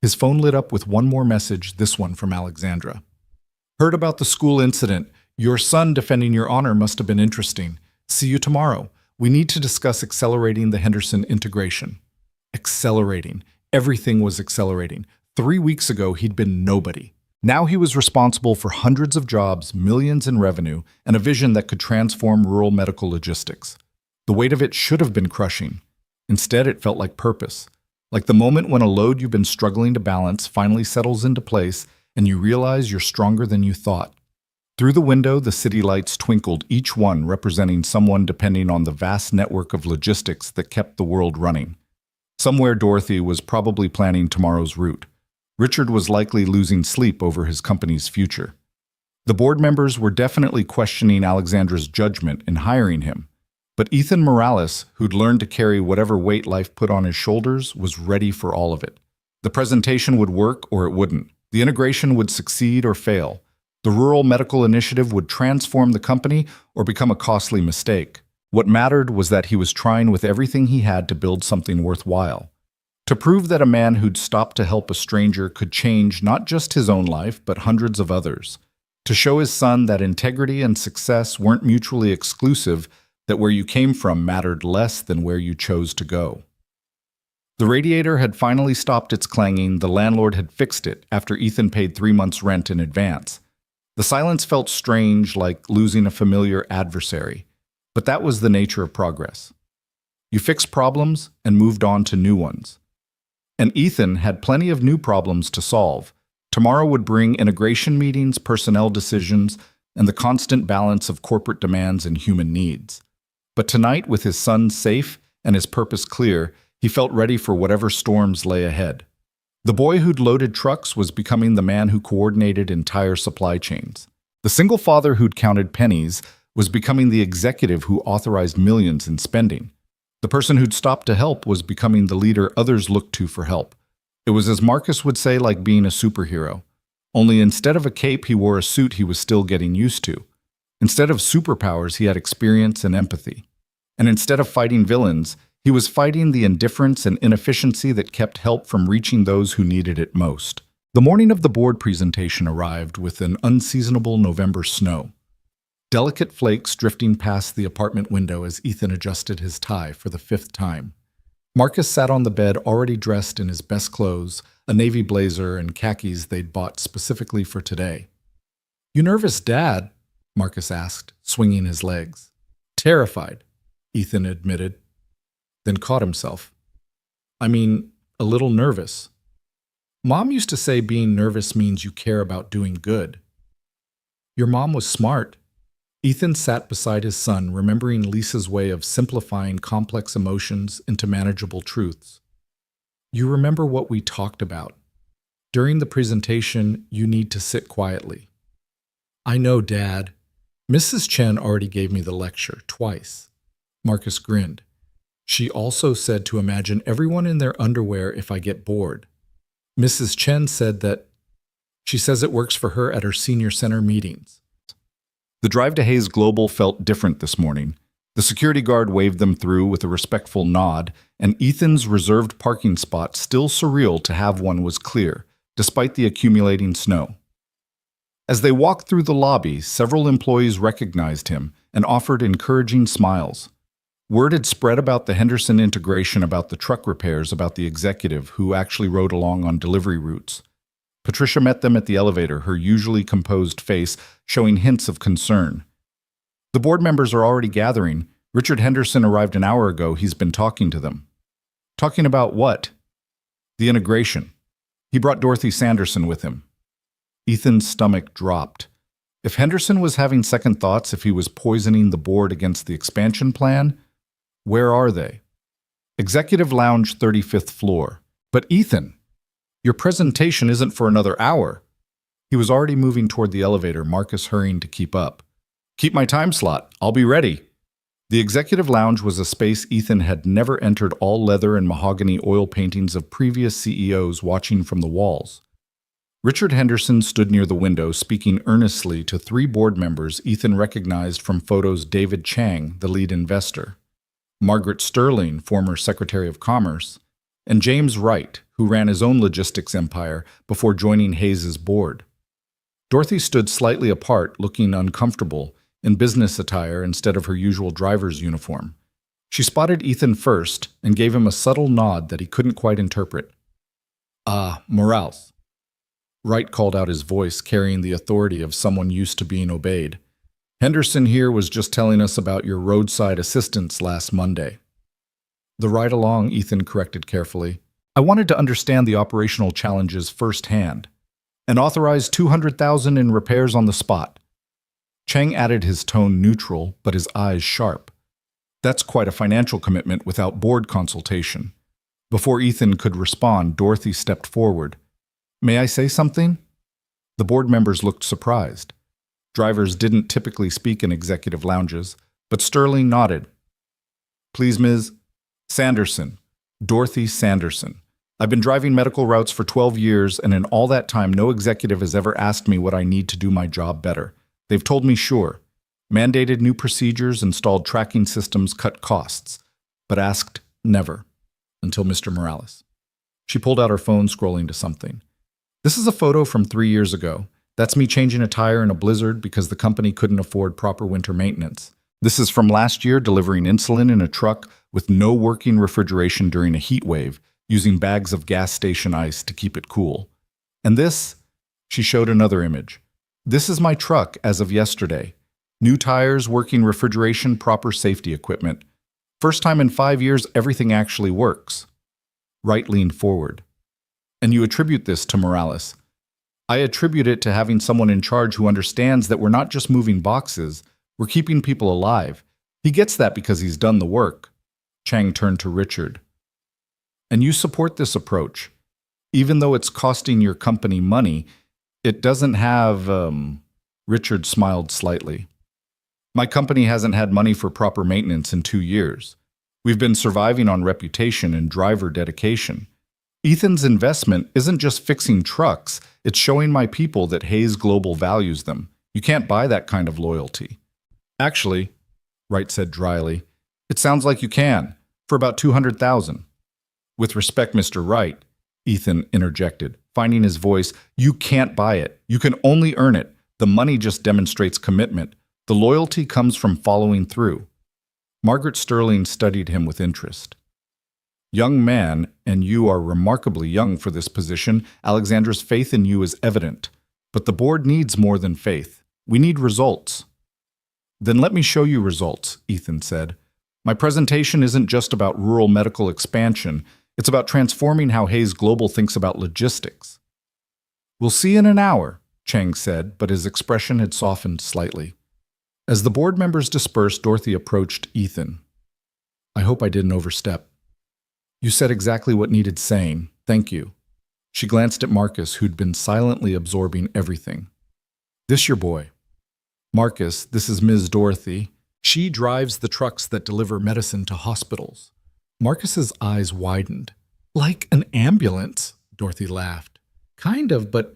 A: His phone lit up with one more message, this one from Alexandra. Heard about the school incident. Your son defending your honor must have been interesting. See you tomorrow. We need to discuss accelerating the Henderson integration. Accelerating. Everything was accelerating. 3 weeks ago, he'd been nobody. Now he was responsible for hundreds of jobs, millions in revenue, and a vision that could transform rural medical logistics. The weight of it should have been crushing. Instead, it felt like purpose, like the moment when a load you've been struggling to balance finally settles into place and you realize you're stronger than you thought. Through the window, the city lights twinkled, each one representing someone depending on the vast network of logistics that kept the world running. Somewhere Dorothy was probably planning tomorrow's route. Richard was likely losing sleep over his company's future. The board members were definitely questioning Alexandra's judgment in hiring him. But Ethan Morales, who'd learned to carry whatever weight life put on his shoulders, was ready for all of it. The presentation would work or it wouldn't. The integration would succeed or fail. The rural medical initiative would transform the company or become a costly mistake. What mattered was that he was trying with everything he had to build something worthwhile. To prove that a man who'd stopped to help a stranger could change not just his own life, but hundreds of others. To show his son that integrity and success weren't mutually exclusive, that where you came from mattered less than where you chose to go. The radiator had finally stopped its clanging. The landlord had fixed it after Ethan paid 3 months' rent in advance. The silence felt strange, like losing a familiar adversary. But that was the nature of progress. You fixed problems and moved on to new ones. And Ethan had plenty of new problems to solve. Tomorrow would bring integration meetings, personnel decisions, and the constant balance of corporate demands and human needs. But tonight, with his son safe and his purpose clear, he felt ready for whatever storms lay ahead. The boy who'd loaded trucks was becoming the man who coordinated entire supply chains. The single father who'd counted pennies was becoming the executive who authorized millions in spending. The person who'd stopped to help was becoming the leader others looked to for help. It was, as Marcus would say, like being a superhero. Only instead of a cape, he wore a suit he was still getting used to. Instead of superpowers, he had experience and empathy. And instead of fighting villains, he was fighting the indifference and inefficiency that kept help from reaching those who needed it most. The morning of the board presentation arrived with an unseasonable November snow. Delicate flakes drifting past the apartment window as Ethan adjusted his tie for the 5th time. Marcus sat on the bed already dressed in his best clothes, a navy blazer and khakis they'd bought specifically for today. "You nervous, Dad?" Marcus asked, swinging his legs. "Terrified," Ethan admitted, then caught himself. "I mean, a little nervous. Mom used to say being nervous means you care about doing good." "Your mom was smart." Ethan sat beside his son, remembering Lisa's way of simplifying complex emotions into manageable truths. "You remember what we talked about. During the presentation, you need to sit quietly." "I know, Dad. Mrs. Chen already gave me the lecture twice." Marcus grinned. "She also said to imagine everyone in their underwear if I get bored. Mrs. Chen said that she says it works for her at her senior center meetings." The drive to Hayes Global felt different this morning. The security guard waved them through with a respectful nod, and Ethan's reserved parking spot, still surreal to have one, was clear, despite the accumulating snow. As they walked through the lobby, several employees recognized him and offered encouraging smiles. Word had spread about the Henderson integration, about the truck repairs, about the executive who actually rode along on delivery routes. Patricia met them at the elevator, her usually composed face showing hints of concern. "The board members are already gathering. Richard Henderson arrived an hour ago. He's been talking to them." "Talking about what?" "The integration. He brought Dorothy Sanderson with him." Ethan's stomach dropped. If Henderson was having second thoughts, if he was poisoning the board against the expansion plan, where are they? "Executive Lounge, 35th floor." "But Ethan, your presentation isn't for another hour." He was already moving toward the elevator, Marcus hurrying to keep up. "Keep my time slot. I'll be ready." The Executive Lounge was a space Ethan had never entered, all leather and mahogany oil paintings of previous CEOs watching from the walls. Richard Henderson stood near the window, speaking earnestly to 3 board members Ethan recognized from photos: David Chang, the lead investor, Margaret Sterling, former Secretary of Commerce, and James Wright, who ran his own logistics empire before joining Hayes's board. Dorothy stood slightly apart, looking uncomfortable, in business attire instead of her usual driver's uniform. She spotted Ethan first and gave him a subtle nod that he couldn't quite interpret. Morales." Wright called out, his voice carrying the authority of someone used to being obeyed. "Henderson here was just telling us about your roadside assistance last Monday." "The ride along," Ethan corrected carefully. "I wanted to understand the operational challenges firsthand. And authorized $200,000 in repairs on the spot." Chang added, his tone neutral, but his eyes sharp. "That's quite a financial commitment without board consultation." Before Ethan could respond, Dorothy stepped forward. "May I say something?" The board members looked surprised. Drivers didn't typically speak in executive lounges, but Sterling nodded. "Please, Ms. Sanderson. Dorothy Sanderson. I've been driving medical routes for 12 years, and in all that time, no executive has ever asked me what I need to do my job better. They've told me sure. Mandated new procedures, installed tracking systems, cut costs. But asked never. Until Mr. Morales." She pulled out her phone, scrolling to something. "This is a photo from 3 years ago. That's me changing a tire in a blizzard because the company couldn't afford proper winter maintenance. This is from last year, delivering insulin in a truck with no working refrigeration during a heat wave, using bags of gas station ice to keep it cool. And this, she showed another image. This is my truck as of yesterday. New tires, working refrigeration, proper safety equipment. First time in 5 years everything actually works. Wright leaned forward. And you attribute this to Morales. I attribute it to having someone in charge who understands that we're not just moving boxes, we're keeping people alive. He gets that because he's done the work. Chang turned to Richard. And you support this approach. Even though it's costing your company money, it doesn't have, Richard smiled slightly. My company hasn't had money for proper maintenance in 2 years. We've been surviving on reputation and driver dedication. Ethan's investment isn't just fixing trucks, it's showing my people that Hayes Global values them. You can't buy that kind of loyalty. Actually, Wright said dryly, it sounds like you can, for about $200,000. With respect, Mr. Wright, Ethan interjected, finding his voice, you can't buy it. You can only earn it. The money just demonstrates commitment. The loyalty comes from following through. Margaret Sterling studied him with interest. Young man, and you are remarkably young for this position, Alexandra's faith in you is evident. But the board needs more than faith. We need results. Then let me show you results, Ethan said. My presentation isn't just about rural medical expansion. It's about transforming how Hayes Global thinks about logistics. We'll see in an hour, Chang said, but his expression had softened slightly. As the board members dispersed, Dorothy approached Ethan. I hope I didn't overstep. You said exactly what needed saying. Thank you. She glanced at Marcus, who'd been silently absorbing everything. This your boy. Marcus, this is Ms. Dorothy. She drives the trucks that deliver medicine to hospitals. Marcus's eyes widened. Like an ambulance, Dorothy laughed. Kind of, but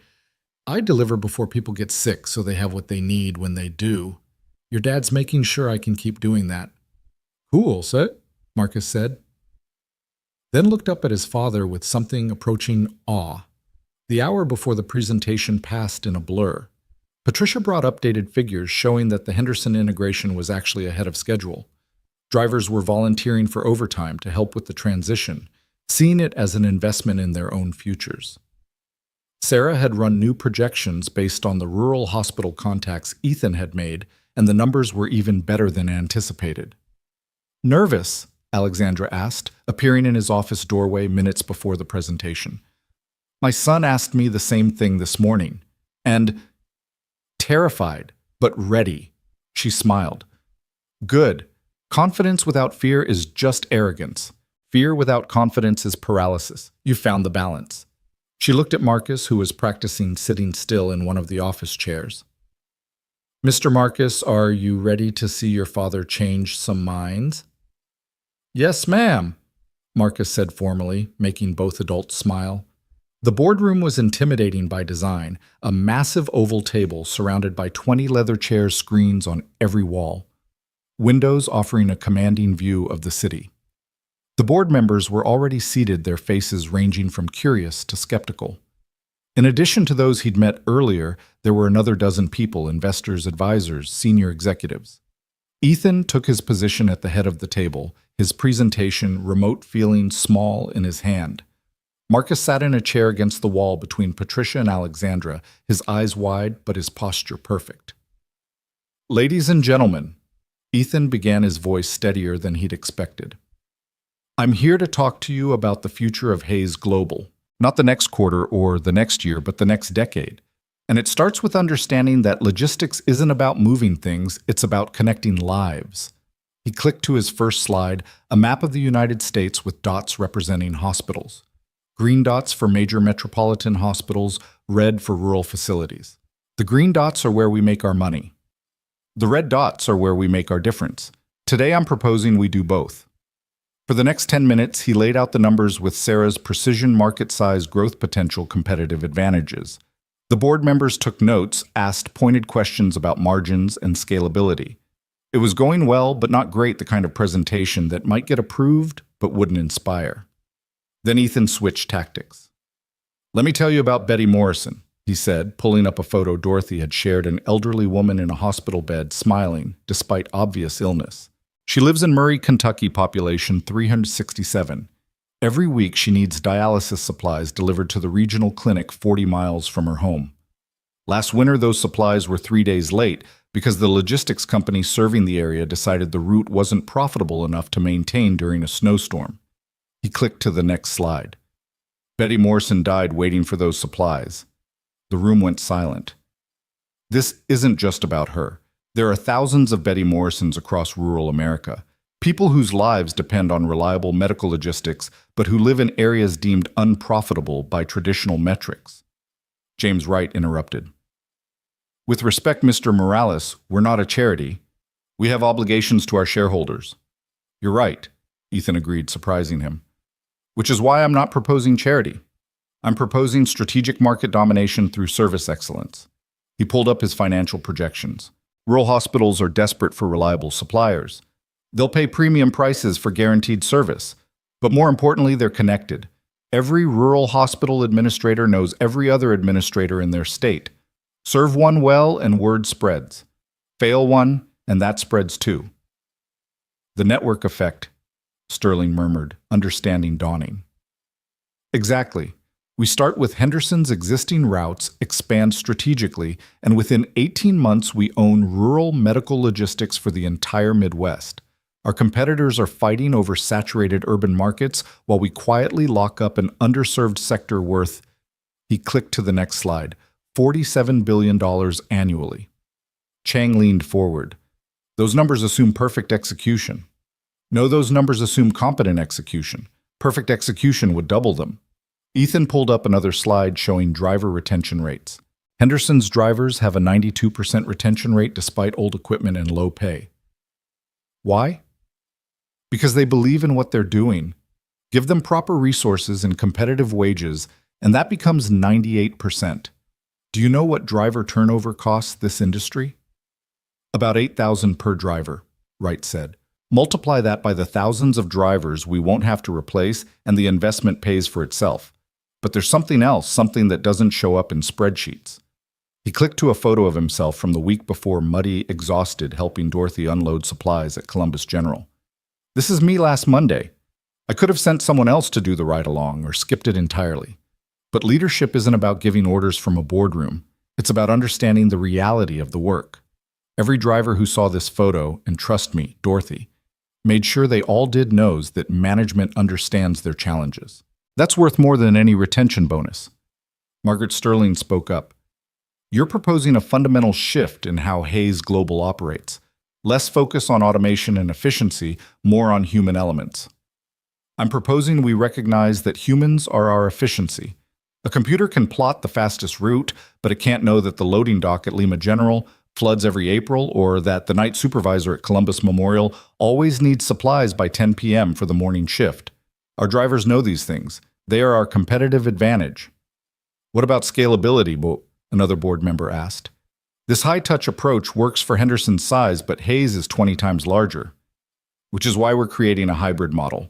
A: I deliver before people get sick so they have what they need when they do. Your dad's making sure I can keep doing that. Cool, sir, Marcus said. Then looked up at his father with something approaching awe. The hour before the presentation passed in a blur. Patricia brought updated figures showing that the Henderson integration was actually ahead of schedule. Drivers were volunteering for overtime to help with the transition, seeing it as an investment in their own futures. Sarah had run new projections based on the rural hospital contacts Ethan had made, and the numbers were even better than anticipated. Nervous? Alexandra asked, appearing in his office doorway minutes before the presentation. My son asked me the same thing this morning, and terrified, but ready. She smiled. Good. Confidence without fear is just arrogance. Fear without confidence is paralysis. You found the balance. She looked at Marcus, who was practicing sitting still in one of the office chairs. Mr. Marcus, are you ready to see your father change some minds? Yes, ma'am, Marcus said formally, making both adults smile. The boardroom was intimidating by design, a massive oval table surrounded by 20 leather chair screens on every wall, windows offering a commanding view of the city. The board members were already seated, their faces ranging from curious to skeptical. In addition to those he'd met earlier, there were another dozen people, investors, advisors, senior executives. Ethan took his position at the head of the table, his presentation remote feeling small in his hand. Marcus sat in a chair against the wall between Patricia and Alexandra, his eyes wide but his posture perfect. Ladies and gentlemen, Ethan began, his voice steadier than he'd expected. I'm here to talk to you about the future of Hayes Global. Not the next quarter or the next year, but the next decade. And it starts with understanding that logistics isn't about moving things, it's about connecting lives. He clicked to his first slide, a map of the United States with dots representing hospitals. Green dots for major metropolitan hospitals, red for rural facilities. The green dots are where we make our money. The red dots are where we make our difference. Today I'm proposing we do both. For the next 10 minutes, he laid out the numbers with Sarah's precision market-size growth potential competitive advantages. The board members took notes, asked pointed questions about margins and scalability. It was going well, but not great, the kind of presentation that might get approved, but wouldn't inspire. Then Ethan switched tactics. Let me tell you about Betty Morrison, he said, pulling up a photo Dorothy had shared, an elderly woman in a hospital bed, smiling, despite obvious illness. She lives in Murray, Kentucky, population 367. Every week she needs dialysis supplies delivered to the regional clinic 40 miles from her home. Last winter, those supplies were 3 days late because the logistics company serving the area decided the route wasn't profitable enough to maintain during a snowstorm. He clicked to the next slide. Betty Morrison died waiting for those supplies. The room went silent. This isn't just about her. There are thousands of Betty Morrisons across rural America, people whose lives depend on reliable medical logistics, but who live in areas deemed unprofitable by traditional metrics. James Wright interrupted. With respect, Mr. Morales, we're not a charity. We have obligations to our shareholders. You're right, Ethan agreed, surprising him. Which is why I'm not proposing charity. I'm proposing strategic market domination through service excellence. He pulled up his financial projections. Rural hospitals are desperate for reliable suppliers. They'll pay premium prices for guaranteed service. But more importantly, they're connected. Every rural hospital administrator knows every other administrator in their state. Serve one well and word spreads. Fail one, and that spreads too. The network effect, Sterling murmured, understanding dawning. Exactly. We start with Henderson's existing routes, expand strategically, and within 18 months we own rural medical logistics for the entire Midwest. Our competitors are fighting over saturated urban markets while we quietly lock up an underserved sector worth, he clicked to the next slide, $47 billion annually. Chang leaned forward. Those numbers assume perfect execution. No, those numbers assume competent execution. Perfect execution would double them. Ethan pulled up another slide showing driver retention rates. Henderson's drivers have a 92% retention rate despite old equipment and low pay. Why? Because they believe in what they're doing. Give them proper resources and competitive wages, and that becomes 98%. Do you know what driver turnover costs this industry? About $8,000 per driver, Wright said. Multiply that by the thousands of drivers we won't have to replace, and the investment pays for itself. But there's something else, something that doesn't show up in spreadsheets. He clicked to a photo of himself from the week before, muddy, exhausted, helping Dorothy unload supplies at Columbus General. This is me last Monday. I could have sent someone else to do the ride-along or skipped it entirely. But leadership isn't about giving orders from a boardroom. It's about understanding the reality of the work. Every driver who saw this photo, and trust me, Dorothy, made sure they all did knows that management understands their challenges. That's worth more than any retention bonus. Margaret Sterling spoke up. You're proposing a fundamental shift in how Hayes Global operates. Less focus on automation and efficiency, more on human elements. I'm proposing we recognize that humans are our efficiency. A computer can plot the fastest route, but it can't know that the loading dock at Lima General floods every April, or that the night supervisor at Columbus Memorial always needs supplies by 10 p.m. for the morning shift. Our drivers know these things. They are our competitive advantage. What about scalability? Another board member asked. This high-touch approach works for Henderson's size, but Hayes is 20 times larger. Which is why we're creating a hybrid model.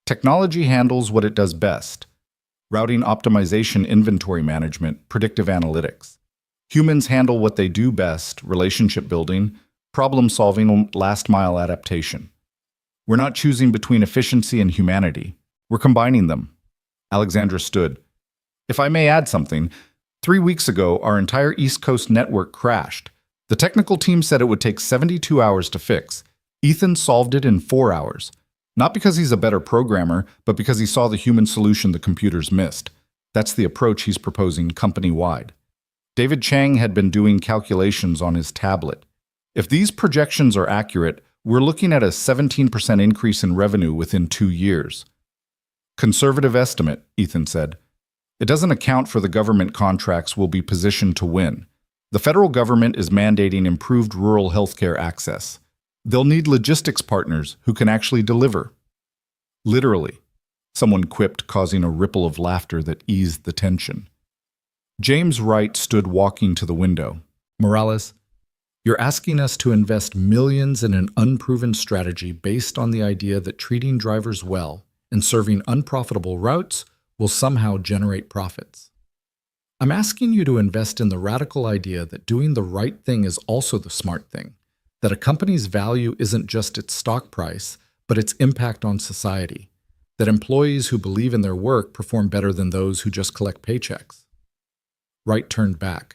A: Technology handles what it does best. Routing optimization, inventory management, predictive analytics. Humans handle what they do best, relationship building, problem solving, last mile adaptation. We're not choosing between efficiency and humanity. We're combining them. Alexandra stood. If I may add something, 3 weeks ago, our entire East Coast network crashed. The technical team said it would take 72 hours to fix. Ethan solved it in 4 hours. Not because he's a better programmer, but because he saw the human solution the computers missed. That's the approach he's proposing company-wide. David Chang had been doing calculations on his tablet. If these projections are accurate, we're looking at a 17% increase in revenue within 2 years. Conservative estimate, Ethan said. It doesn't account for the government contracts we'll be positioned to win. The federal government is mandating improved rural healthcare access. They'll need logistics partners who can actually deliver. Literally, someone quipped, causing a ripple of laughter that eased the tension. James Wright stood walking to the window. Morales, you're asking us to invest millions in an unproven strategy based on the idea that treating drivers well and serving unprofitable routes will somehow generate profits. I'm asking you to invest in the radical idea that doing the right thing is also the smart thing, that a company's value isn't just its stock price, but its impact on society, that employees who believe in their work perform better than those who just collect paychecks. Wright turned back.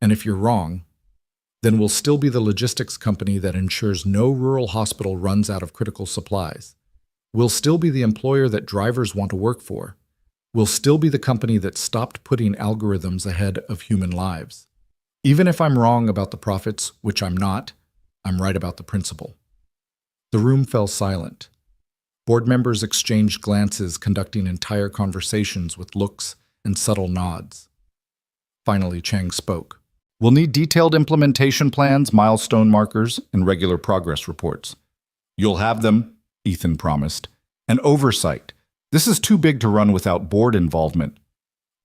A: And if you're wrong, then we'll still be the logistics company that ensures no rural hospital runs out of critical supplies. We'll still be the employer that drivers want to work for. We'll still be the company that stopped putting algorithms ahead of human lives. Even if I'm wrong about the profits, which I'm not, I'm right about the principle. The room fell silent. Board members exchanged glances, conducting entire conversations with looks and subtle nods. Finally, Chang spoke. We'll need detailed implementation plans, milestone markers, and regular progress reports. You'll have them, Ethan promised. And oversight. This is too big to run without board involvement.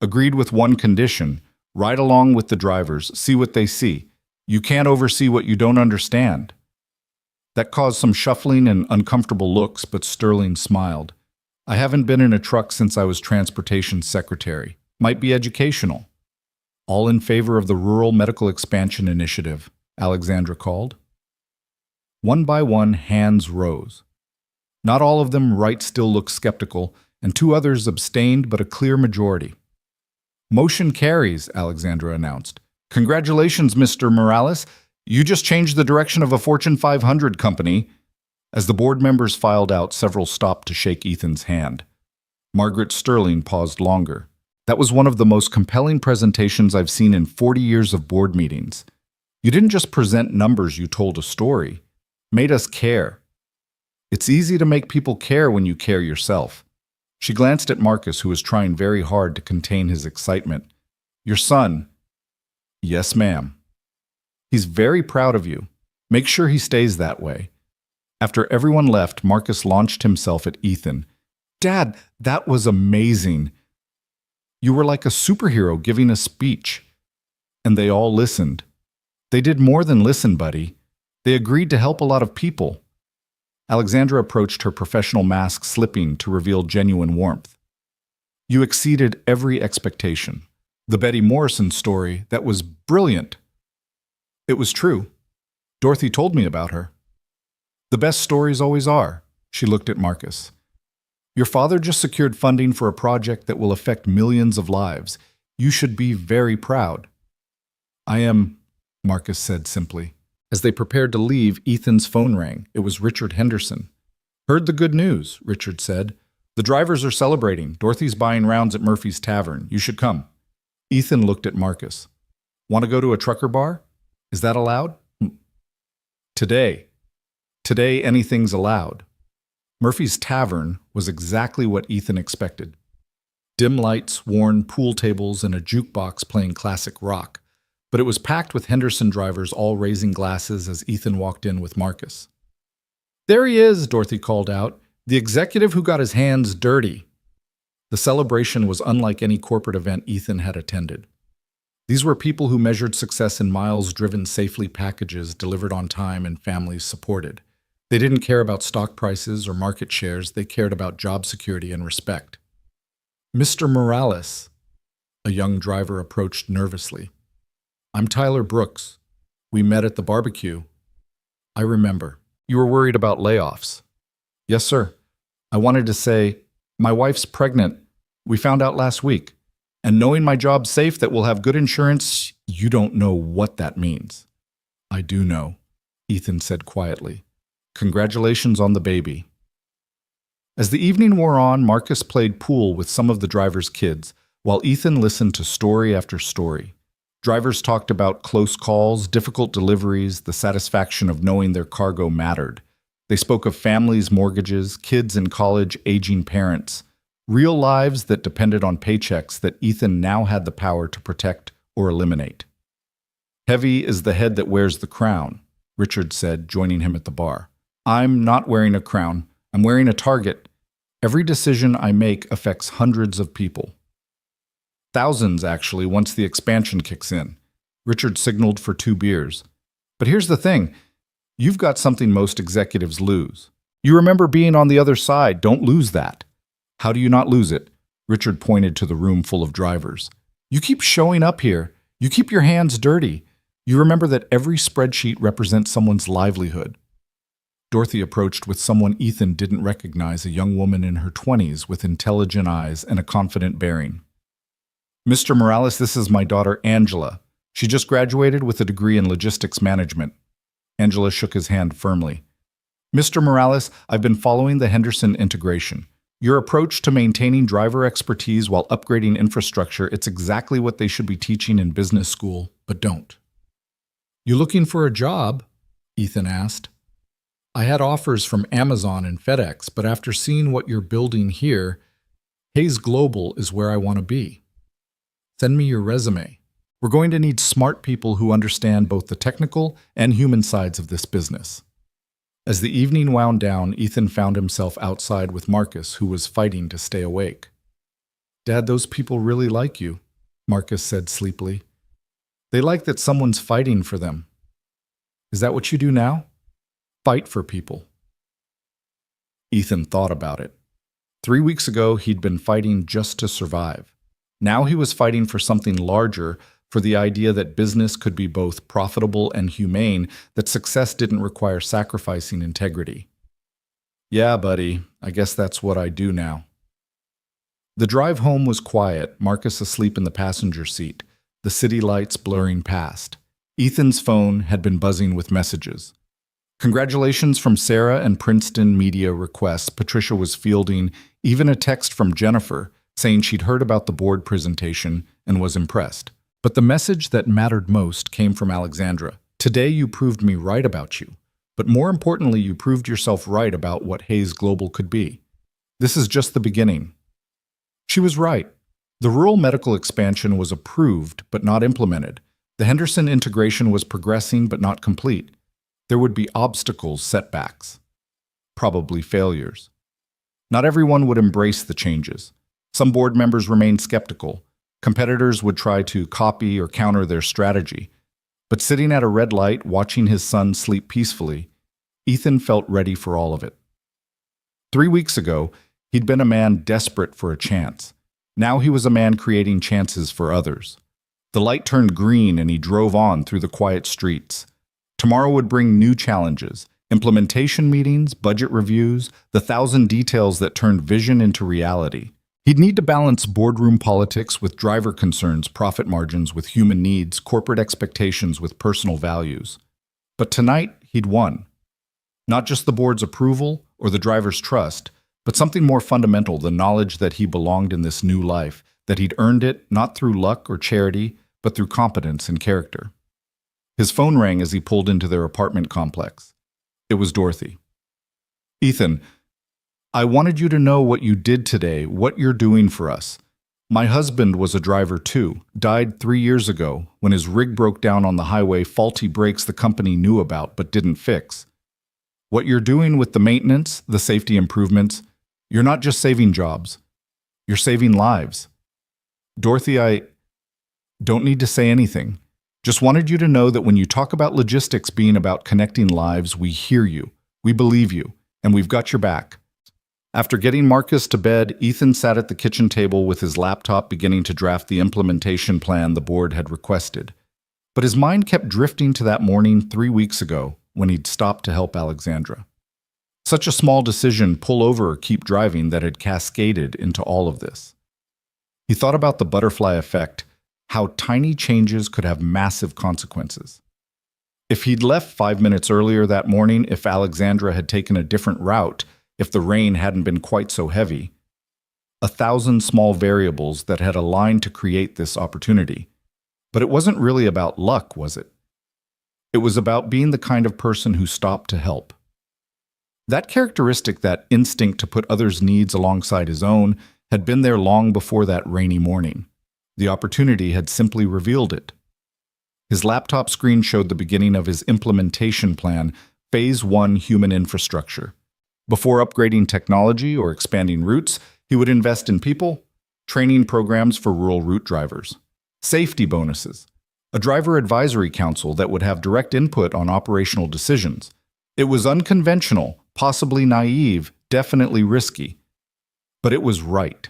A: Agreed with one condition. Ride along with the drivers, see what they see. You can't oversee what you don't understand. That caused some shuffling and uncomfortable looks, but Sterling smiled. I haven't been in a truck since I was transportation secretary. Might be educational. All in favor of the Rural Medical Expansion Initiative, Alexandra called. One by one, hands rose. Not all of them. Wright still looked skeptical, and 2 others abstained, but a clear majority. Motion carries, Alexandra announced. Congratulations, Mr. Morales. You just changed the direction of a Fortune 500 company. As the board members filed out, several stopped to shake Ethan's hand. Margaret Sterling paused longer. That was one of the most compelling presentations I've seen in 40 years of board meetings. You didn't just present numbers, you told a story. Made us care. It's easy to make people care when you care yourself. She glanced at Marcus, who was trying very hard to contain his excitement. Your son. Yes, ma'am. He's very proud of you. Make sure he stays that way. After everyone left, Marcus launched himself at Ethan. Dad, that was amazing. You were like a superhero giving a speech. And they all listened. They did more than listen, buddy. They agreed to help a lot of people. Alexandra approached, her professional mask slipping to reveal genuine warmth. You exceeded every expectation. The Betty Morrison story, that was brilliant. It was true. Dorothy told me about her. The best stories always are. She looked at Marcus. Your father just secured funding for a project that will affect millions of lives. You should be very proud. I am, Marcus said simply. As they prepared to leave, Ethan's phone rang. It was Richard Henderson. Heard the good news, Richard said. The drivers are celebrating. Dorothy's buying rounds at Murphy's Tavern. You should come. Ethan looked at Marcus. Want to go to a trucker bar? Is that allowed? Today. Today, anything's allowed. Murphy's Tavern was exactly what Ethan expected. Dim lights, worn pool tables, and a jukebox playing classic rock. But it was packed with Henderson drivers all raising glasses as Ethan walked in with Marcus. There he is, Dorothy called out, the executive who got his hands dirty. The celebration was unlike any corporate event Ethan had attended. These were people who measured success in miles driven safely, packages delivered on time, and families supported. They didn't care about stock prices or market shares. They cared about job security and respect. Mr. Morales, a young driver approached nervously. I'm Tyler Brooks. We met at the barbecue. I remember. You were worried about layoffs. Yes, sir. I wanted to say, my wife's pregnant. We found out last week. And knowing my job's safe, that we'll have good insurance, you don't know what that means. I do know, Ethan said quietly. Congratulations on the baby. As the evening wore on, Marcus played pool with some of the drivers' kids, while Ethan listened to story after story. Drivers talked about close calls, difficult deliveries, the satisfaction of knowing their cargo mattered. They spoke of families, mortgages, kids in college, aging parents, real lives that depended on paychecks that Ethan now had the power to protect or eliminate. Heavy is the head that wears the crown, Richard said, joining him at the bar. I'm not wearing a crown. I'm wearing a target. Every decision I make affects hundreds of people. Thousands, actually, once the expansion kicks in. Richard signaled for 2 beers. But here's the thing. You've got something most executives lose. You remember being on the other side. Don't lose that. How do you not lose it? Richard pointed to the room full of drivers. You keep showing up here. You keep your hands dirty. You remember that every spreadsheet represents someone's livelihood. Dorothy approached with someone Ethan didn't recognize, a young woman in her 20s with intelligent eyes and a confident bearing. "Mr. Morales, this is my daughter Angela. She just graduated with a degree in logistics management." Angela shook his hand firmly. "Mr. Morales, I've been following the Henderson integration. Your approach to maintaining driver expertise while upgrading infrastructure, it's exactly what they should be teaching in business school, but don't." "You looking for a job?" Ethan asked. "I had offers from Amazon and FedEx, but after seeing what you're building here, Hayes Global is where I want to be. Send me your resume. We're going to need smart people who understand both the technical and human sides of this business." As the evening wound down, Ethan found himself outside with Marcus, who was fighting to stay awake. "Dad, those people really like you," Marcus said sleepily. "They like that someone's fighting for them. Is that what you do now? Fight for people?" Ethan thought about it. 3 weeks ago, he'd been fighting just to survive. Now he was fighting for something larger, for the idea that business could be both profitable and humane, that success didn't require sacrificing integrity. "Yeah, buddy, I guess that's what I do now." The drive home was quiet, Marcus asleep in the passenger seat, the city lights blurring past. Ethan's phone had been buzzing with messages. Congratulations from Sarah and Princeton Media requests. Patricia was fielding even a text from Jennifer saying she'd heard about the board presentation and was impressed. But the message that mattered most came from Alexandra. "Today you proved me right about you, but more importantly, you proved yourself right about what Hayes Global could be. This is just the beginning." She was right. The rural medical expansion was approved but not implemented. The Henderson integration was progressing but not complete. There would be obstacles, setbacks, probably failures. Not everyone would embrace the changes. Some board members remained skeptical. Competitors would try to copy or counter their strategy. But sitting at a red light, watching his son sleep peacefully, Ethan felt ready for all of it. 3 weeks ago, he'd been a man desperate for a chance. Now he was a man creating chances for others. The light turned green and he drove on through the quiet streets. Tomorrow would bring new challenges, implementation meetings, budget reviews, the 1,000 details that turned vision into reality. He'd need to balance boardroom politics with driver concerns, profit margins with human needs, corporate expectations with personal values. But tonight, he'd won. Not just the board's approval or the driver's trust, but something more fundamental, the knowledge that he belonged in this new life, that he'd earned it not through luck or charity, but through competence and character. His phone rang as he pulled into their apartment complex. It was Dorothy. "Ethan, I wanted you to know what you did today, what you're doing for us. My husband was a driver too, died 3 years ago when his rig broke down on the highway, faulty brakes the company knew about but didn't fix. What you're doing with the maintenance, the safety improvements, you're not just saving jobs, you're saving lives. Dorothy, I don't need to say anything. Just wanted you to know that when you talk about logistics being about connecting lives, we hear you, we believe you, and we've got your back." After getting Marcus to bed, Ethan sat at the kitchen table with his laptop beginning to draft the implementation plan the board had requested. But his mind kept drifting to that morning 3 weeks ago when he'd stopped to help Alexandra. Such a small decision, pull over or keep driving, that had cascaded into all of this. He thought about the butterfly effect, how tiny changes could have massive consequences. If he'd left 5 minutes earlier that morning, if Alexandra had taken a different route, if the rain hadn't been quite so heavy, 1,000 small variables that had aligned to create this opportunity. But it wasn't really about luck, was it? It was about being the kind of person who stopped to help. That characteristic, that instinct to put others' needs alongside his own, had been there long before that rainy morning. The opportunity had simply revealed it. His laptop screen showed the beginning of his implementation plan, Phase 1 Human Infrastructure. Before upgrading technology or expanding routes, he would invest in people, training programs for rural route drivers, safety bonuses, a driver advisory council that would have direct input on operational decisions. It was unconventional, possibly naive, definitely risky, but it was right.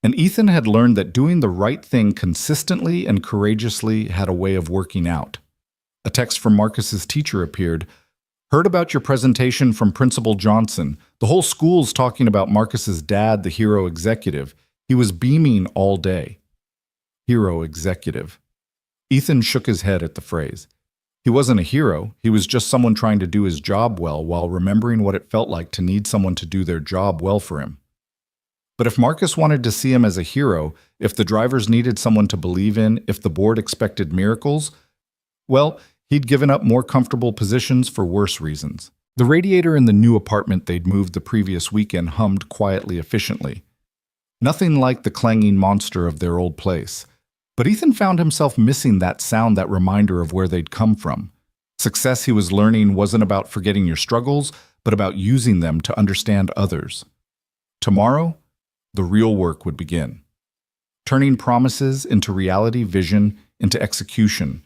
A: And Ethan had learned that doing the right thing consistently and courageously had a way of working out. A text from Marcus's teacher appeared. Heard about your presentation from Principal Johnson. The whole school's talking about Marcus's dad, the hero executive. He was beaming all day. Hero executive. Ethan shook his head at the phrase. He wasn't a hero. He was just someone trying to do his job well while remembering what it felt like to need someone to do their job well for him. But if Marcus wanted to see him as a hero, if the drivers needed someone to believe in, if the board expected miracles, well, he'd given up more comfortable positions for worse reasons. The radiator in the new apartment they'd moved the previous weekend hummed quietly efficiently. Nothing like the clanging monster of their old place. But Ethan found himself missing that sound, that reminder of where they'd come from. Success, he was learning, wasn't about forgetting your struggles, but about using them to understand others. Tomorrow, the real work would begin. Turning promises into reality, vision into execution,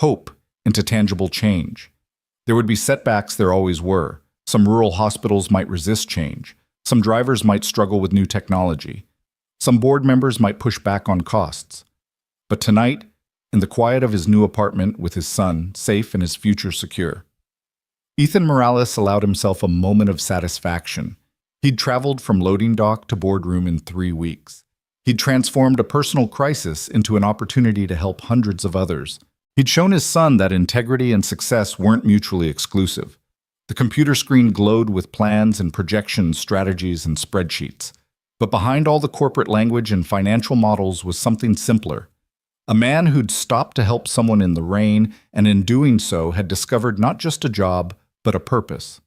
A: hope into tangible change. There would be setbacks, there always were. Some rural hospitals might resist change. Some drivers might struggle with new technology. Some board members might push back on costs. But tonight, in the quiet of his new apartment with his son, safe and his future secure, Ethan Morales allowed himself a moment of satisfaction. He'd traveled from loading dock to boardroom in 3 weeks. He'd transformed a personal crisis into an opportunity to help hundreds of others. He'd shown his son that integrity and success weren't mutually exclusive. The computer screen glowed with plans and projections, strategies, and spreadsheets. But behind all the corporate language and financial models was something simpler. A man who'd stopped to help someone in the rain, and in doing so had discovered not just a job, but a purpose.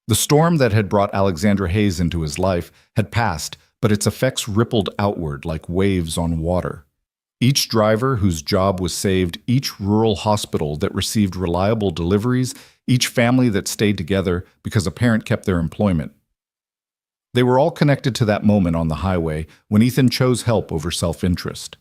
A: The storm that had brought Alexandra Hayes into his life had passed, but its effects rippled outward like waves on water. Each driver whose job was saved, each rural hospital that received reliable deliveries, each family that stayed together because a parent kept their employment. They were all connected to that moment on the highway when Ethan chose help over self-interest.